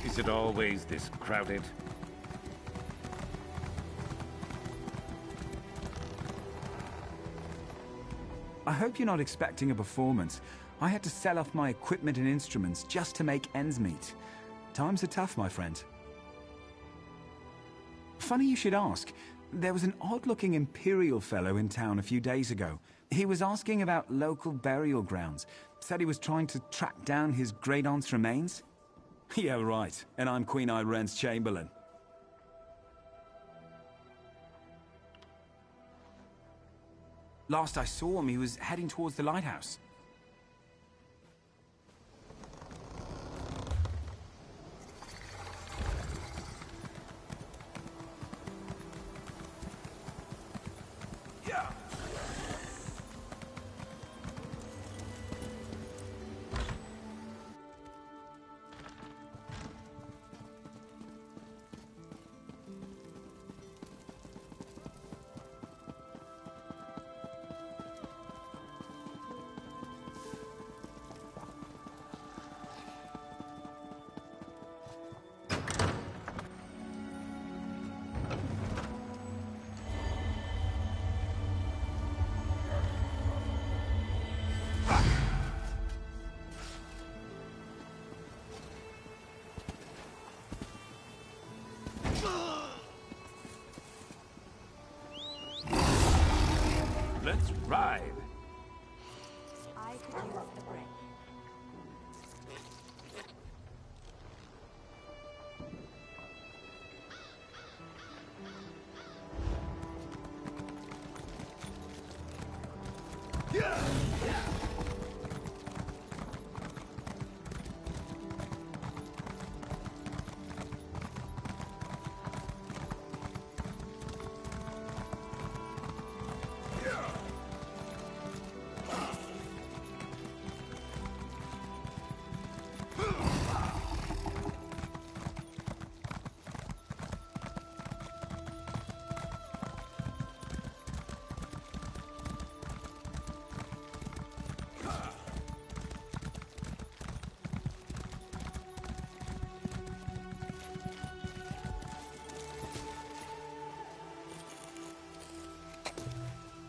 Is it always this crowded? I hope you're not expecting a performance. I had to sell off my equipment and instruments just to make ends meet. Times are tough, my friend. Funny you should ask. There was an odd-looking Imperial fellow in town a few days ago. He was asking about local burial grounds. Said he was trying to track down his great-aunt's remains. Yeah, right. And I'm Queen Irene's Chamberlain. Last I saw him, he was heading towards the lighthouse. Let's ride. I could use a break.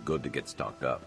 Good to get stocked up.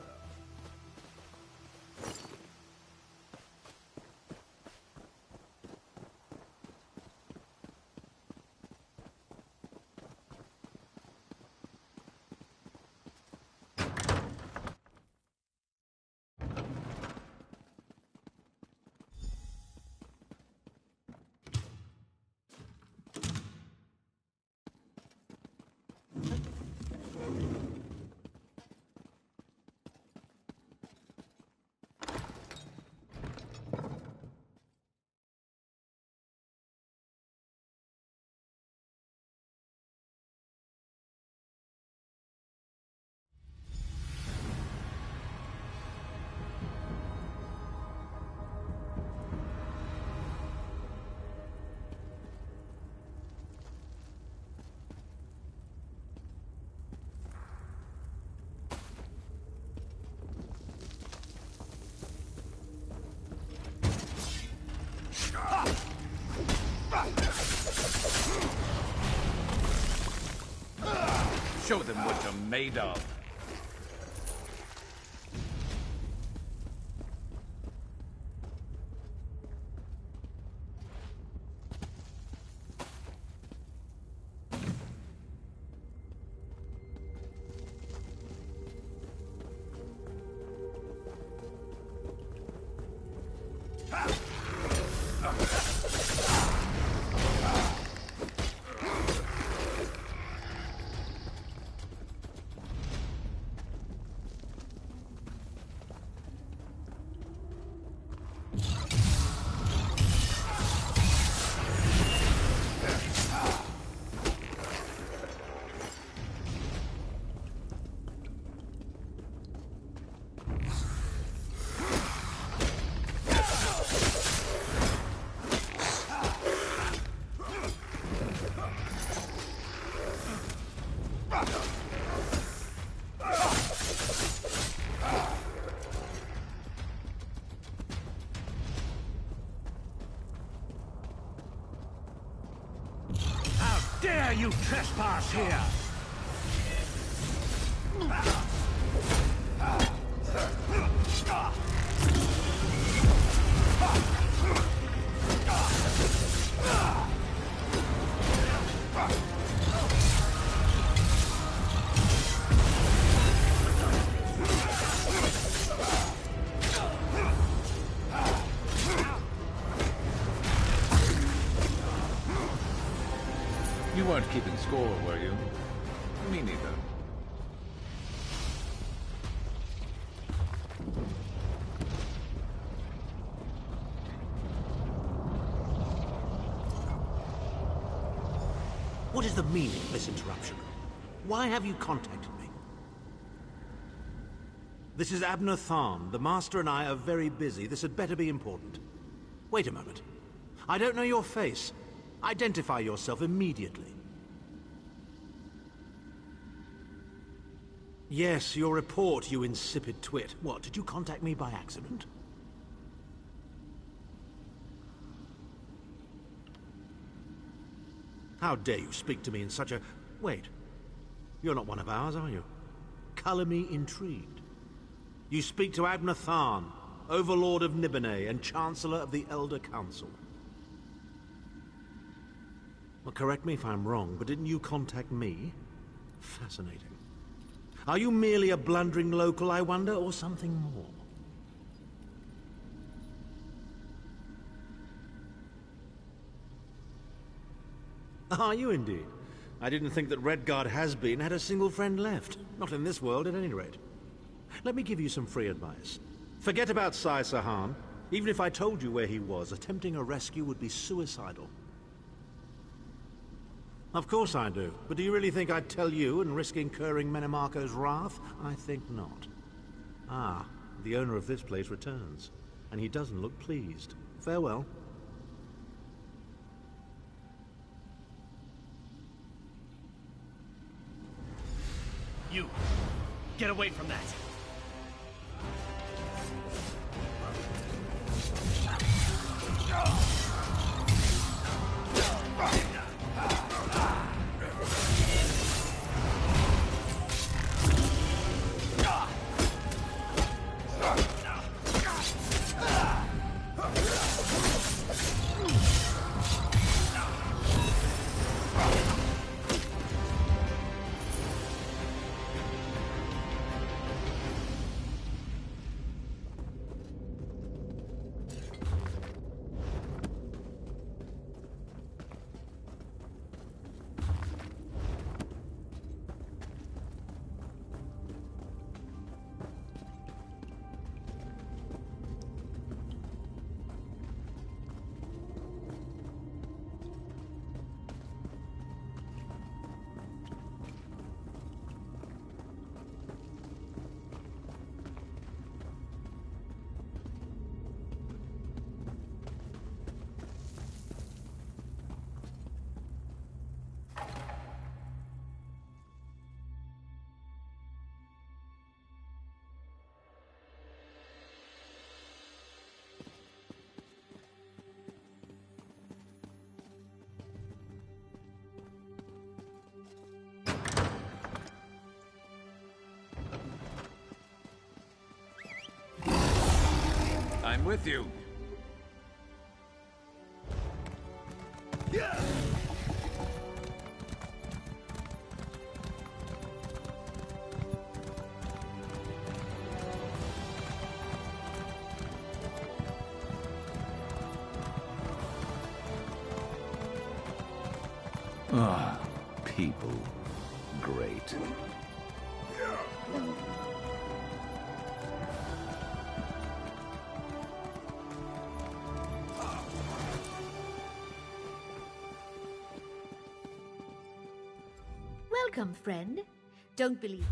Show them what you're made of. Dare you trespass here? You weren't keeping score, were you? Me neither. What is the meaning of this interruption? Why have you contacted me? This is Abner Tharn. The Master and I are very busy. This had better be important. Wait a moment. I don't know your face. Identify yourself immediately. Yes, your report, you insipid twit. What, did you contact me by accident? How dare you speak to me in such a... Wait. You're not one of ours, are you? Color me intrigued. You speak to Abner Tharn, Overlord of Nibene and Chancellor of the Elder Council. Well, correct me if I'm wrong, but didn't you contact me? Fascinating. Are you merely a blundering local, I wonder, or something more? Are you indeed? I didn't think that Redguard has-been had a single friend left. Not in this world, at any rate. Let me give you some free advice. Forget about Sai Sahan. Even if I told you where he was, attempting a rescue would be suicidal. Of course I do. But do you really think I'd tell you and risk incurring Menemarco's wrath? I think not. Ah, the owner of this place returns. And he doesn't look pleased. Farewell. You! Get away from that! I'm with you. Ah, people. Great. Welcome, friend. Don't believe...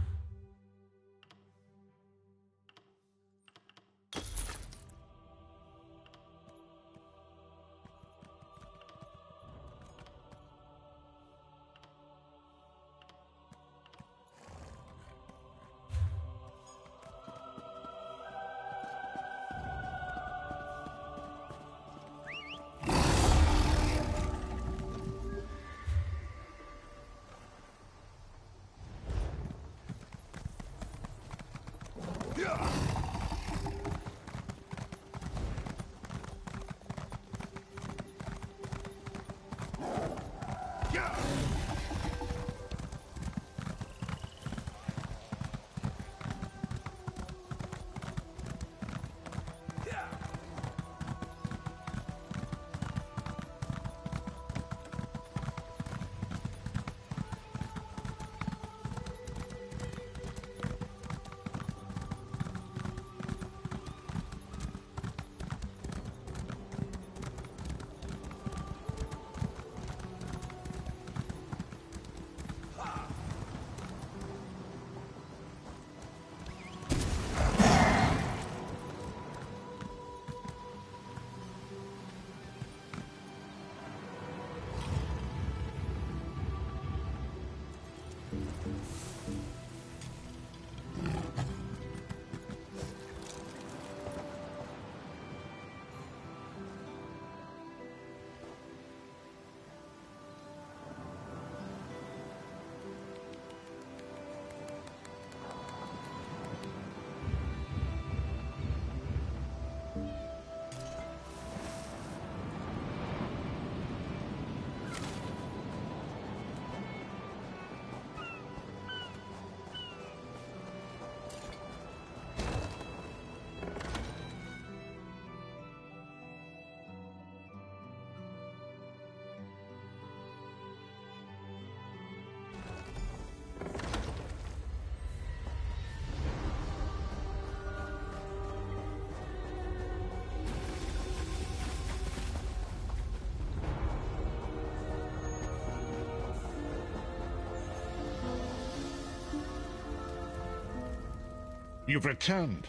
You've returned.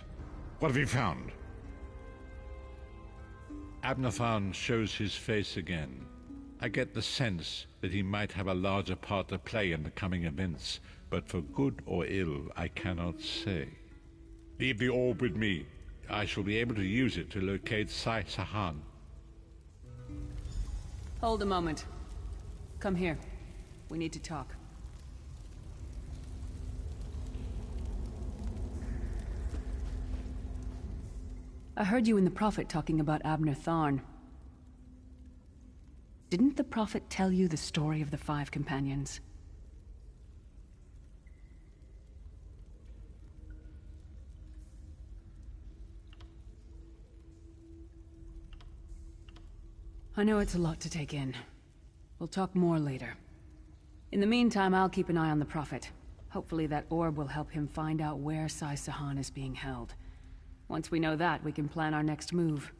What have you found? Abnathan shows his face again. I get the sense that he might have a larger part to play in the coming events, but for good or ill, I cannot say. Leave the orb with me. I shall be able to use it to locate Sai Sahan. Hold a moment. Come here. We need to talk. I heard you and the Prophet talking about Abner Tharn. Didn't the Prophet tell you the story of the 5 companions? I know it's a lot to take in. We'll talk more later. In the meantime, I'll keep an eye on the Prophet. Hopefully that orb will help him find out where Sai Sahan is being held. Once we know that, we can plan our next move.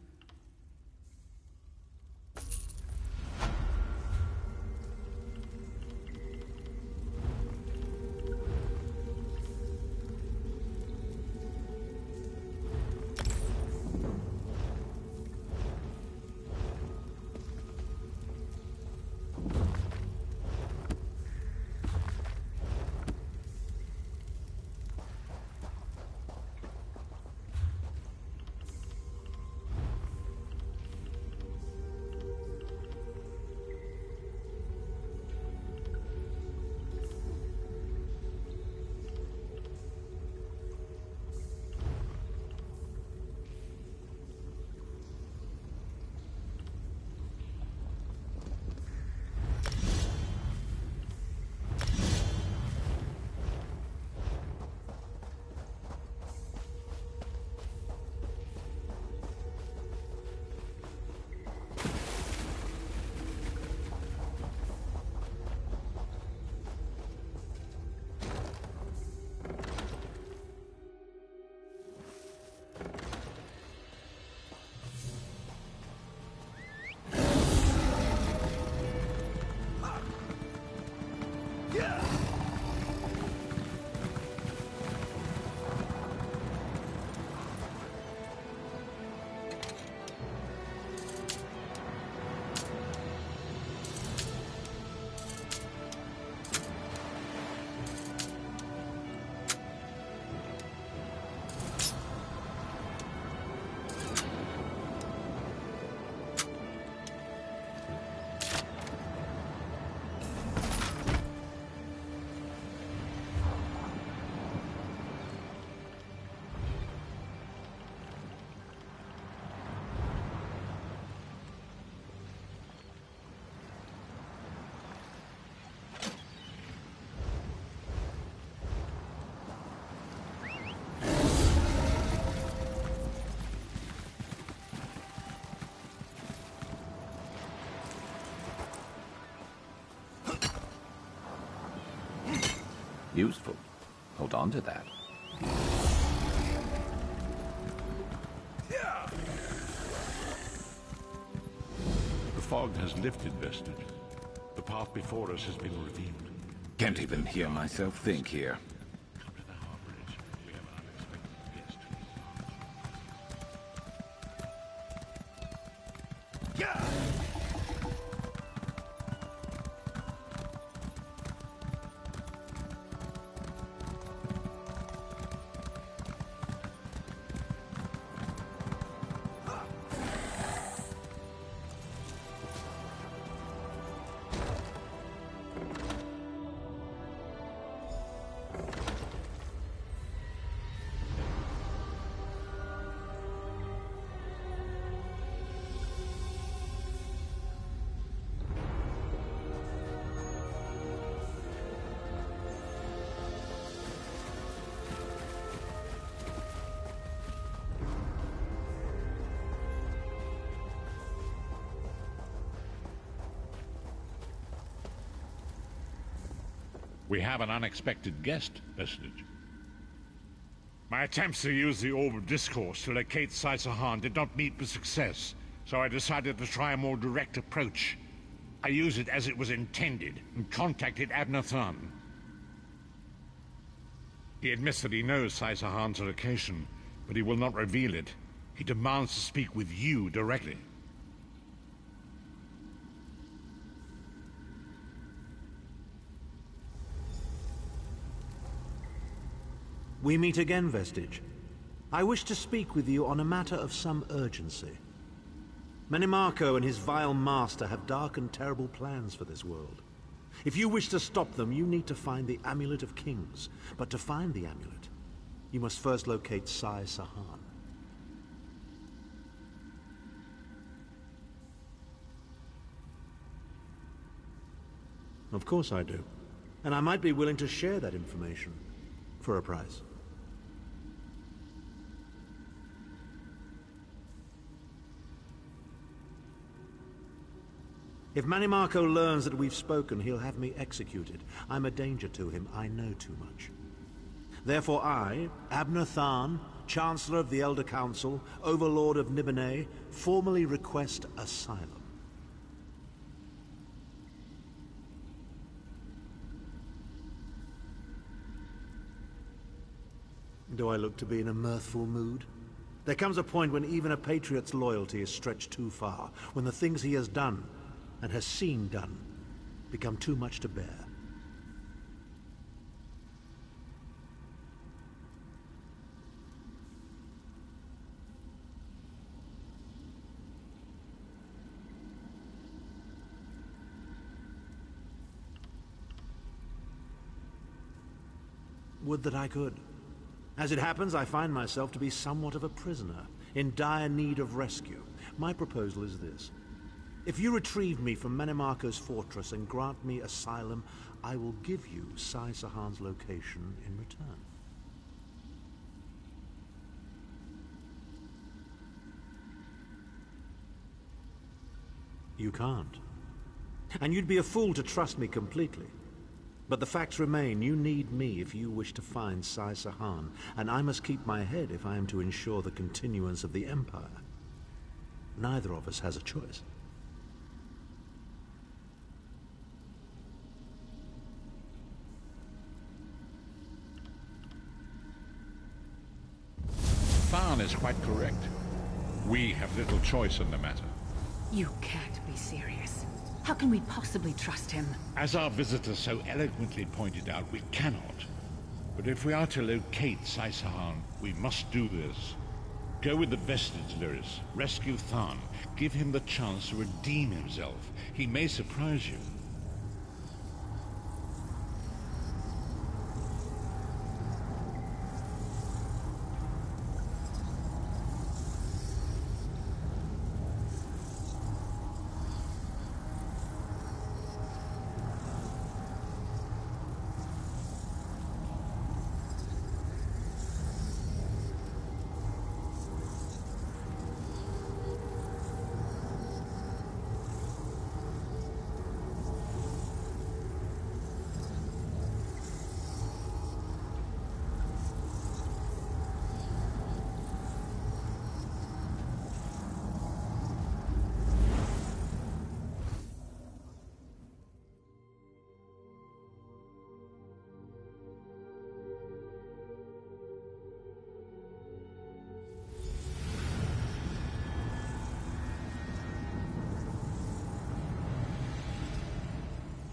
Useful. Hold on to that. The fog has lifted, Vestige. The path before us has been revealed. Can't even hear myself think here. We have an unexpected guest, Vestige. My attempts to use the Orb of Discourse to locate Sai Sahan did not meet with success, so I decided to try a more direct approach. I used it as it was intended and contacted Abner Tharn. He admits that he knows Sai Sahan's location, but he will not reveal it. He demands to speak with you directly. We meet again, Vestige. I wish to speak with you on a matter of some urgency. Menimarco and his vile master have dark and terrible plans for this world. If you wish to stop them, you need to find the Amulet of Kings. But to find the amulet, you must first locate Sai Sahan. Of course I do. And I might be willing to share that information for a price. If Menimarco learns that we've spoken, he'll have me executed. I'm a danger to him. I know too much. Therefore I, Abner Tharn, Chancellor of the Elder Council, Overlord of Nibene, formally request asylum. Do I look to be in a mirthful mood? There comes a point when even a patriot's loyalty is stretched too far, when the things he has done, and has seen done, become too much to bear. Would that I could. As it happens, I find myself to be somewhat of a prisoner, in dire need of rescue. My proposal is this. If you retrieve me from Menimarco's fortress and grant me asylum, I will give you Sai Sahan's location in return. You can't. And you'd be a fool to trust me completely. But the facts remain, you need me if you wish to find Sai Sahan, and I must keep my head if I am to ensure the continuance of the Empire. Neither of us has a choice. Tharn is quite correct. We have little choice in the matter. You can't be serious. How can we possibly trust him? As our visitor so eloquently pointed out, we cannot. But if we are to locate Sai Sahan, we must do this. Go with the Vestige, Lyris. Rescue Tharn. Give him the chance to redeem himself. He may surprise you.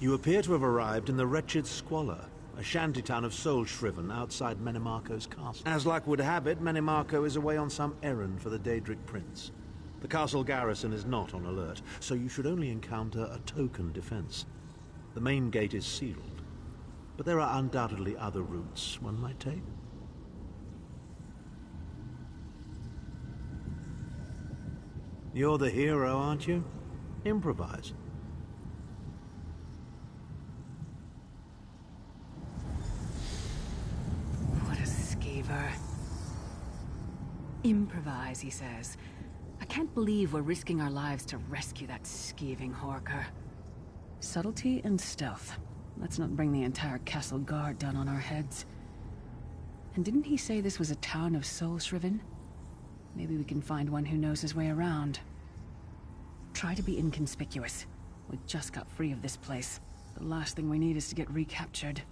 You appear to have arrived in the wretched Squalor, a shantytown of soul-shriven outside Menimarco's castle. As luck would have it, Menimarco is away on some errand for the Daedric Prince. The castle garrison is not on alert, so you should only encounter a token defense. The main gate is sealed, but there are undoubtedly other routes one might take. You're the hero, aren't you? Improvise. Improvise, he says. I can't believe we're risking our lives to rescue that skeeving Horker. Subtlety and stealth. Let's not bring the entire castle guard down on our heads. And didn't he say this was a town of soul-shriven? Maybe we can find one who knows his way around. Try to be inconspicuous. We just got free of this place. The last thing we need is to get recaptured.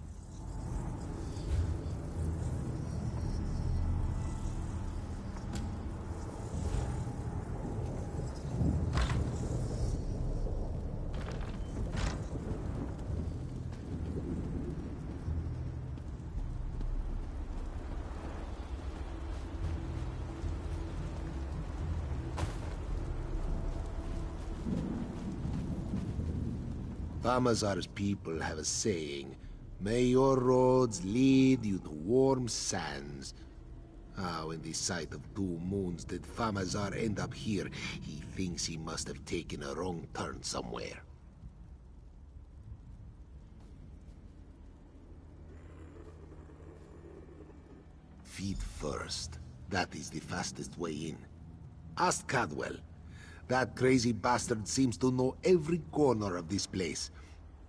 Famazar's people have a saying, "May your roads lead you to warm sands." How in the sight of 2 moons did Famazar end up here? He thinks he must have taken a wrong turn somewhere. Feet first. That is the fastest way in. Ask Cadwell. That crazy bastard seems to know every corner of this place.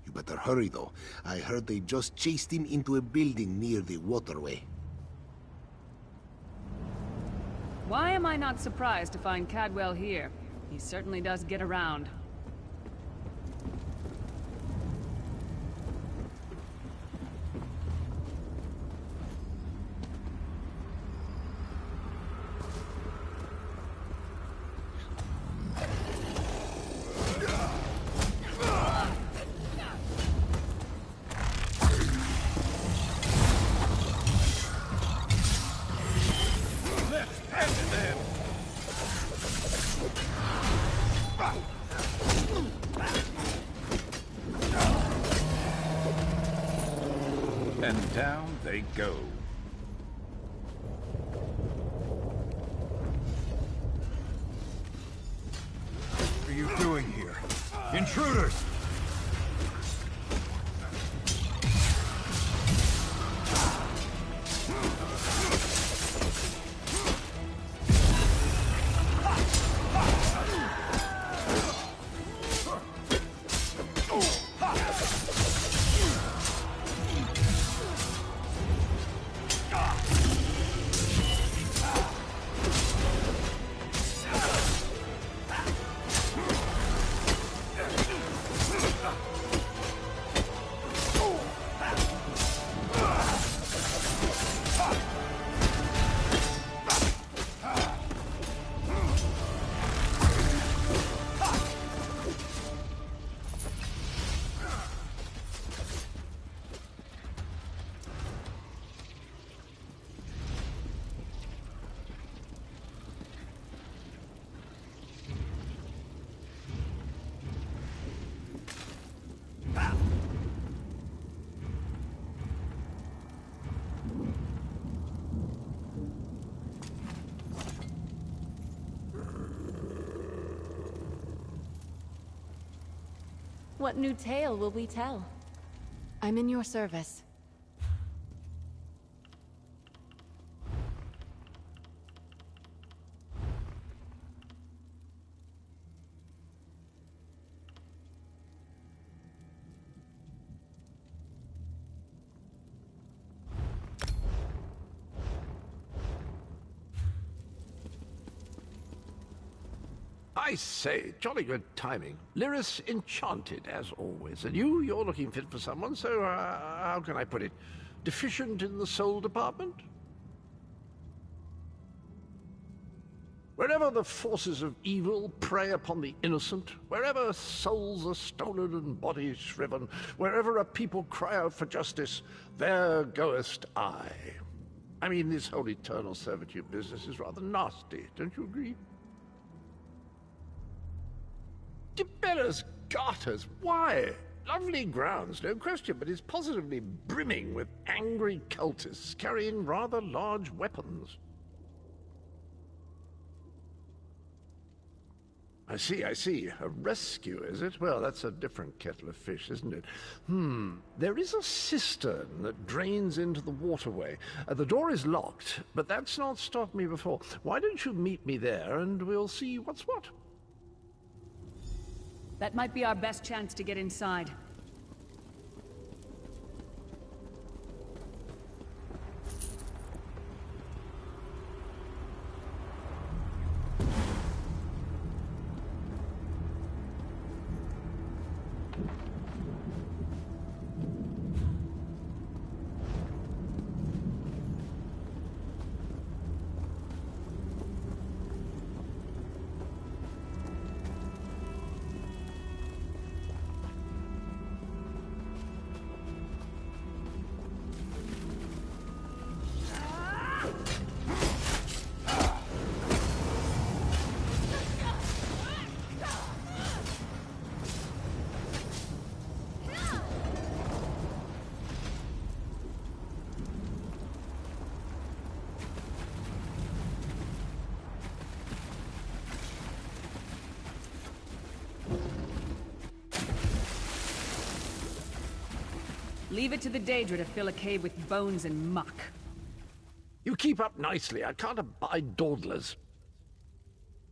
You better hurry, though. I heard they just chased him into a building near the waterway. Why am I not surprised to find Cadwell here? He certainly does get around. And down they go. What are you doing here? Intruders! What new tale will we tell? I'm in your service. I say, jolly good timing. Lyris enchanted, as always. And you're looking fit for someone, so, how can I put it? Deficient in the soul department? Wherever the forces of evil prey upon the innocent, wherever souls are stolen and bodies shriven, wherever a people cry out for justice, there goest I. I mean, this whole eternal servitude business is rather nasty, don't you agree? Tiberius Garters, why? Lovely grounds, no question, but it's positively brimming with angry cultists carrying rather large weapons. I see. A rescue, is it? Well, that's a different kettle of fish, isn't it? There is a cistern that drains into the waterway. The door is locked, but that's not stopped me before. Why don't you meet me there, and we'll see what's what? That might be our best chance to get inside. Leave it to the Daedra to fill a cave with bones and muck. You keep up nicely. I can't abide dawdlers.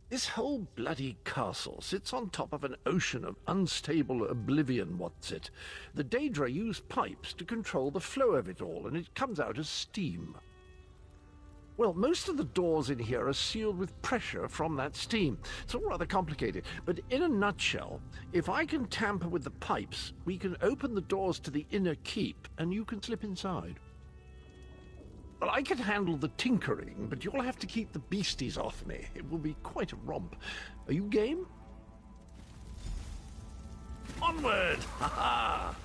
This whole bloody castle sits on top of an ocean of unstable oblivion, what's it? The Daedra use pipes to control the flow of it all, and it comes out as steam. Well, most of the doors in here are sealed with pressure from that steam. It's all rather complicated, but in a nutshell, if I can tamper with the pipes, we can open the doors to the inner keep, and you can slip inside. Well, I can handle the tinkering, but you'll have to keep the beasties off me. It will be quite a romp. Are you game? Onward! Ha-ha!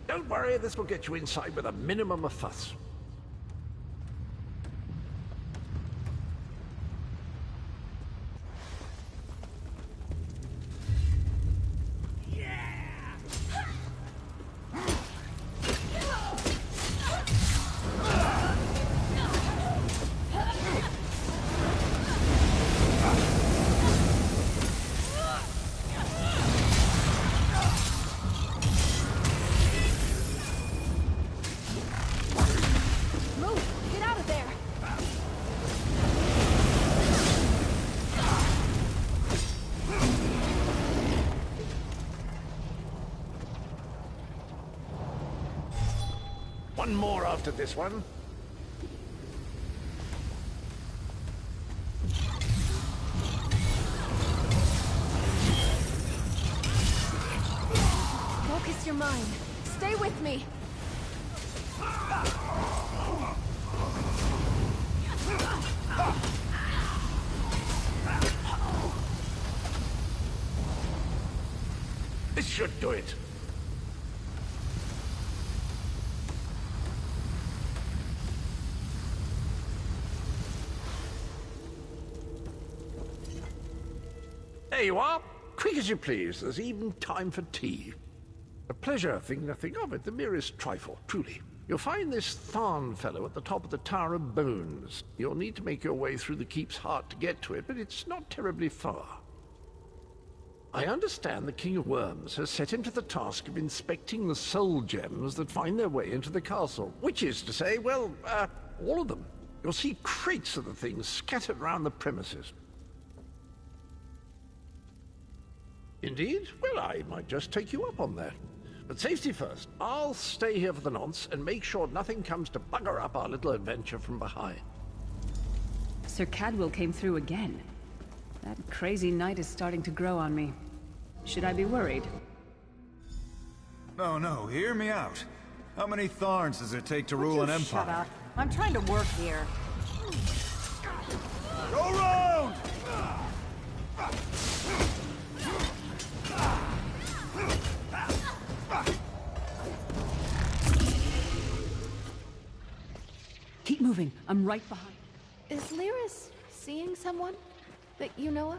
Don't worry, this will get you inside with a minimum of fuss. One more after this one. Focus your mind. Stay with me. This should do it. There you are. Quick as you please. There's even time for tea. A pleasure, think nothing of it. The merest trifle, truly. You'll find this Tharn fellow at the top of the Tower of Bones. You'll need to make your way through the keep's heart to get to it, but it's not terribly far. I understand the King of Worms has set him to the task of inspecting the soul gems that find their way into the castle. Which is to say, well, all of them. You'll see crates of the things scattered around the premises. Indeed? Well, I might just take you up on that. But safety first. I'll stay here for the nonce and make sure nothing comes to bugger up our little adventure from behind. Sir Cadwell came through again. That crazy knight is starting to grow on me. Should I be worried? No, hear me out. How many Tharns does it take to rule an empire? Shut up. I'm trying to work here. Go round! Keep moving. I'm right behind. Is Lyris seeing someone that you know of?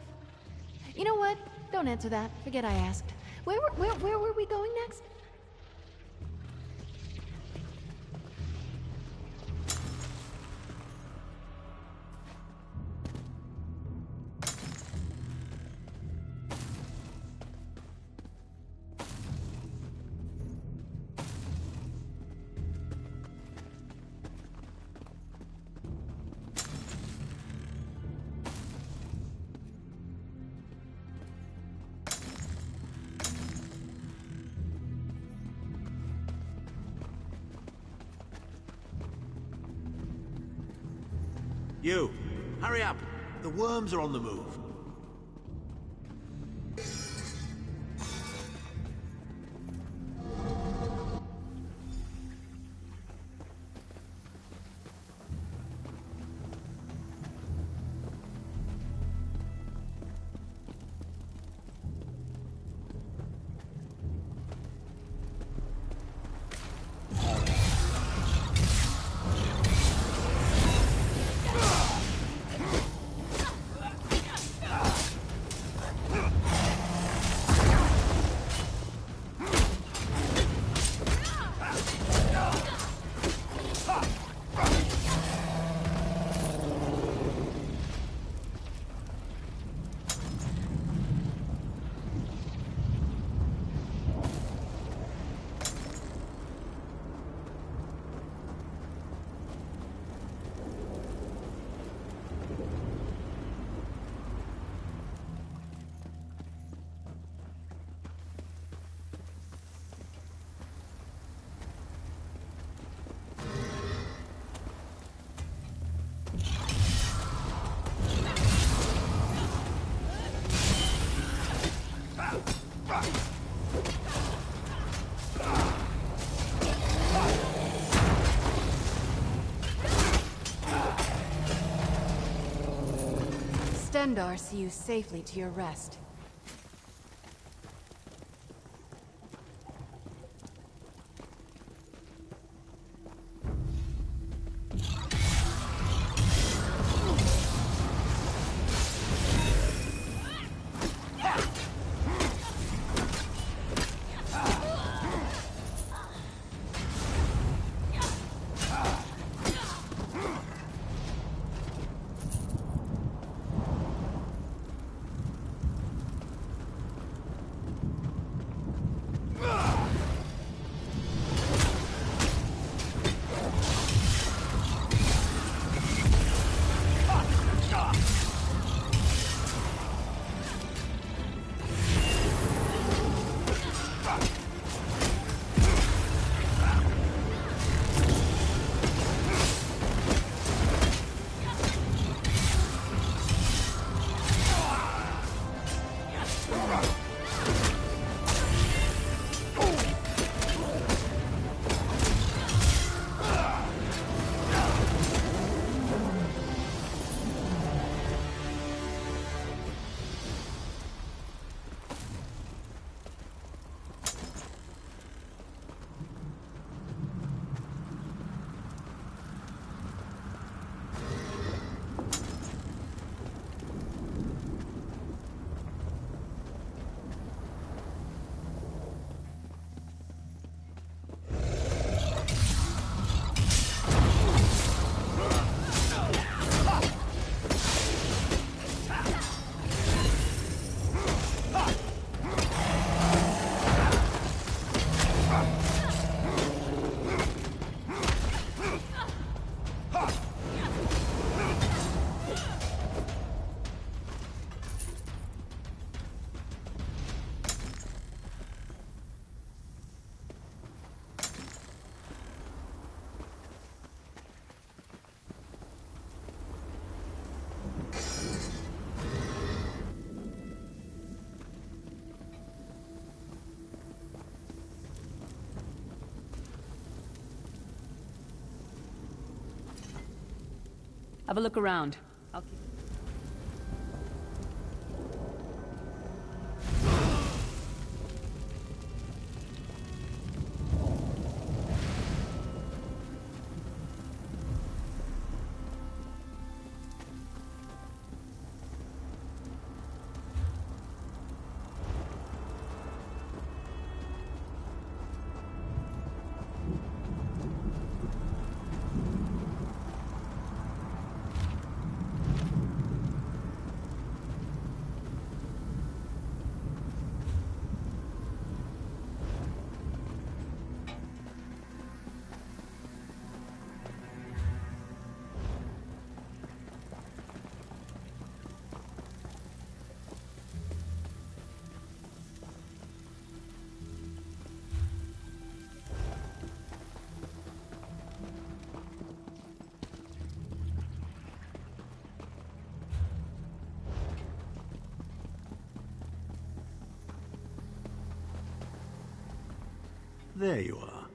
You know what? Don't answer that. Forget I asked. Where were we going next? You, hurry up. The worms are on the move. Stendarr see you safely to your rest. Have a look around. I'll keep... There you are.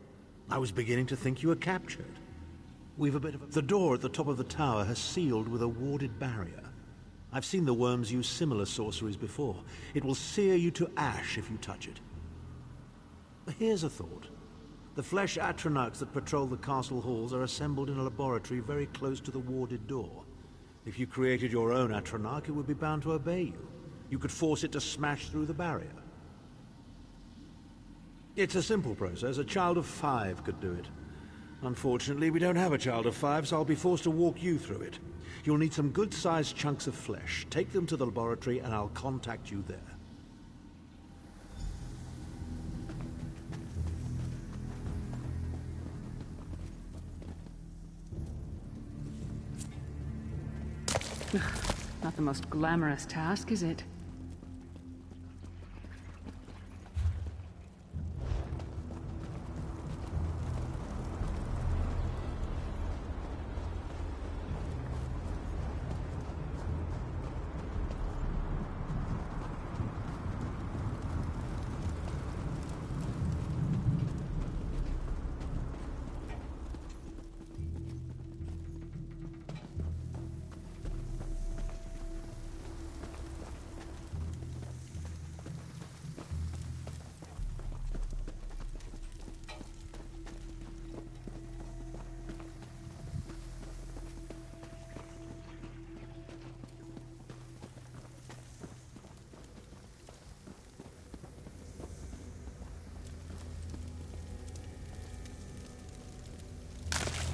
I was beginning to think you were captured. We've a bit of a... The door at the top of the tower has sealed with a warded barrier. I've seen the worms use similar sorceries before. It will sear you to ash if you touch it. Here's a thought. The flesh atronachs that patrol the castle halls are assembled in a laboratory very close to the warded door. If you created your own atronach, it would be bound to obey you. You could force it to smash through the barrier. It's a simple process. A child of 5 could do it. Unfortunately, we don't have a child of 5, so I'll be forced to walk you through it. You'll need some good-sized chunks of flesh. Take them to the laboratory, and I'll contact you there. Not the most glamorous task, is it?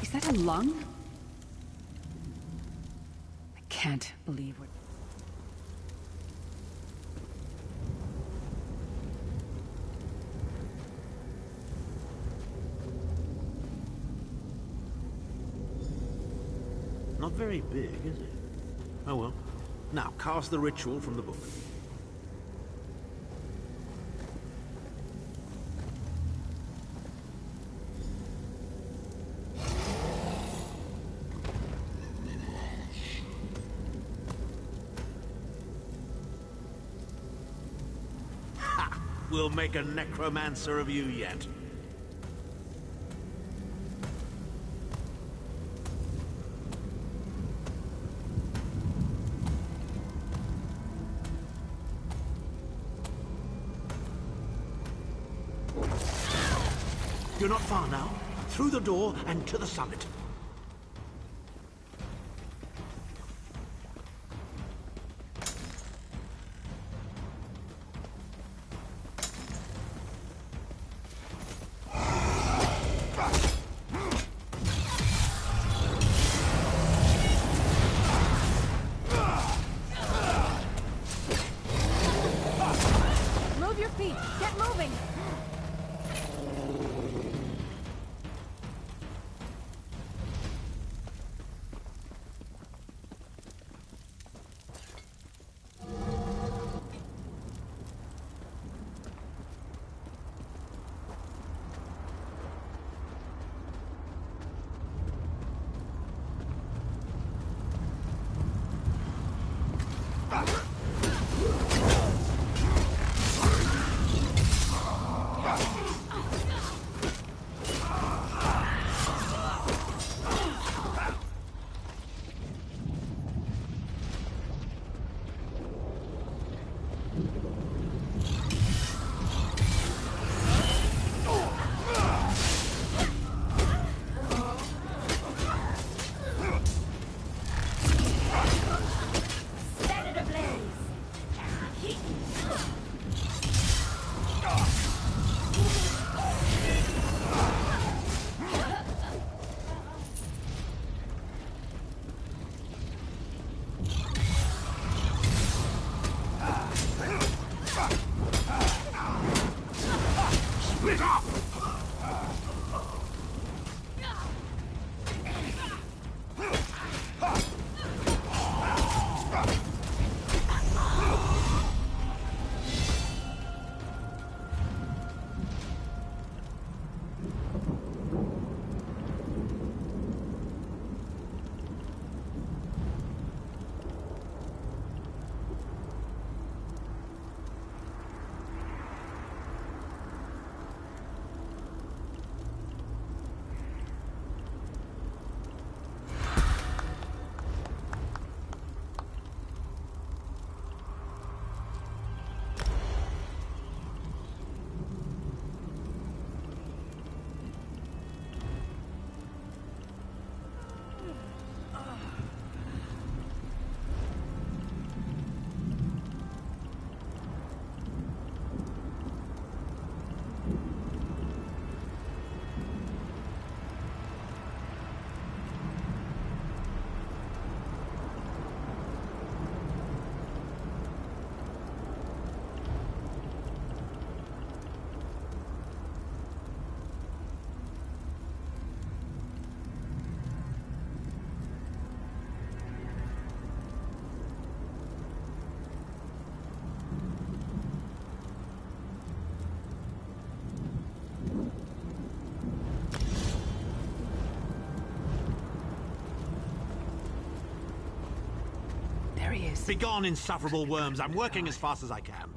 Is that a lung? I can't believe what... Not very big, is it? Oh well. Now, cast the ritual from the book. We'll make a necromancer of you yet. You're not far now. Through the door and to the summit. Move your feet! Get moving! Begone, insufferable worms. I'm working as fast as I can.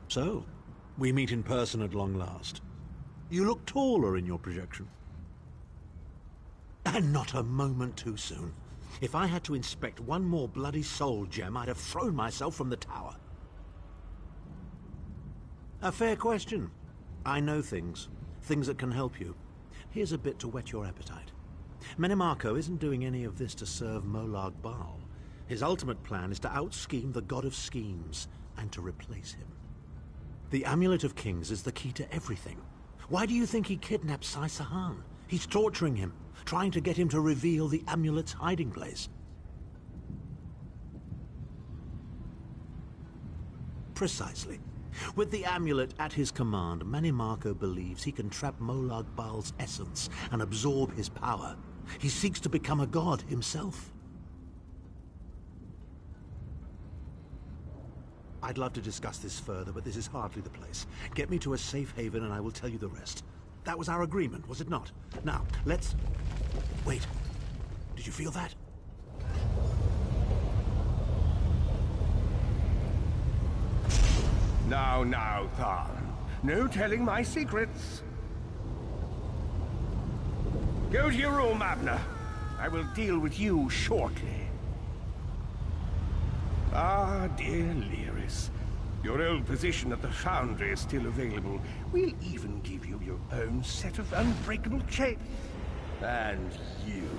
So, we meet in person at long last. You look taller in your projection. And not a moment too soon. If I had to inspect one more bloody soul gem, I'd have thrown myself from the tower. A fair question. I know things. Things that can help you. Here's a bit to whet your appetite. Menimarco isn't doing any of this to serve Molag Bal. His ultimate plan is to out-scheme the god of schemes, and to replace him. The Amulet of Kings is the key to everything. Why do you think he kidnapped Sai Sahan? He's torturing him, trying to get him to reveal the amulet's hiding place. Precisely. With the amulet at his command, Menimarco believes he can trap Molag Bal's essence and absorb his power. He seeks to become a god himself. I'd love to discuss this further, but this is hardly the place. Get me to a safe haven and I will tell you the rest. That was our agreement, was it not? Now, let's... Wait. Did you feel that? Now, Tharn. No telling my secrets. Go to your room, Abner. I will deal with you shortly. Ah, dear Lyris. Your old position at the Foundry is still available. We'll even give you your own set of unbreakable chains. And you,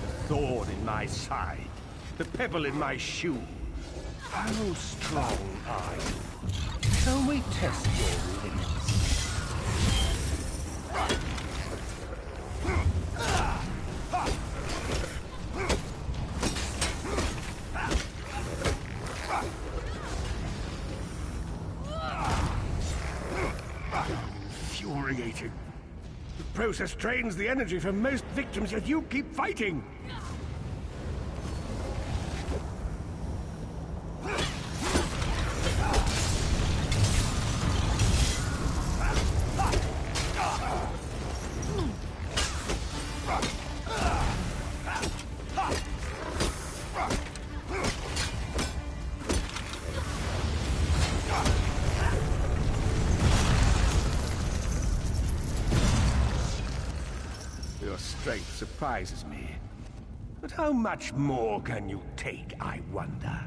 the thorn in my side, the pebble in my shoe. How strong are you? Shall we test your limits? Infuriating. The process drains the energy from most victims, yet you keep fighting! Your strength surprises me. But how much more can you take, I wonder?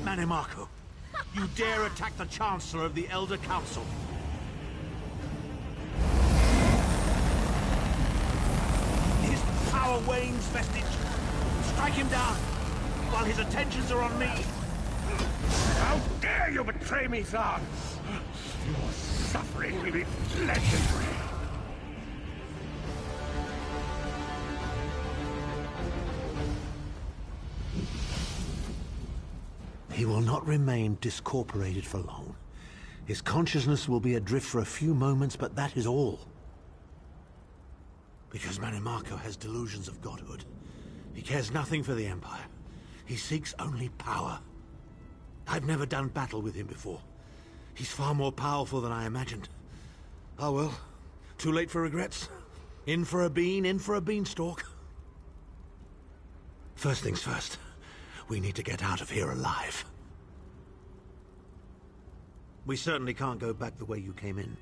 Menimarco, you dare attack the Chancellor of the Elder Council. His power wanes, vestige. Strike him down, while his attentions are on me. How dare you betray me, Tharn! Your suffering will be legendary. He will not remain discorporated for long. His consciousness will be adrift for a few moments, but that is all. Because Menimarco has delusions of godhood. He cares nothing for the Empire. He seeks only power. I've never done battle with him before. He's far more powerful than I imagined. Oh well, too late for regrets. In for a bean, in for a beanstalk. First things first. We need to get out of here alive. We certainly can't go back the way you came in.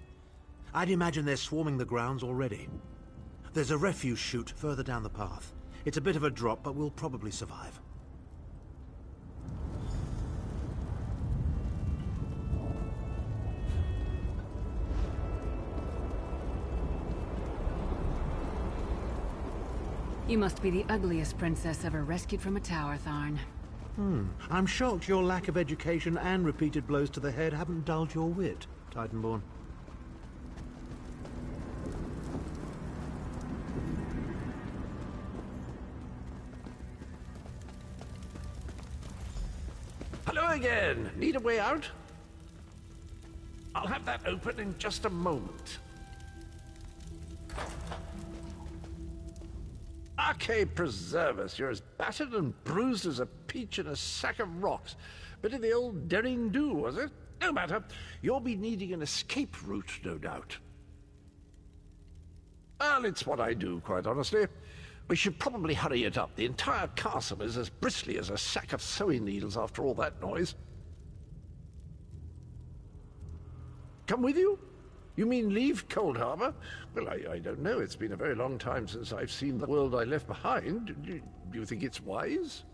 I'd imagine they're swarming the grounds already. There's a refuse chute further down the path. It's a bit of a drop, but we'll probably survive. You must be the ugliest princess ever rescued from a tower, Tharn. I'm shocked your lack of education and repeated blows to the head haven't dulled your wit, Titanborn. Hello again. Need a way out? I'll have that open in just a moment. Arcade preserve us. You're as battered and bruised as a peach in a sack of rocks. Bit of the old daring do, was it? No matter. You'll be needing an escape route, no doubt. Well, it's what I do, quite honestly. We should probably hurry it up. The entire castle is as bristly as a sack of sewing needles after all that noise. Come with you? You mean leave Cold Harbor? Well, I don't know. It's been a very long time since I've seen the world I left behind. Do you think it's wise?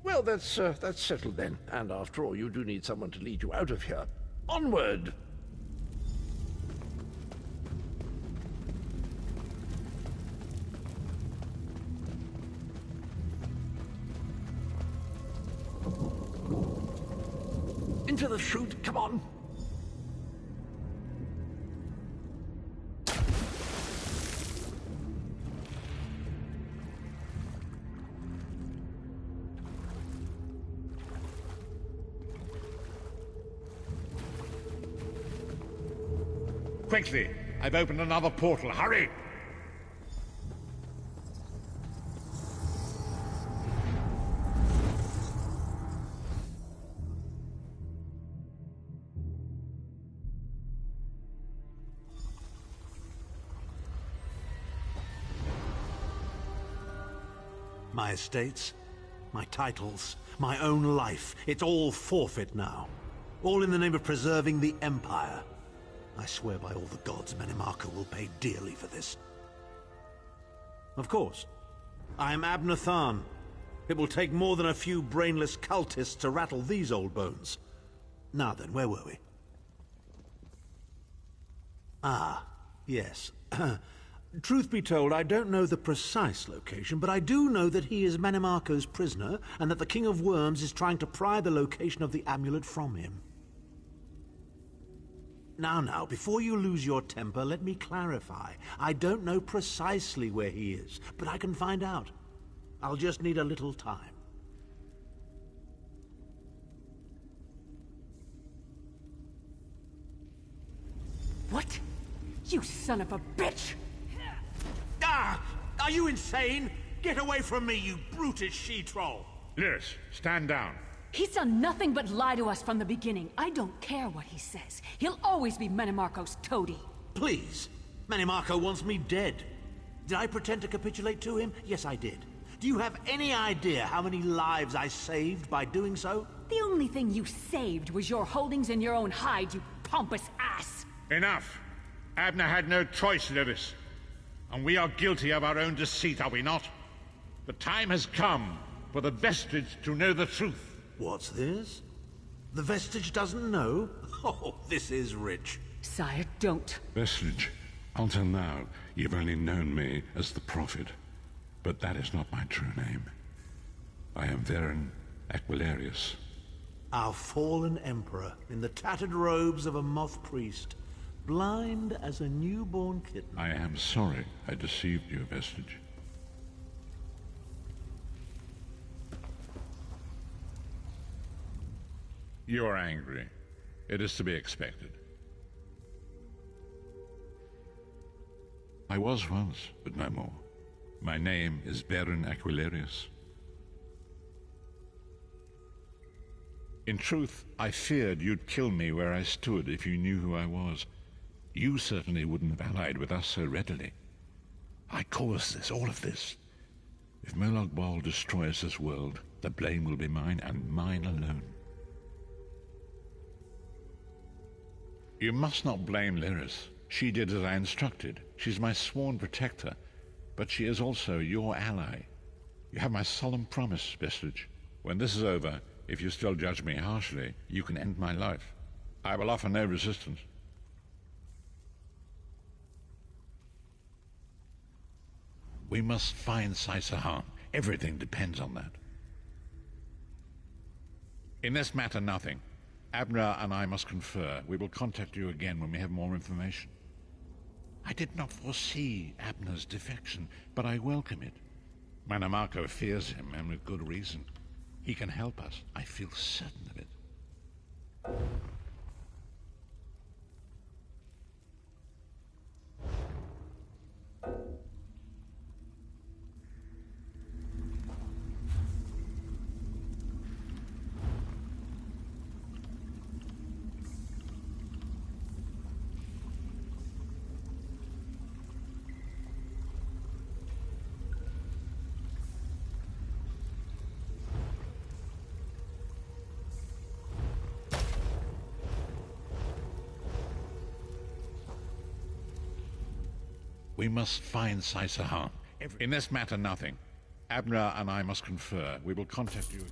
Well, that's settled then. And after all, you do need someone to lead you out of here. Onward! Into the chute, come on! Quickly! I've opened another portal. Hurry! My estates, my titles, my own life, it's all forfeit now. All in the name of preserving the Empire. I swear by all the gods, Manimarco will pay dearly for this. Of course. I am Abner Tharn. It will take more than a few brainless cultists to rattle these old bones. Now then, where were we? Ah, yes. Truth be told, I don't know the precise location, but I do know that he is Manimarco's prisoner, and that the King of Worms is trying to pry the location of the amulet from him. Now, before you lose your temper, let me clarify. I don't know precisely where he is, but I can find out. I'll just need a little time. What? You son of a bitch! Ah! Are you insane? Get away from me, you brutish she-troll! Lyris, stand down. He's done nothing but lie to us from the beginning. I don't care what he says. He'll always be Manimarco's toady. Please. Manimarco wants me dead. Did I pretend to capitulate to him? Yes, I did. Do you have any idea how many lives I saved by doing so? The only thing you saved was your holdings in your own hide, you pompous ass! Enough! Abner had no choice, Lyris. And we are guilty of our own deceit, are we not? The time has come for the Vestige to know the truth. What's this? The Vestige doesn't know? Oh, this is rich. Sire, don't. Vestige, until now, you've only known me as the Prophet. But that is not my true name. I am Varen Aquilarius. Our fallen emperor, in the tattered robes of a moth priest, blind as a newborn kitten. I am sorry I deceived you, Vestige. You are angry. It is to be expected. I was once, but no more. My name is Varen Aquilarius. In truth, I feared you'd kill me where I stood if you knew who I was. You certainly wouldn't have allied with us so readily. I caused this, all of this. If Molag Bal destroys this world, the blame will be mine and mine alone. You must not blame Lyris. She did as I instructed. She's my sworn protector, but she is also your ally. You have my solemn promise, Vestige. When this is over, if you still judge me harshly, you can end my life. I will offer no resistance. We must find Saisahan. Everything depends on that. In this matter, nothing. Abner and I must confer. We will contact you again when we have more information. I did not foresee Abner's defection, but I welcome it. Manamako fears him, and with good reason. He can help us. I feel certain of it. We must find Saisahan. In this matter, nothing. Abner and I must confer. We will contact you.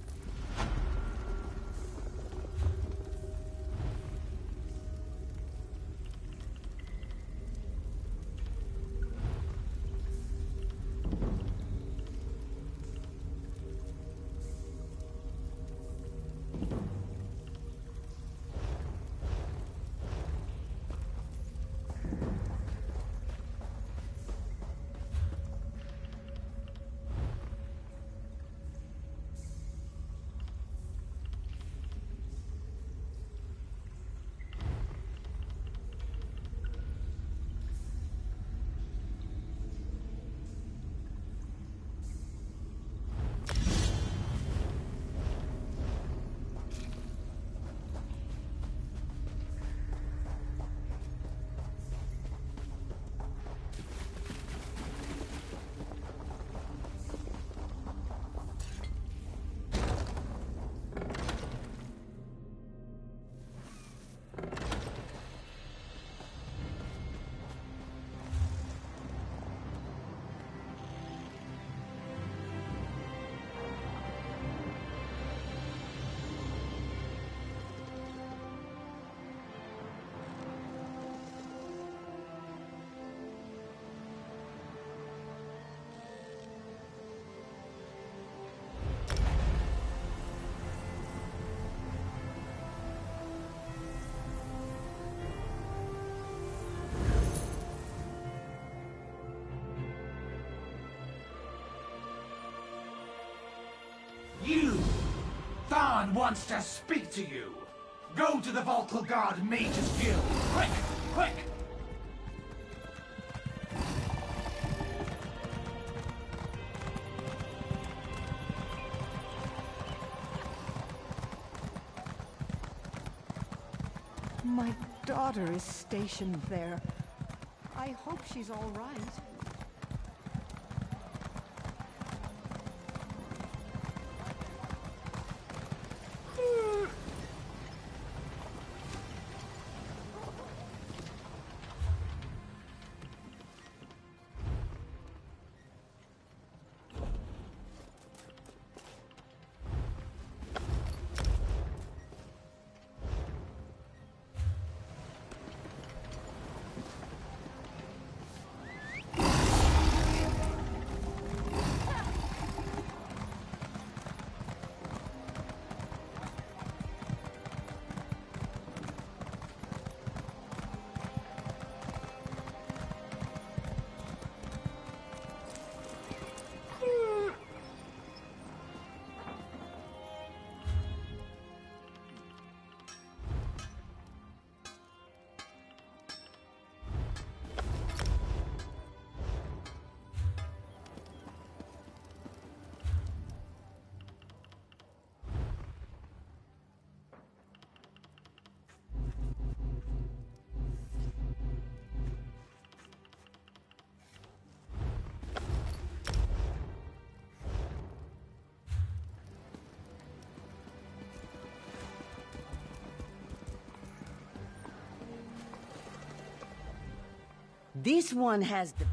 You! Thorn wants to speak to you! Go to the Vocal Guard Mage's Guild! Quick! Quick! My daughter is stationed there. I hope she's all right. This one has the...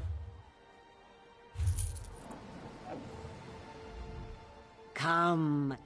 Come.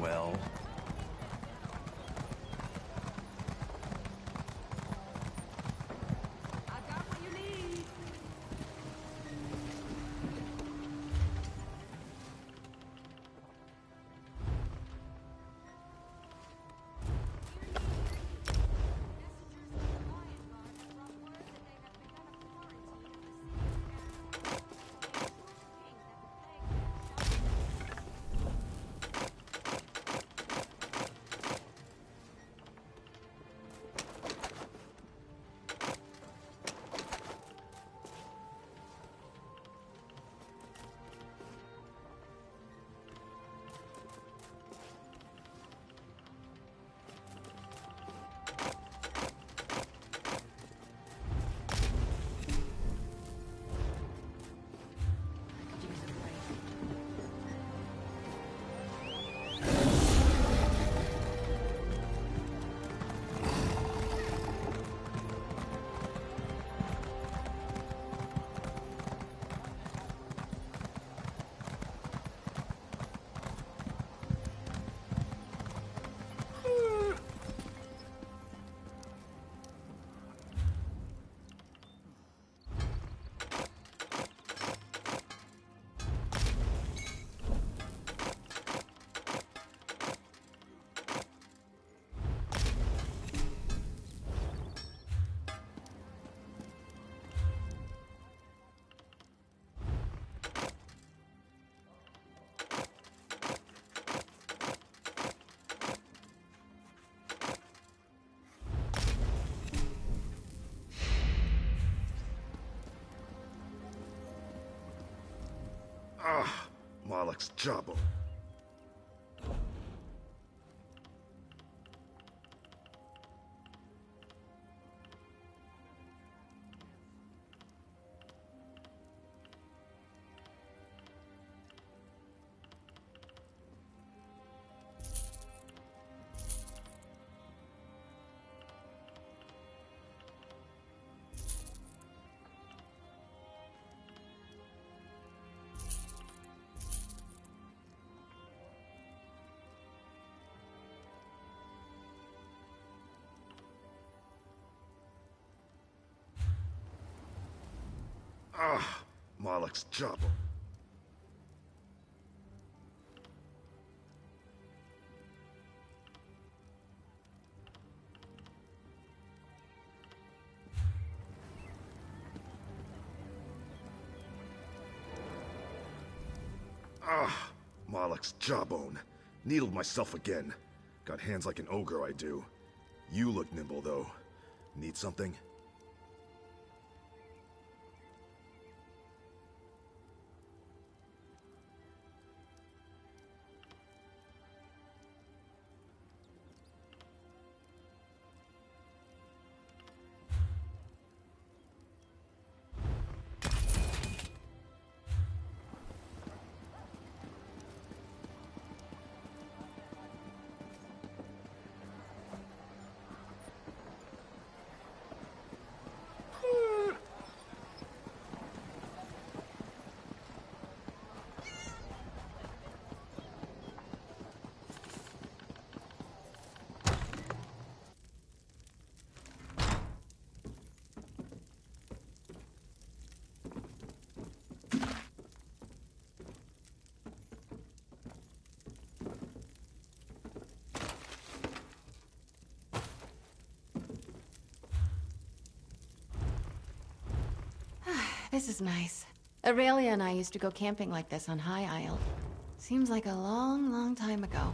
Well... Ah, Malak's Jabal. Ah, Malak's jawbone. Ah, Malak's jawbone. Needled myself again. Got hands like an ogre, I do. You look nimble, though. Need something? This is nice. Aurelia and I used to go camping like this on High Isle. Seems like a long, long time ago.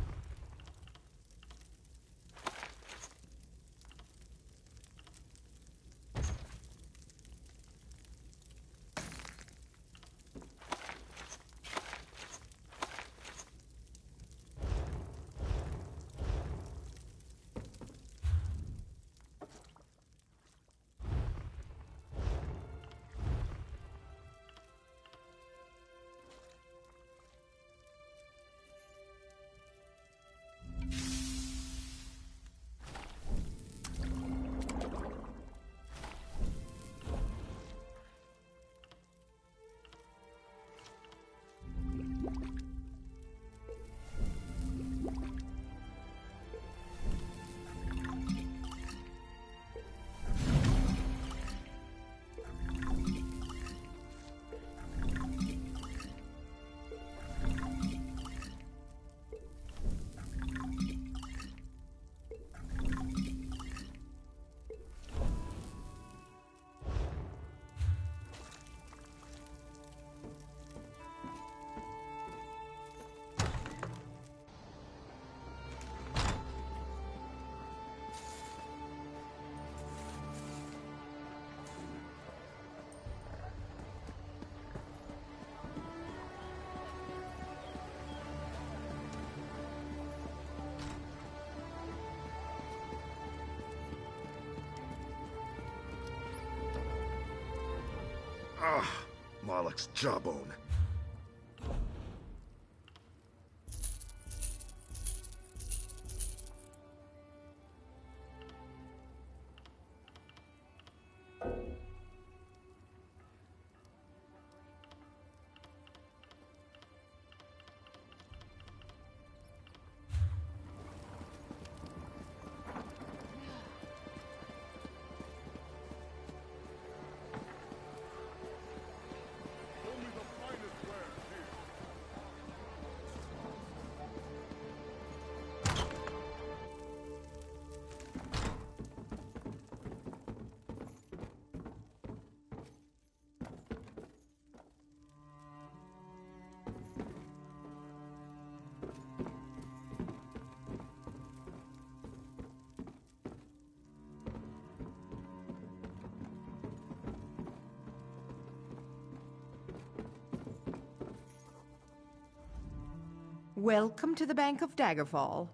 Ah, Malak's jawbone. Welcome to the Bank of Daggerfall.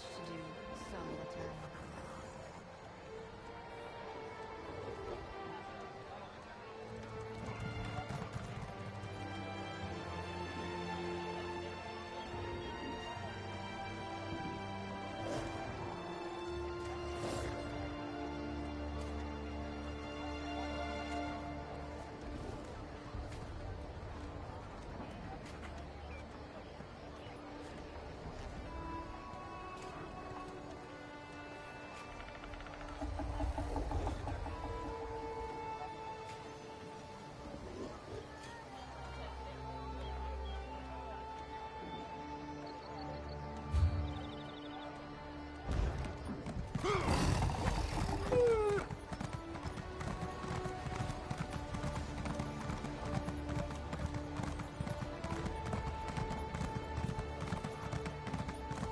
much to do some of the time.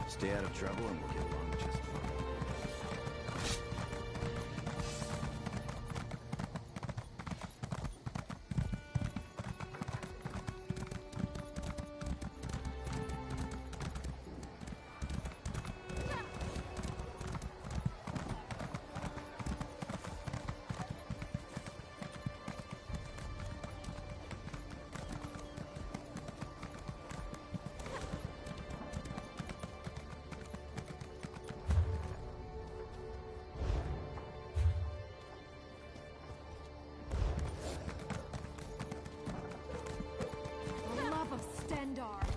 Stay out of trouble and we'll get along just fine. For love of Stendar!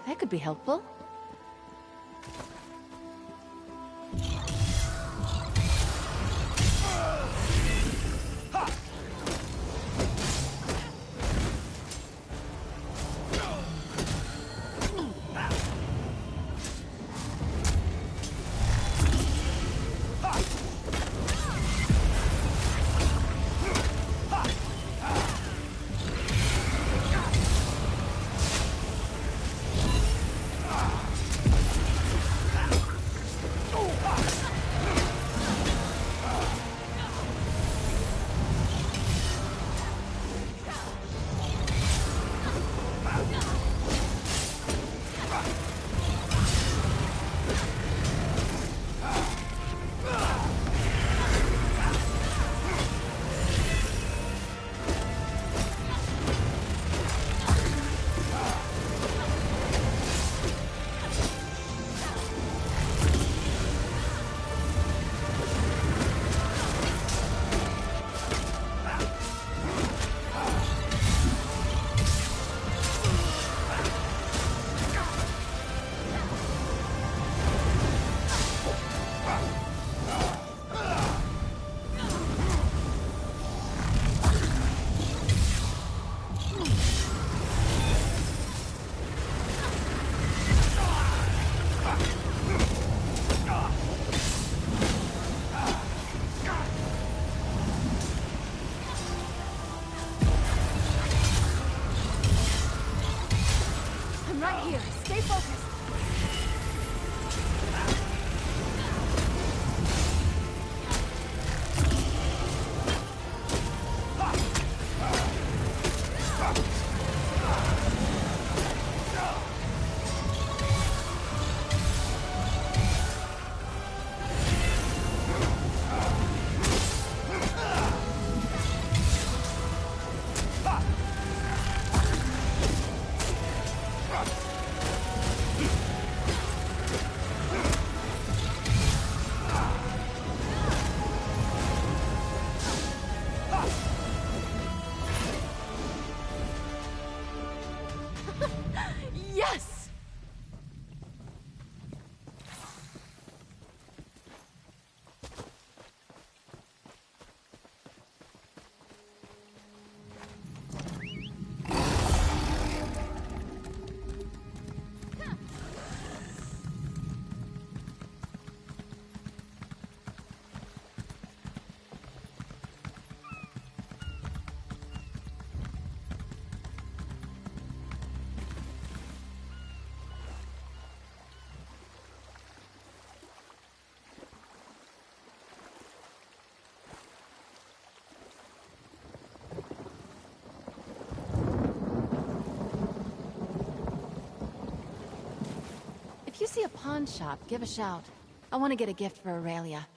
That could be helpful. Yes! If you see a pawn shop, give a shout. I want to get a gift for Aurelia.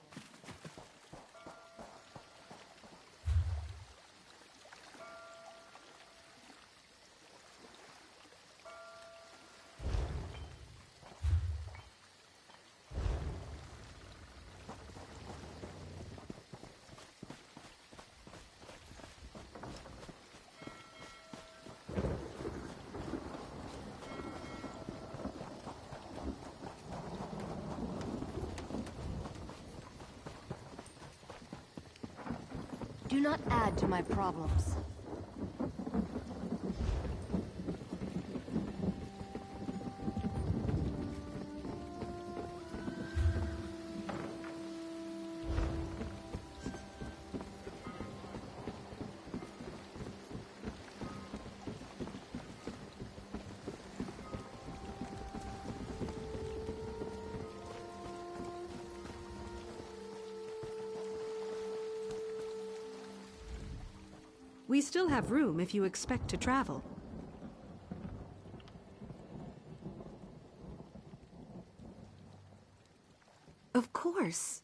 Do not add to my problems. We still have room if you expect to travel. Of course.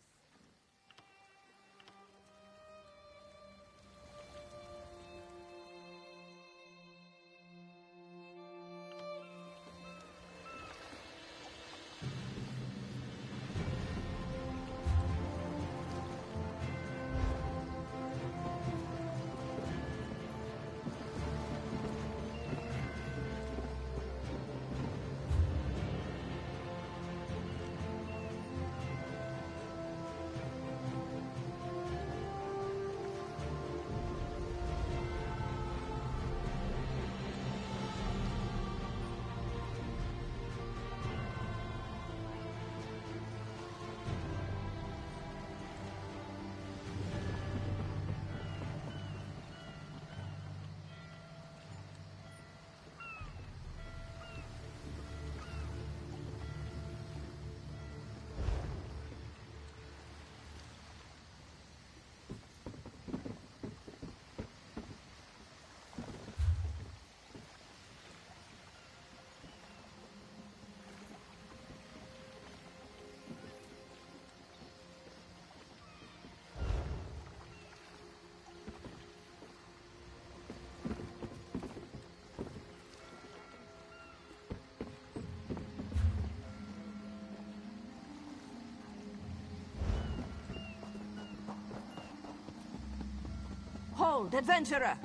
Behold, adventurer!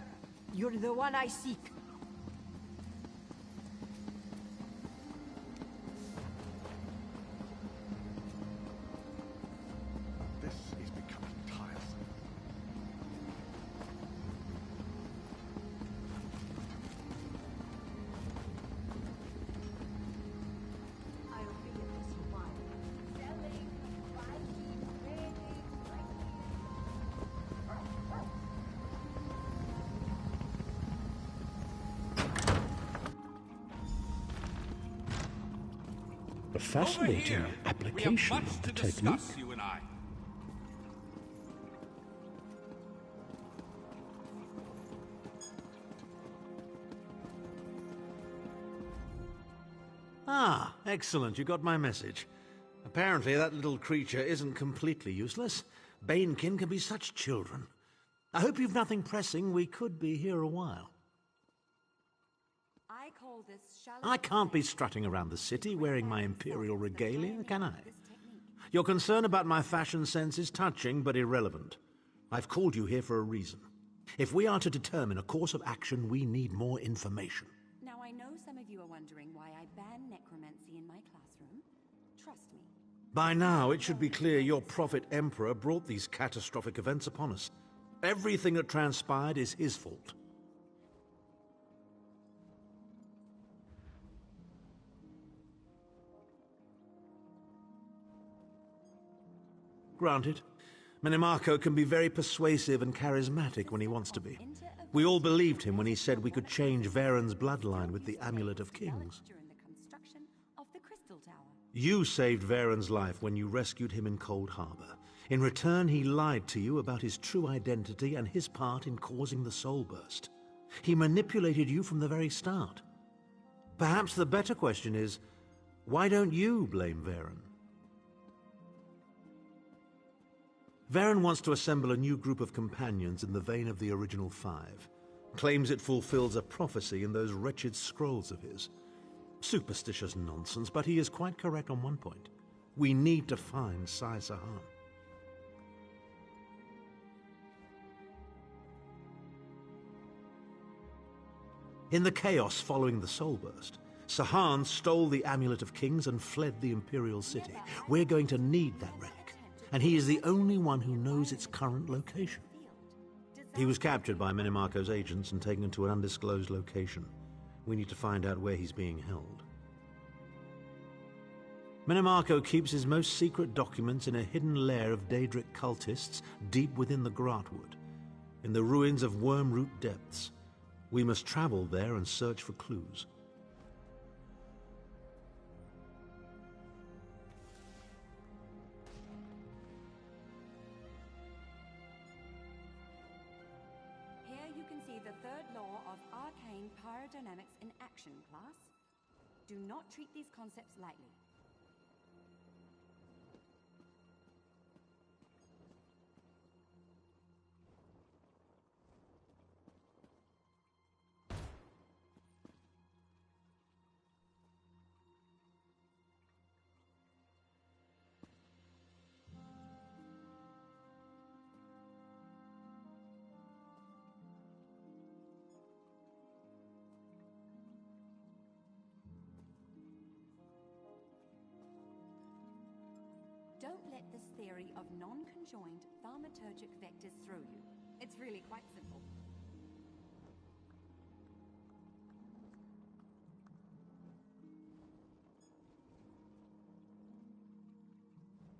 You're the one I seek. This is becoming tiresome. A fascinating application of the technique. You and I. Ah, excellent. You got my message. Apparently that little creature isn't completely useless. Banekin can be such children. I hope you've nothing pressing. We could be here a while. I call this shallow. I can't be strutting around the city wearing my imperial regalia, can I? Your concern about my fashion sense is touching but irrelevant. I've called you here for a reason. If we are to determine a course of action, we need more information. Now, I know some of you are wondering why I ban necromancy in my classroom. Trust me. By now, it should be clear your prophet emperor brought these catastrophic events upon us. Everything that transpired is his fault. Granted, Minimarco can be very persuasive and charismatic when he wants to be. We all believed him when he said we could change Varen's bloodline with the Amulet of Kings. During the construction of the Crystal Tower. You saved Varen's life when you rescued him in Cold Harbor. In return, he lied to you about his true identity and his part in causing the Soul Burst. He manipulated you from the very start. Perhaps the better question is, why don't you blame Varen? Varen wants to assemble a new group of companions in the vein of the original 5. Claims it fulfills a prophecy in those wretched scrolls of his. Superstitious nonsense, but he is quite correct on one point. We need to find Sai Sahan. In the chaos following the Soul Burst, Sahan stole the Amulet of Kings and fled the Imperial City. We're going to need that relic, and he is the only one who knows its current location. He was captured by Minimarco's agents and taken to an undisclosed location. We need to find out where he's being held. Minimarco keeps his most secret documents in a hidden lair of Daedric cultists deep within the Grotwood, in the ruins of Wormroot Depths. We must travel there and search for clues. Here you can see the third law of arcane pyrodynamics in action, class. Do not treat these concepts lightly. Don't let this theory of non-conjoined thaumaturgic vectors throw you. It's really quite simple.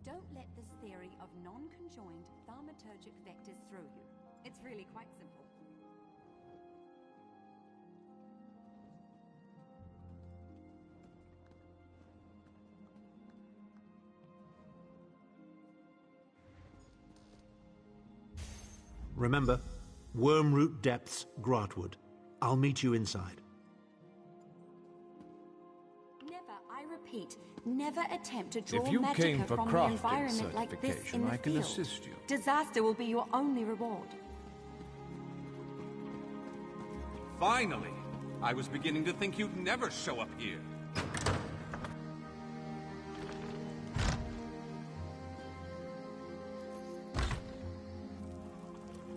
Don't let this theory of non-conjoined thaumaturgic vectors throw you. It's really quite simple. Remember, Wormroot Depths, Grotwood. I'll meet you inside. Never, I repeat, never attempt to draw If you came magicka for from the crafting environment like this in the certification, I can field. assist you. Disaster will be your only reward. Finally! I was beginning to think you'd never show up here.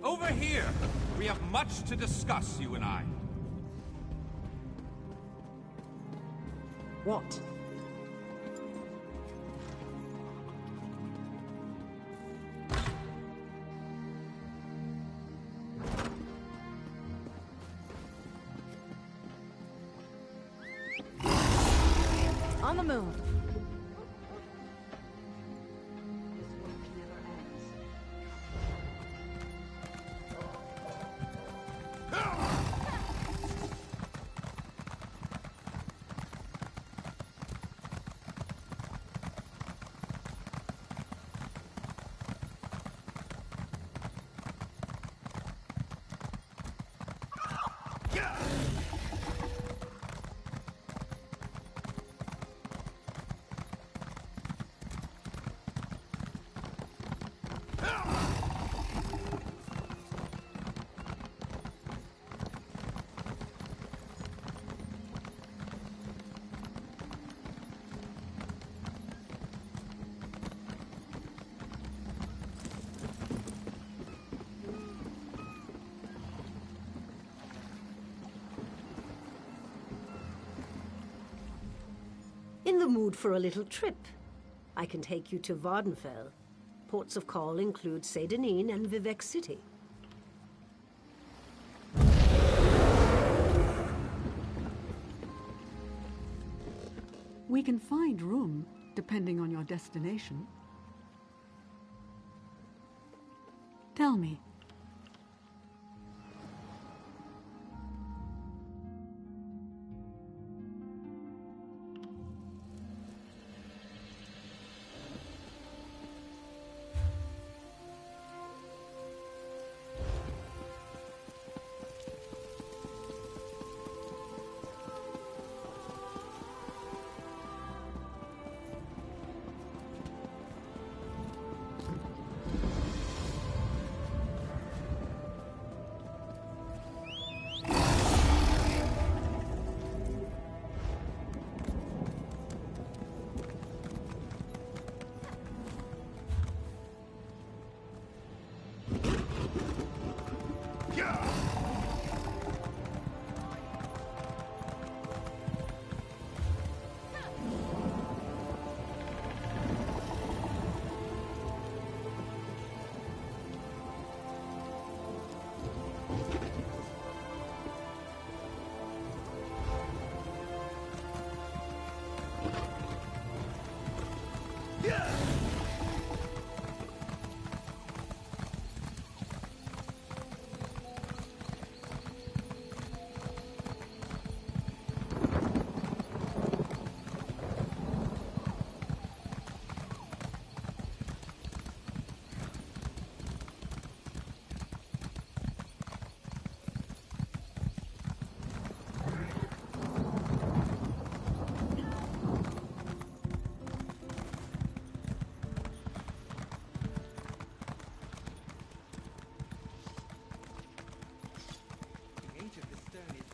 Over here! We have much to discuss, you and I. What? On the moon. In the mood for a little trip? I can take you to Vardenfell. Ports of call include Saint-Denis and Vivec City. We can find room, depending on your destination. Tell me.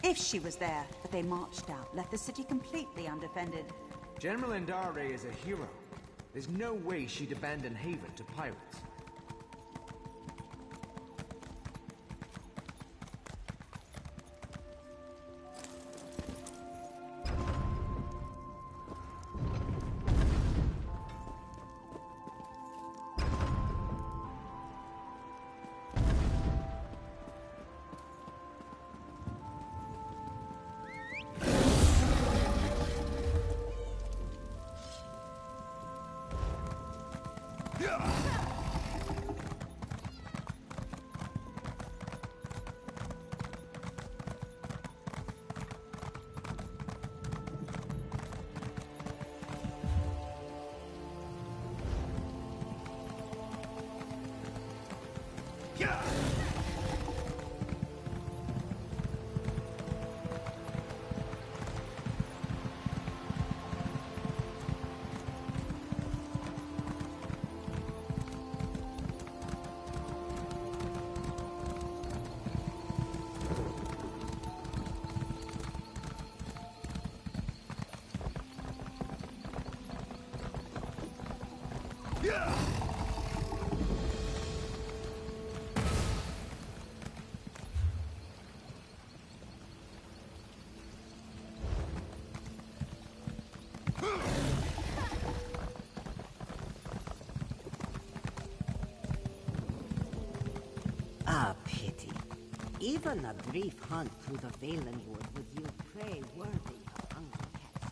If she was there, but they marched out, left the city completely undefended. General Endare is a hero. There's no way she'd abandon Haven to pirates. Even a brief hunt through the Valenwood would yield prey worthy of hungry cats.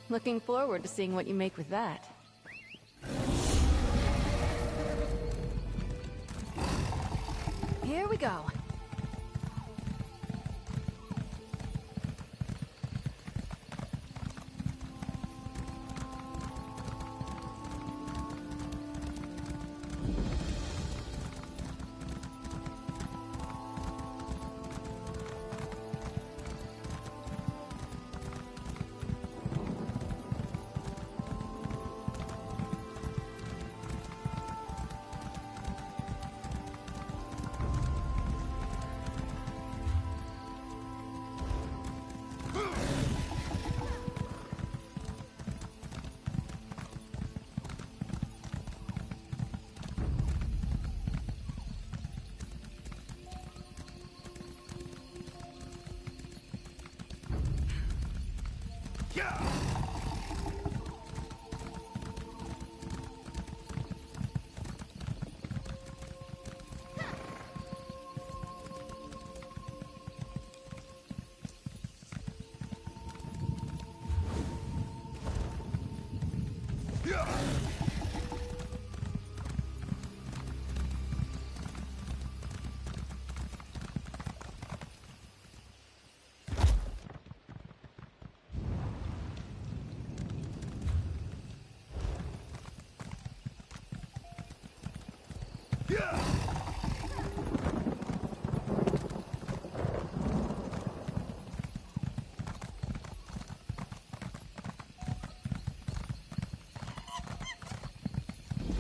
Looking forward to seeing what you make with that. Here we go.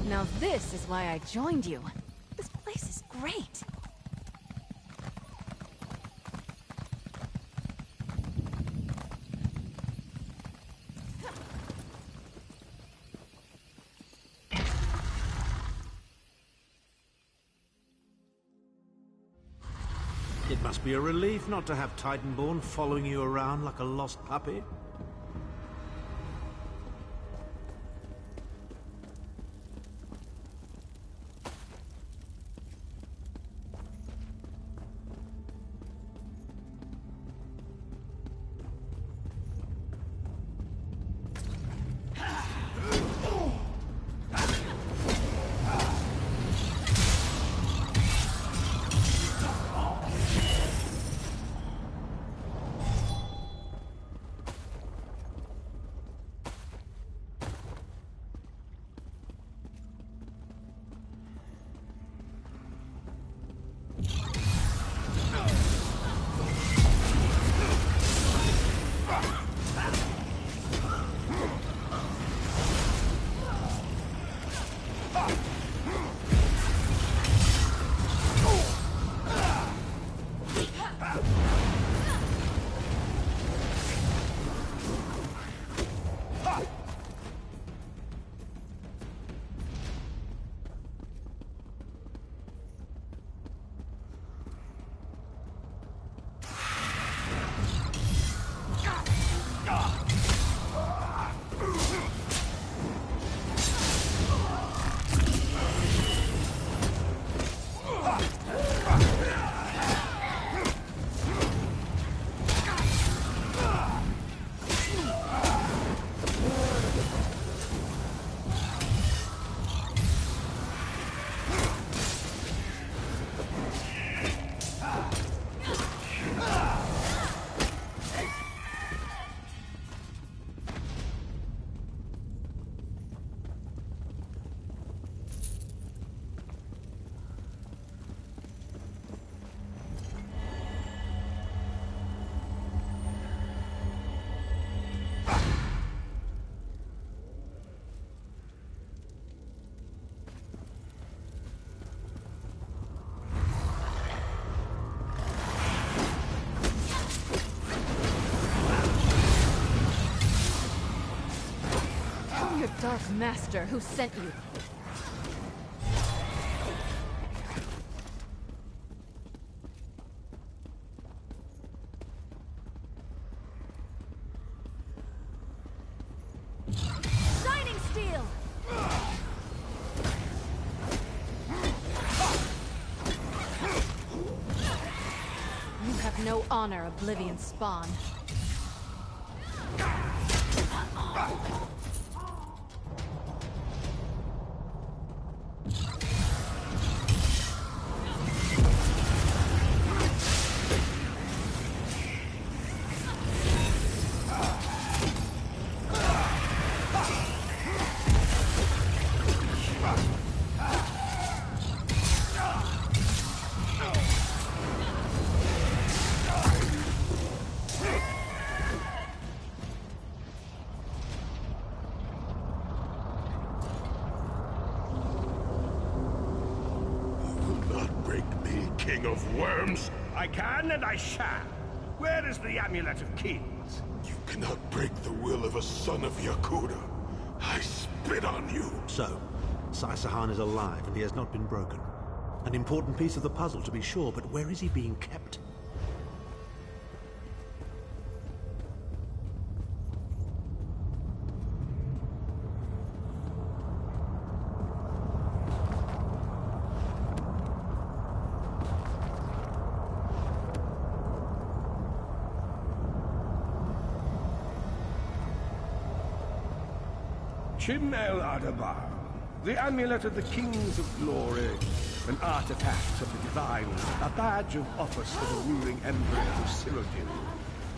Now this is why I joined you. This place is great. It must be a relief not to have Titanborn following you around like a lost puppy. Dark Master who sent you. Shining Steel! You have no honor, Oblivion spawn. King of worms? I can and I shall. Where is the Amulet of Kings? You cannot break the will of a son of Yakuda. I spit on you. So, Sai-Sahan is alive and he has not been broken. An important piece of the puzzle, to be sure, but where is he being kept? Chim El Adabar, the Amulet of the Kings of Glory, an artifact of the Divine, a badge of office for the ruling Emperor of Cyrodiil,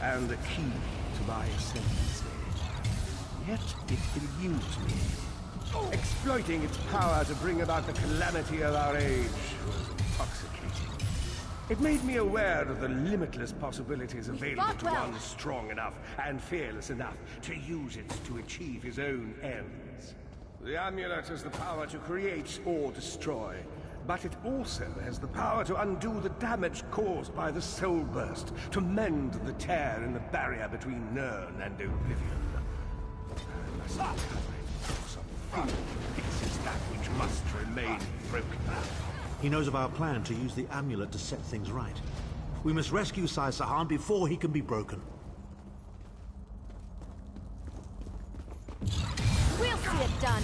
and the key to my ascendancy. Yet it eludes me. Exploiting its power to bring about the calamity of our age was intoxicating. It made me aware of the limitless possibilities available to one strong enough and fearless enough to use it to achieve his own ends. The amulet has the power to create or destroy, but it also has the power to undo the damage caused by the soul burst, to mend the tear in the barrier between Nirn and Oblivion. I must recover it for some fun. This is that which must remain broken. He knows of our plan to use the amulet to set things right. We must rescue Sai-Sahan before he can be broken. We'll see it done!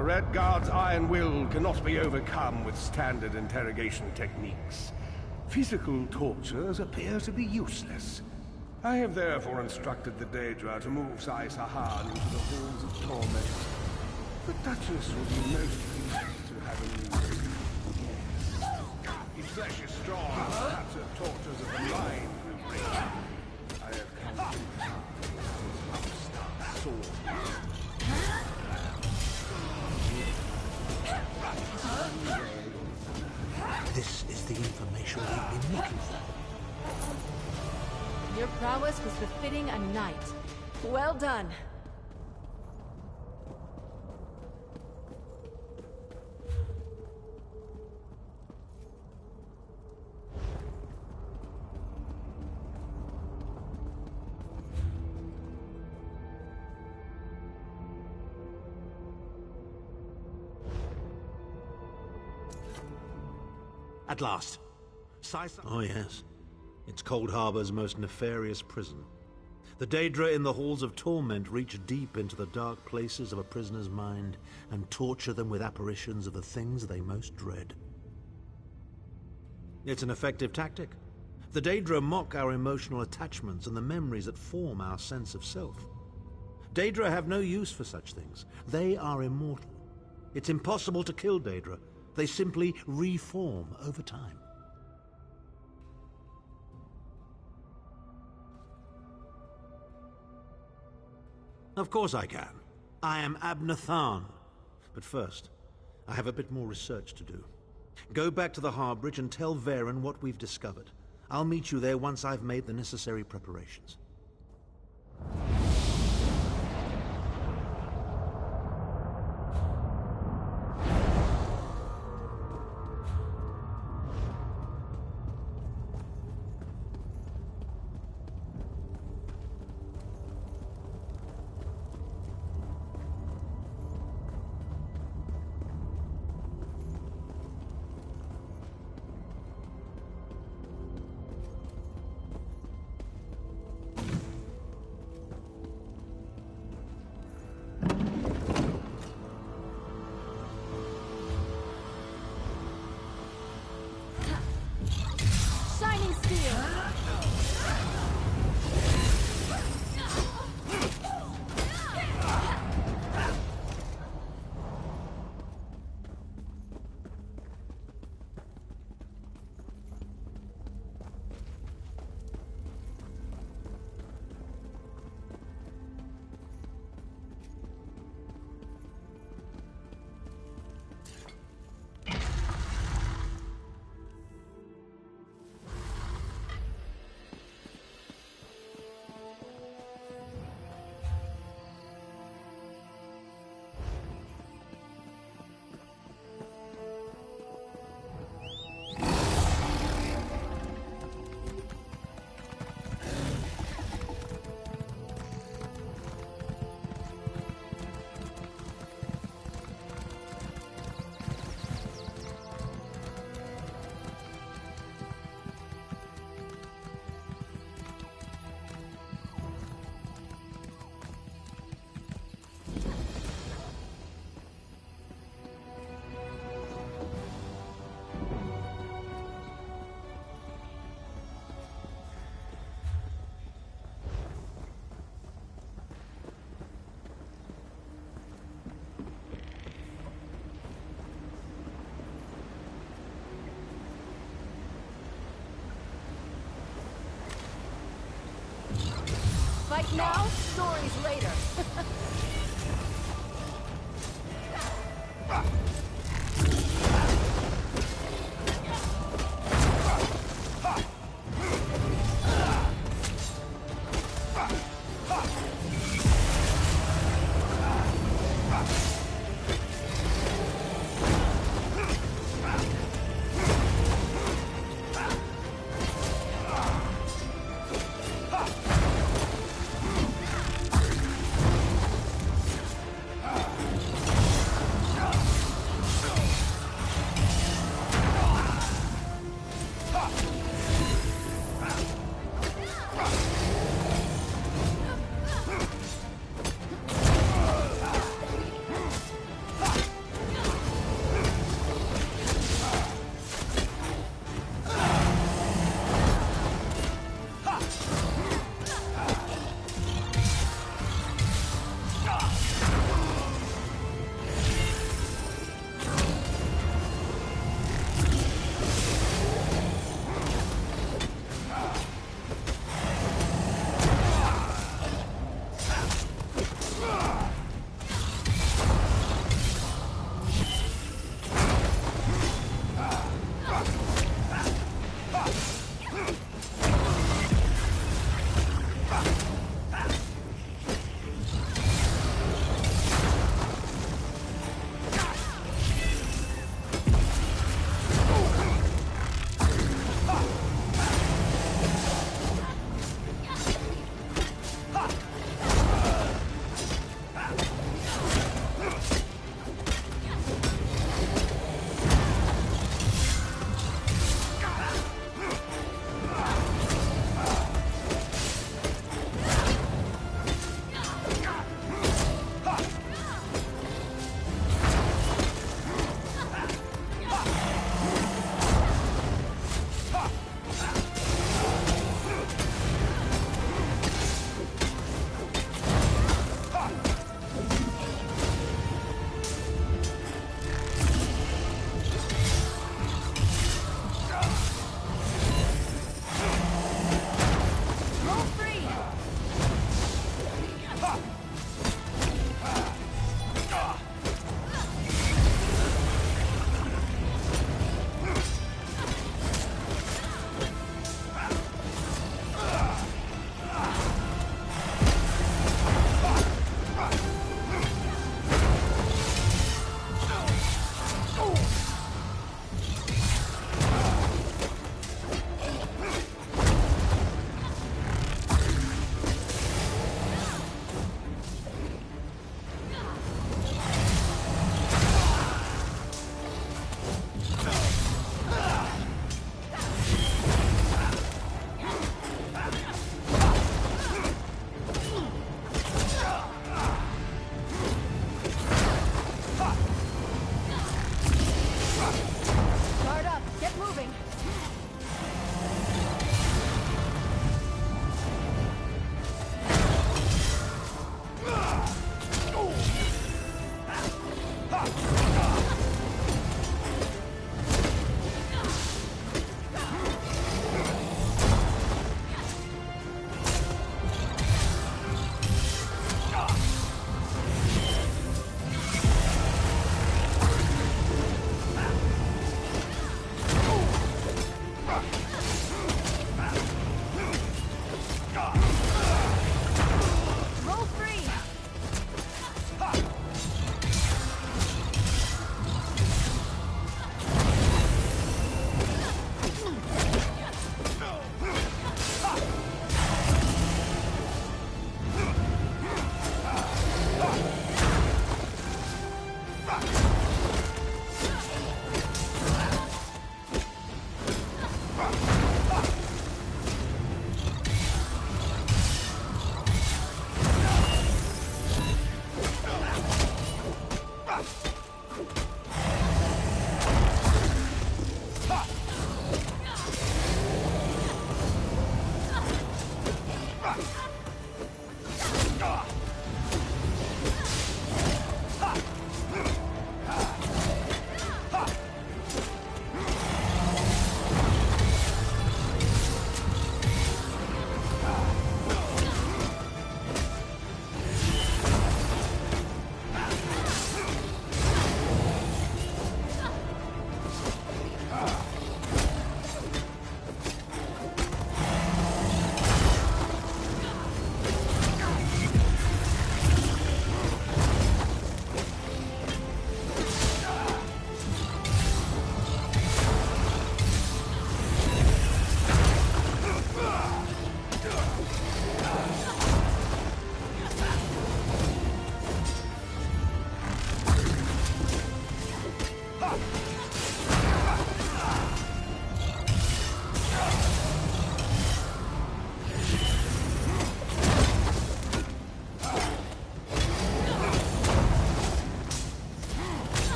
The Red Guard's iron will cannot be overcome with standard interrogation techniques. Physical tortures appear to be useless. I have therefore instructed the Daedra to move Sai Sahan into the halls of torment. The Duchess will be most pleased to have him. Yes. His flesh is strong, perhaps the tortures of the mind will break him. I have come to his upstart sword. This is the information we've been looking for. Your prowess was befitting a knight. Well done. At last. Oh yes. It's Cold Harbor's most nefarious prison. The Daedra in the halls of torment reach deep into the dark places of a prisoner's mind and torture them with apparitions of the things they most dread. It's an effective tactic. The Daedra mock our emotional attachments and the memories that form our sense of self. Daedra have no use for such things. They are immortal. It's impossible to kill Daedra. They simply reform over time. Of course I can. I am Abnathan. But first, I have a bit more research to do. Go back to the Harbridge and tell Varen what we've discovered. I'll meet you there once I've made the necessary preparations. Shining steel. Fight now, stories later.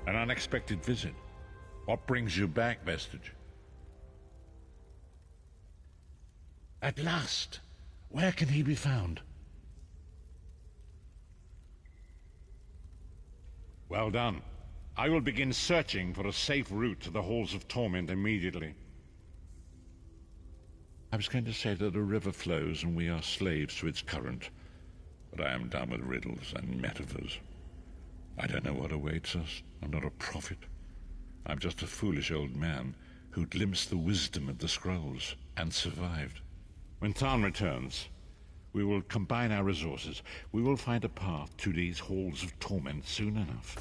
An unexpected visit. What brings you back, Vestige? At last! Where can he be found? Well done. I will begin searching for a safe route to the Halls of Torment immediately. I was going to say that a river flows and we are slaves to its current, but I am done with riddles and metaphors. I don't know what awaits us. I'm not a prophet. I'm just a foolish old man who glimpsed the wisdom of the scrolls and survived. When Tharn returns, we will combine our resources. We will find a path to these Halls of Torment soon enough.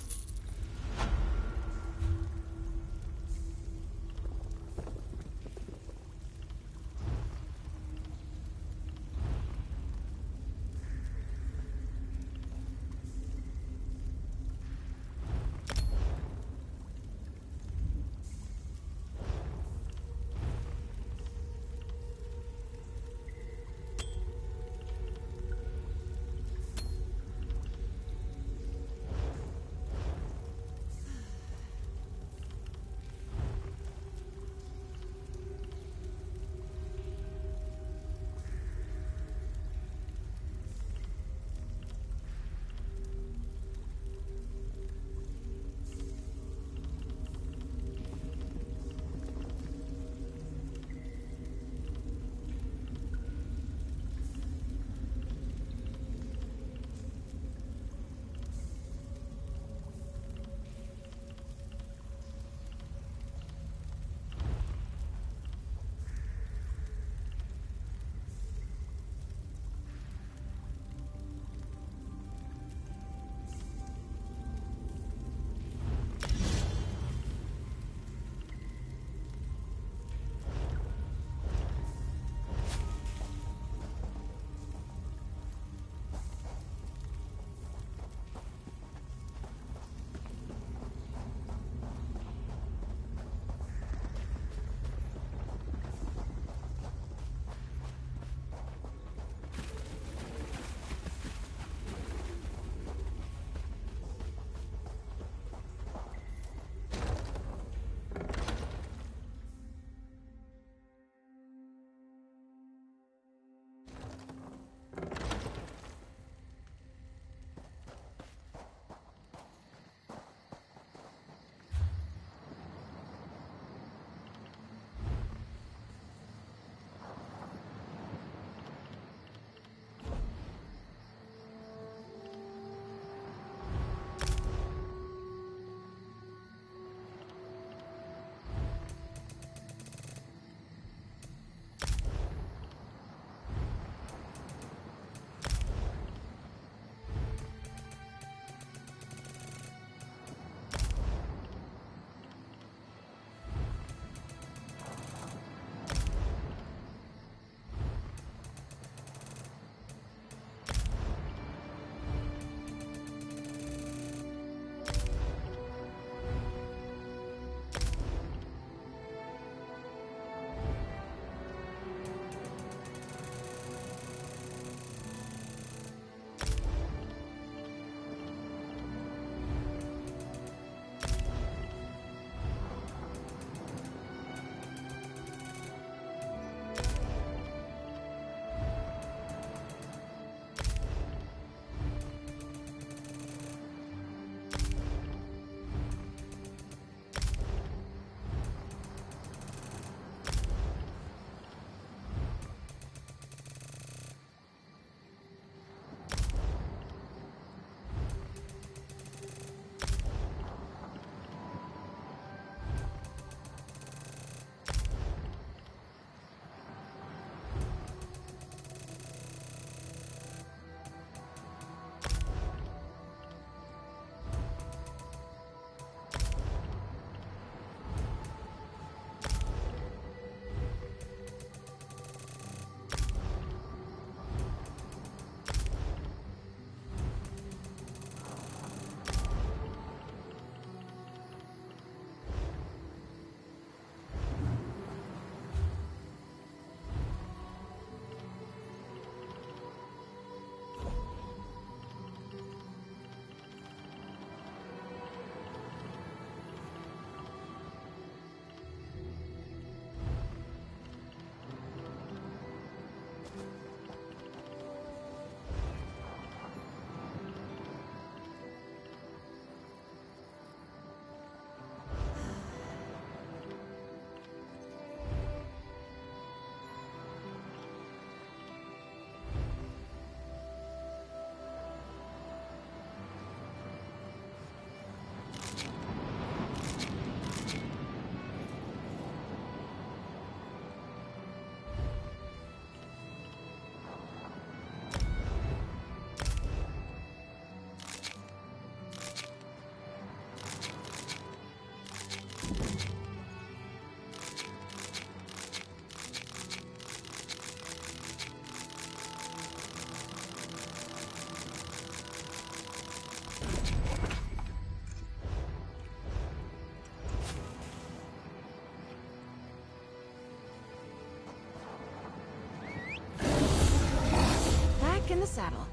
the saddle.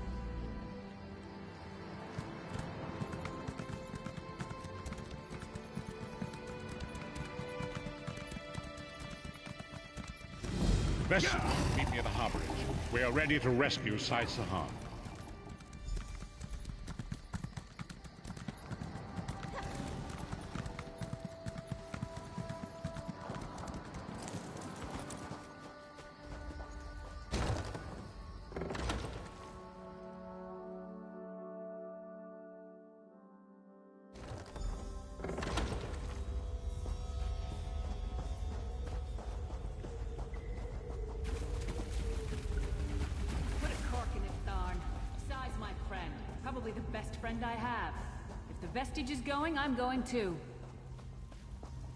Vessel, meet me at the harborage. We are ready to rescue Sai Sahan. Put a cork in it, Tharn. Sai's my friend. Probably the best friend I have. If the vestige is going, I'm going too.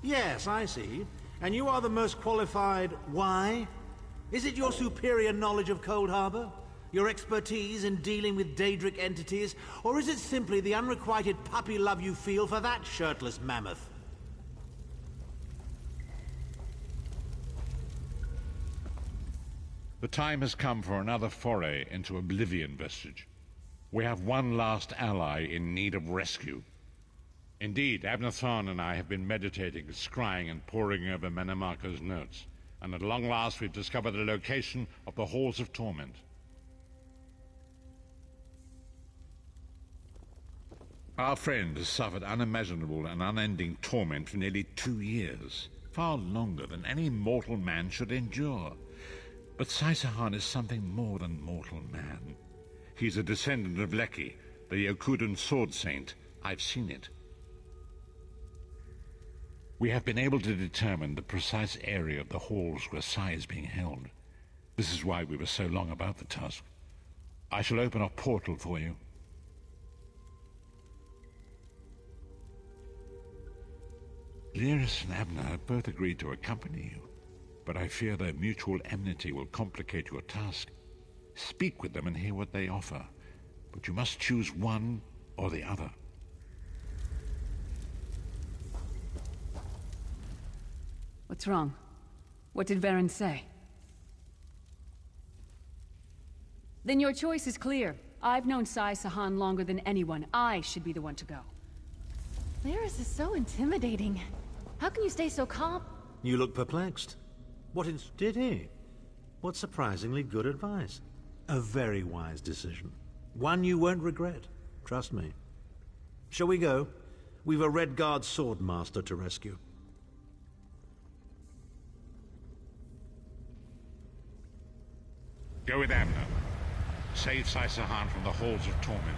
Yes, I see. And you are the most qualified. Why? Is it your superior knowledge of Cold Harbor? Your expertise in dealing with Daedric entities? Or is it simply the unrequited puppy love you feel for that shirtless mammoth? The time has come for another foray into Oblivion, Vestige. We have one last ally in need of rescue. Indeed, Abnathan and I have been meditating, scrying, and poring over Menemarco's notes, and at long last we've discovered the location of the Halls of Torment. Our friend has suffered unimaginable and unending torment for nearly 2 years, far longer than any mortal man should endure. But Sai Sahan is something more than mortal man. He's a descendant of Leki, the Yokudan sword saint. I've seen it. We have been able to determine the precise area of the halls where Sai is being held. This is why we were so long about the task. I shall open a portal for you. Lyris and Abner have both agreed to accompany you, but I fear their mutual enmity will complicate your task. Speak with them and hear what they offer, but you must choose one or the other. What's wrong? What did Varen say? Then your choice is clear. I've known Sai Sahan longer than anyone. I should be the one to go. Lyris is so intimidating. How can you stay so calm? You look perplexed. What did he? What surprisingly good advice. A very wise decision. One you won't regret. Trust me. Shall we go? We've a Red Guard sword master to rescue. Go with Abner. Save Sai Sahan from the Halls of Torment.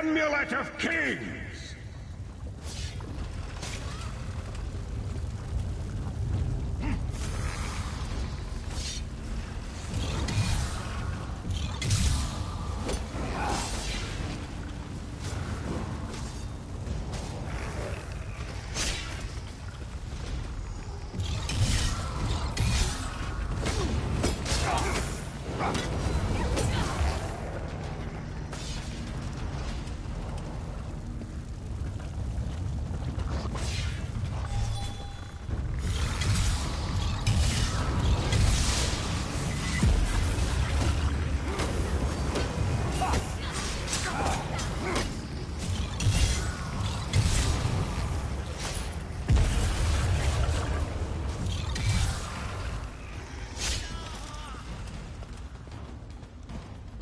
amulet of kings!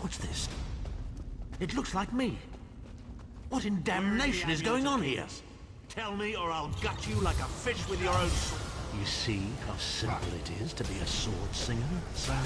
What's this? It looks like me. What in damnation is going on here? Tell me or I'll gut you like a fish with your own sword. You see how simple it is to be a sword singer, Sally?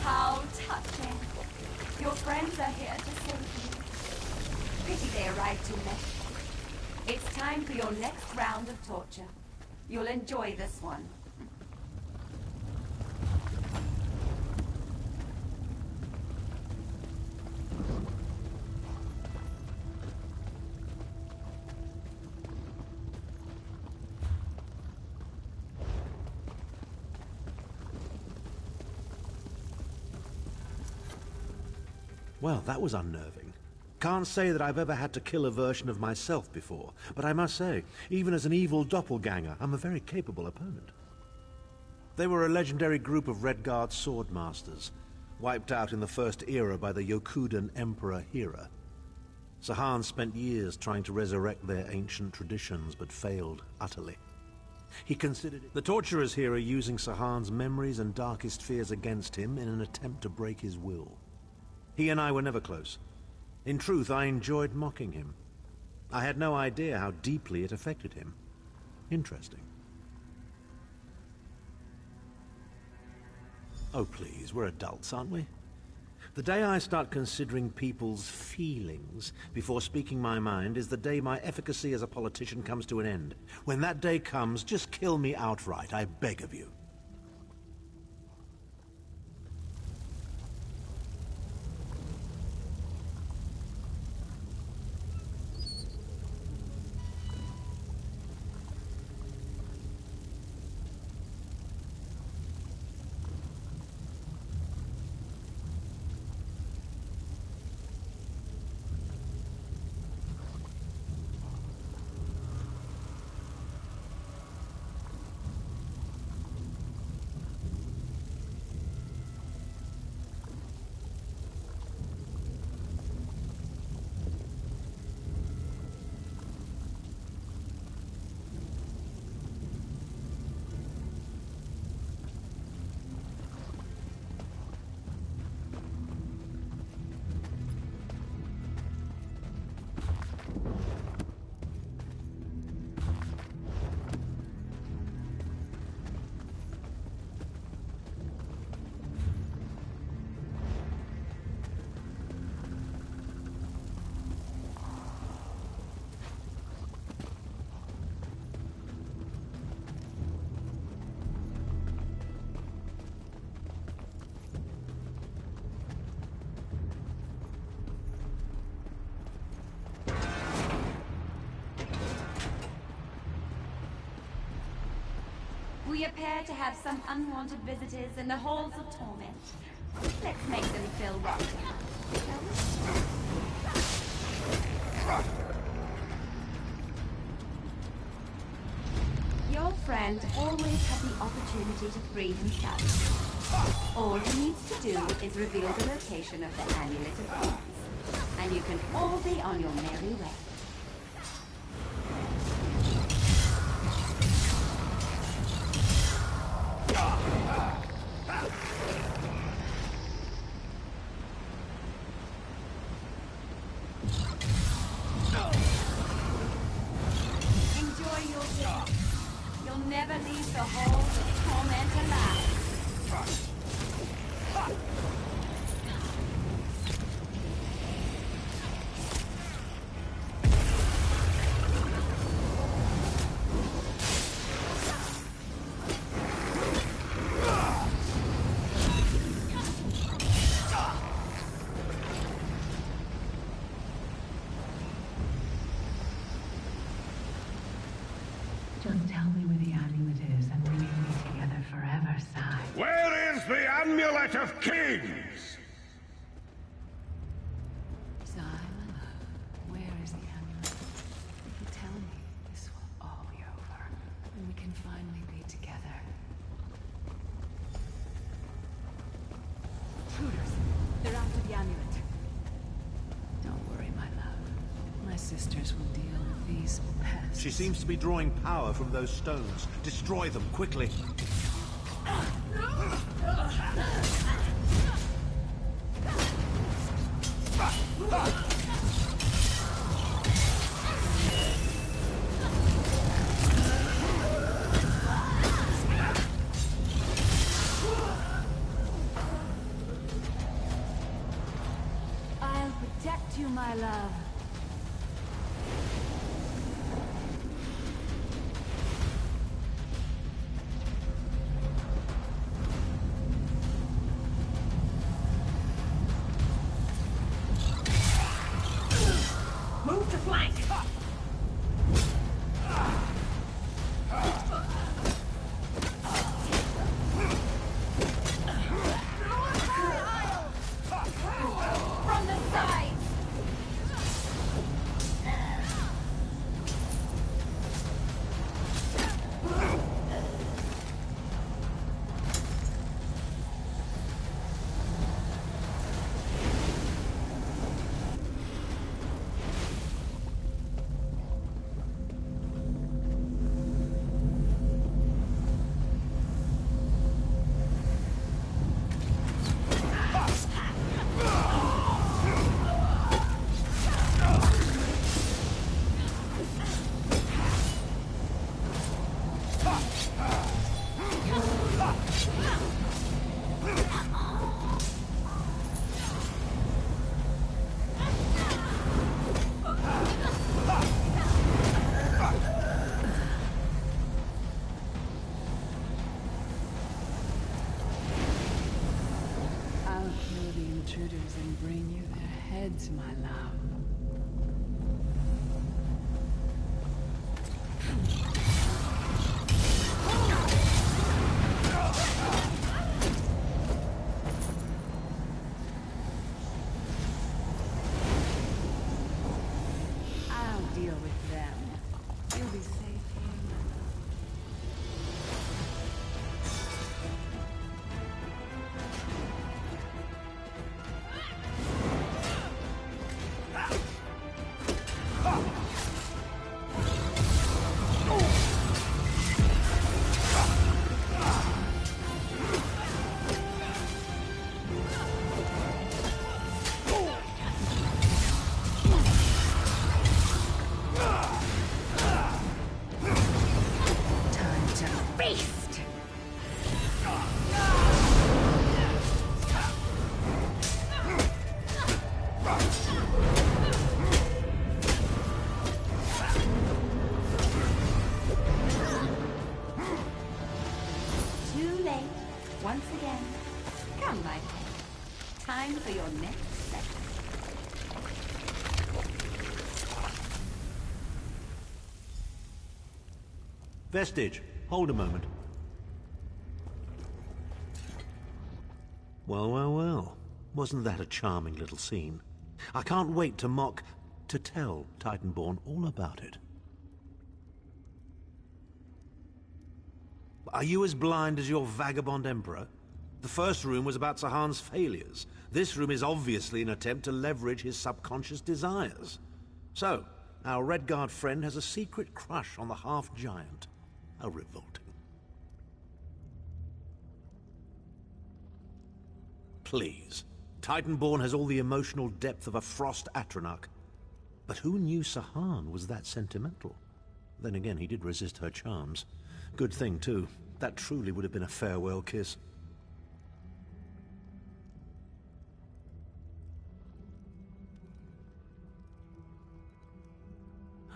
How touching. Your friends are here to save you. Pity they arrived too late. It's time for your next round of torture. You'll enjoy this one. Well, that was unnerving. Can't say that I've ever had to kill a version of myself before, but I must say, even as an evil doppelganger, I'm a very capable opponent. They were a legendary group of Redguard sword masters, wiped out in the First Era by the Yokudan Emperor Hera. Sahan spent years trying to resurrect their ancient traditions, but failed utterly. He considered it. The torturers here are using Sahan's memories and darkest fears against him in an attempt to break his will. He and I were never close. In truth, I enjoyed mocking him. I had no idea how deeply it affected him. Interesting. Oh, please, we're adults, aren't we? The day I start considering people's feelings before speaking my mind is the day my efficacy as a politician comes to an end. When that day comes, just kill me outright, I beg of you. We appear to have some unwanted visitors in the halls of torment. Let's make them feel welcome, shall we? Your friend and always have the opportunity to free himself. All he needs to do is reveal the location of the Amulet of Thorns, and you can all be on your merry way. Enjoy your day. You'll never leave the halls of torment alive. Just tell me where the amulet is, and we can be together forever, Sai. Where is the Amulet of Kings? Sai, my love, where is the amulet? If you tell me, this will all be over, and we can finally be together. Intruders! They're after the amulet. Don't worry, my love. My sisters will deal with these pests. She seems to be drawing power from those stones. Destroy them, quickly. I'll protect you, my love. Move to flank! From the side! I'll kill the intruders and bring you their heads, my love. I'll deal with them. You'll be safe here, my love. Time to feast! Too late. Once again. Come, my friend. Time for your next session. Vestige, hold a moment. Well, well, well. Wasn't that a charming little scene? I can't wait to tell Titanborn all about it. Are you as blind as your vagabond emperor? The first room was about Sahan's failures. This room is obviously an attempt to leverage his subconscious desires. So, our Redguard friend has a secret crush on the half-giant. How revolting. Please. Titanborn has all the emotional depth of a Frost Atronach. But who knew Sahan was that sentimental? Then again, he did resist her charms. Good thing, too. That truly would have been a farewell kiss.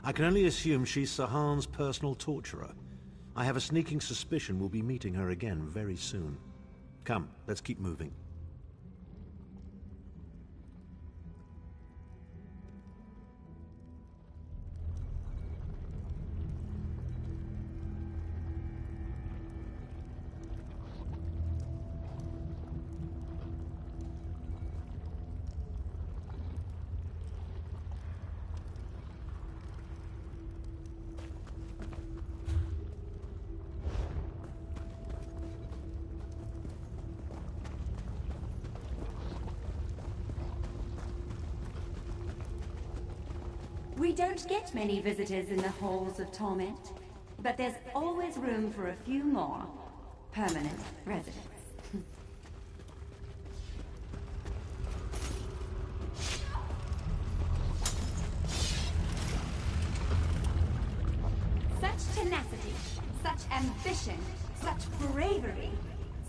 I can only assume she's Sahan's personal torturer. I have a sneaking suspicion we'll be meeting her again very soon. Come, let's keep moving. We don't get many visitors in the halls of torment, but there's always room for a few more permanent residents. Such tenacity, such ambition, such bravery.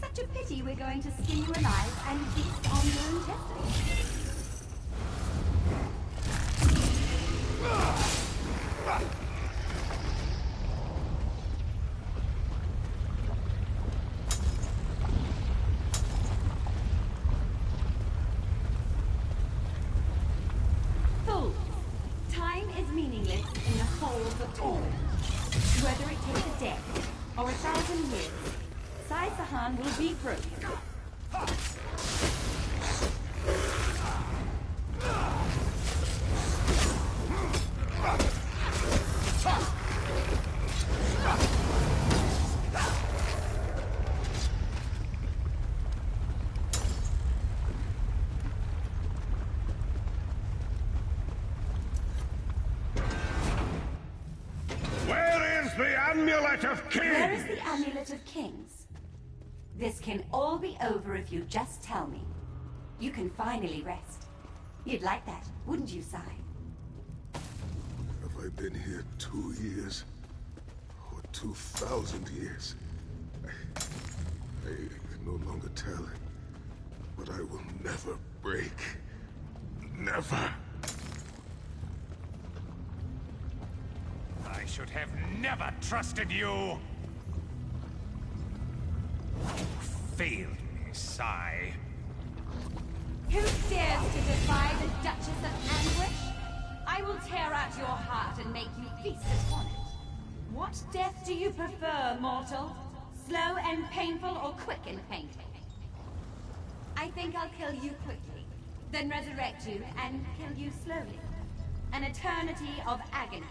Such a pity we're going to skin you alive and feast on your intestines. Fools! Time is meaningless in the halls of torment. Whether it takes a day or 1,000 years, Sai Sahan will be through. Where is the Amulet of Kings? Where is the Amulet of Kings? This can all be over if you just tell me. You can finally rest. You'd like that, wouldn't you, Sai? Have I been here 2 years? Or 2,000 years? I can no longer tell. But I will never break. Never. I should have never trusted you! You failed me, Sai. Who dares to defy the Duchess of Anguish? I will tear out your heart and make you feast upon it. What death do you prefer, mortal? Slow and painful or quick and painful? I think I'll kill you quickly, then resurrect you and kill you slowly. An eternity of agony.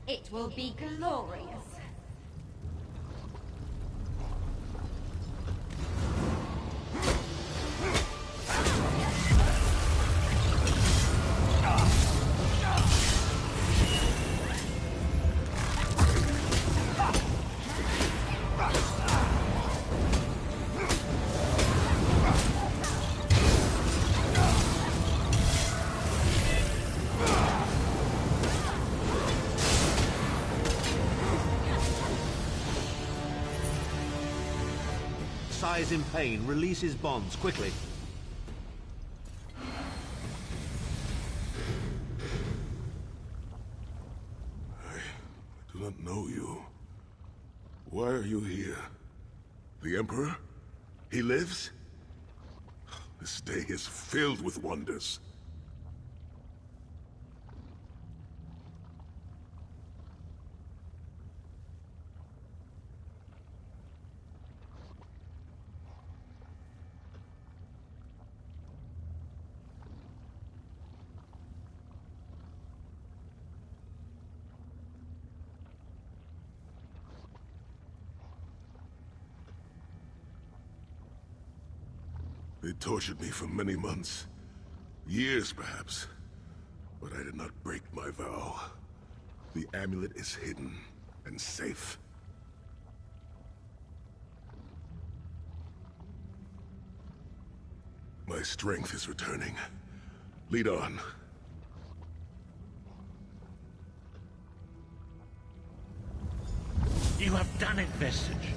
It will be glorious. Sai is in pain. Release his bonds, quickly. I do not know you. Why are you here? The Emperor? He lives? This day is filled with wonders. They tortured me for many months. Years, perhaps. But I did not break my vow. The amulet is hidden and safe. My strength is returning. Lead on. You have done it, Vestige.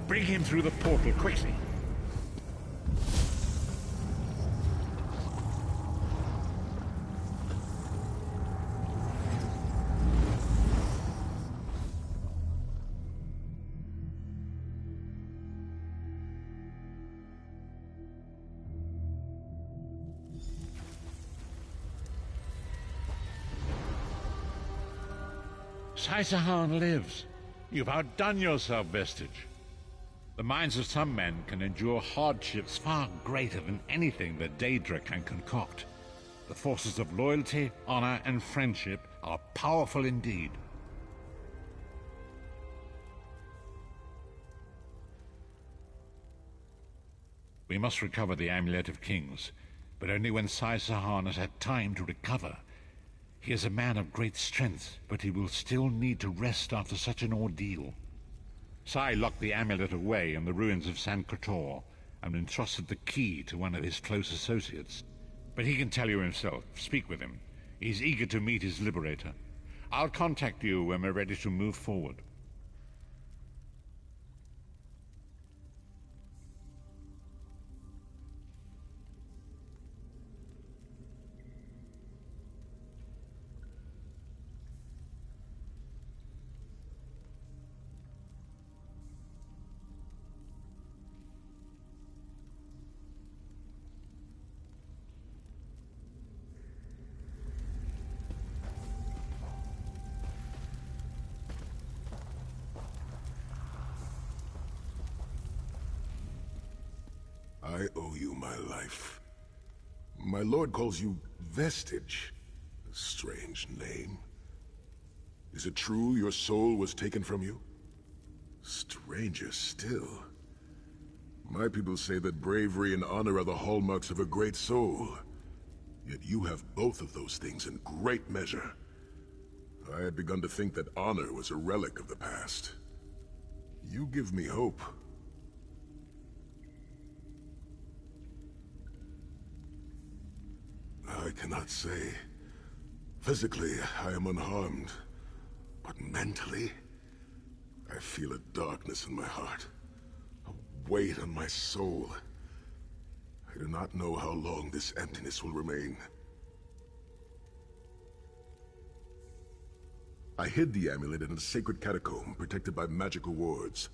Bring him through the portal quickly. Sahan lives. You've outdone yourself, Vestige. The minds of some men can endure hardships far greater than anything that Daedra can concoct. The forces of loyalty, honor, and friendship are powerful indeed. We must recover the Amulet of Kings, but only when Sahan has had time to recover. He is a man of great strength, but he will still need to rest after such an ordeal. Sai locked the amulet away in the ruins of San Kotor and entrusted the key to one of his close associates. But he can tell you himself. Speak with him. He's eager to meet his liberator. I'll contact you when we're ready to move forward. I owe you my life. My lord calls you Vestige. A strange name. Is it true your soul was taken from you? Stranger still. My people say that bravery and honor are the hallmarks of a great soul. Yet you have both of those things in great measure. I had begun to think that honor was a relic of the past. You give me hope. I cannot say. Physically, I am unharmed. But mentally, I feel a darkness in my heart. A weight on my soul. I do not know how long this emptiness will remain. I hid the amulet in a sacred catacomb protected by magical wards.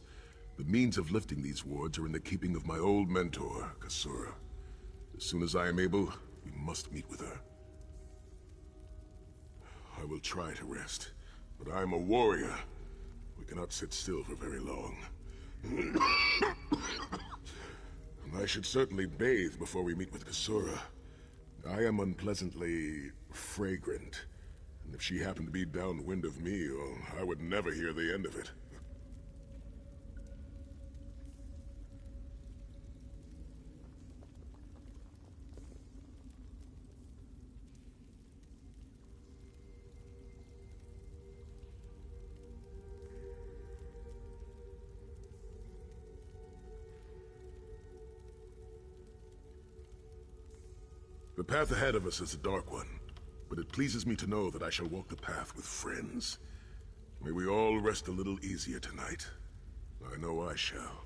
The means of lifting these wards are in the keeping of my old mentor, Kasura. As soon as I am able, we must meet with her. I will try to rest, but I am a warrior. We cannot sit still for very long. I should certainly bathe before we meet with Kasura. I am unpleasantly fragrant, and if she happened to be downwind of me, well, I would never hear the end of it. The path ahead of us is a dark one, but it pleases me to know that I shall walk the path with friends. May we all rest a little easier tonight. I know I shall.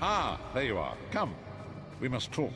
Ah, there you are. Come. We must talk.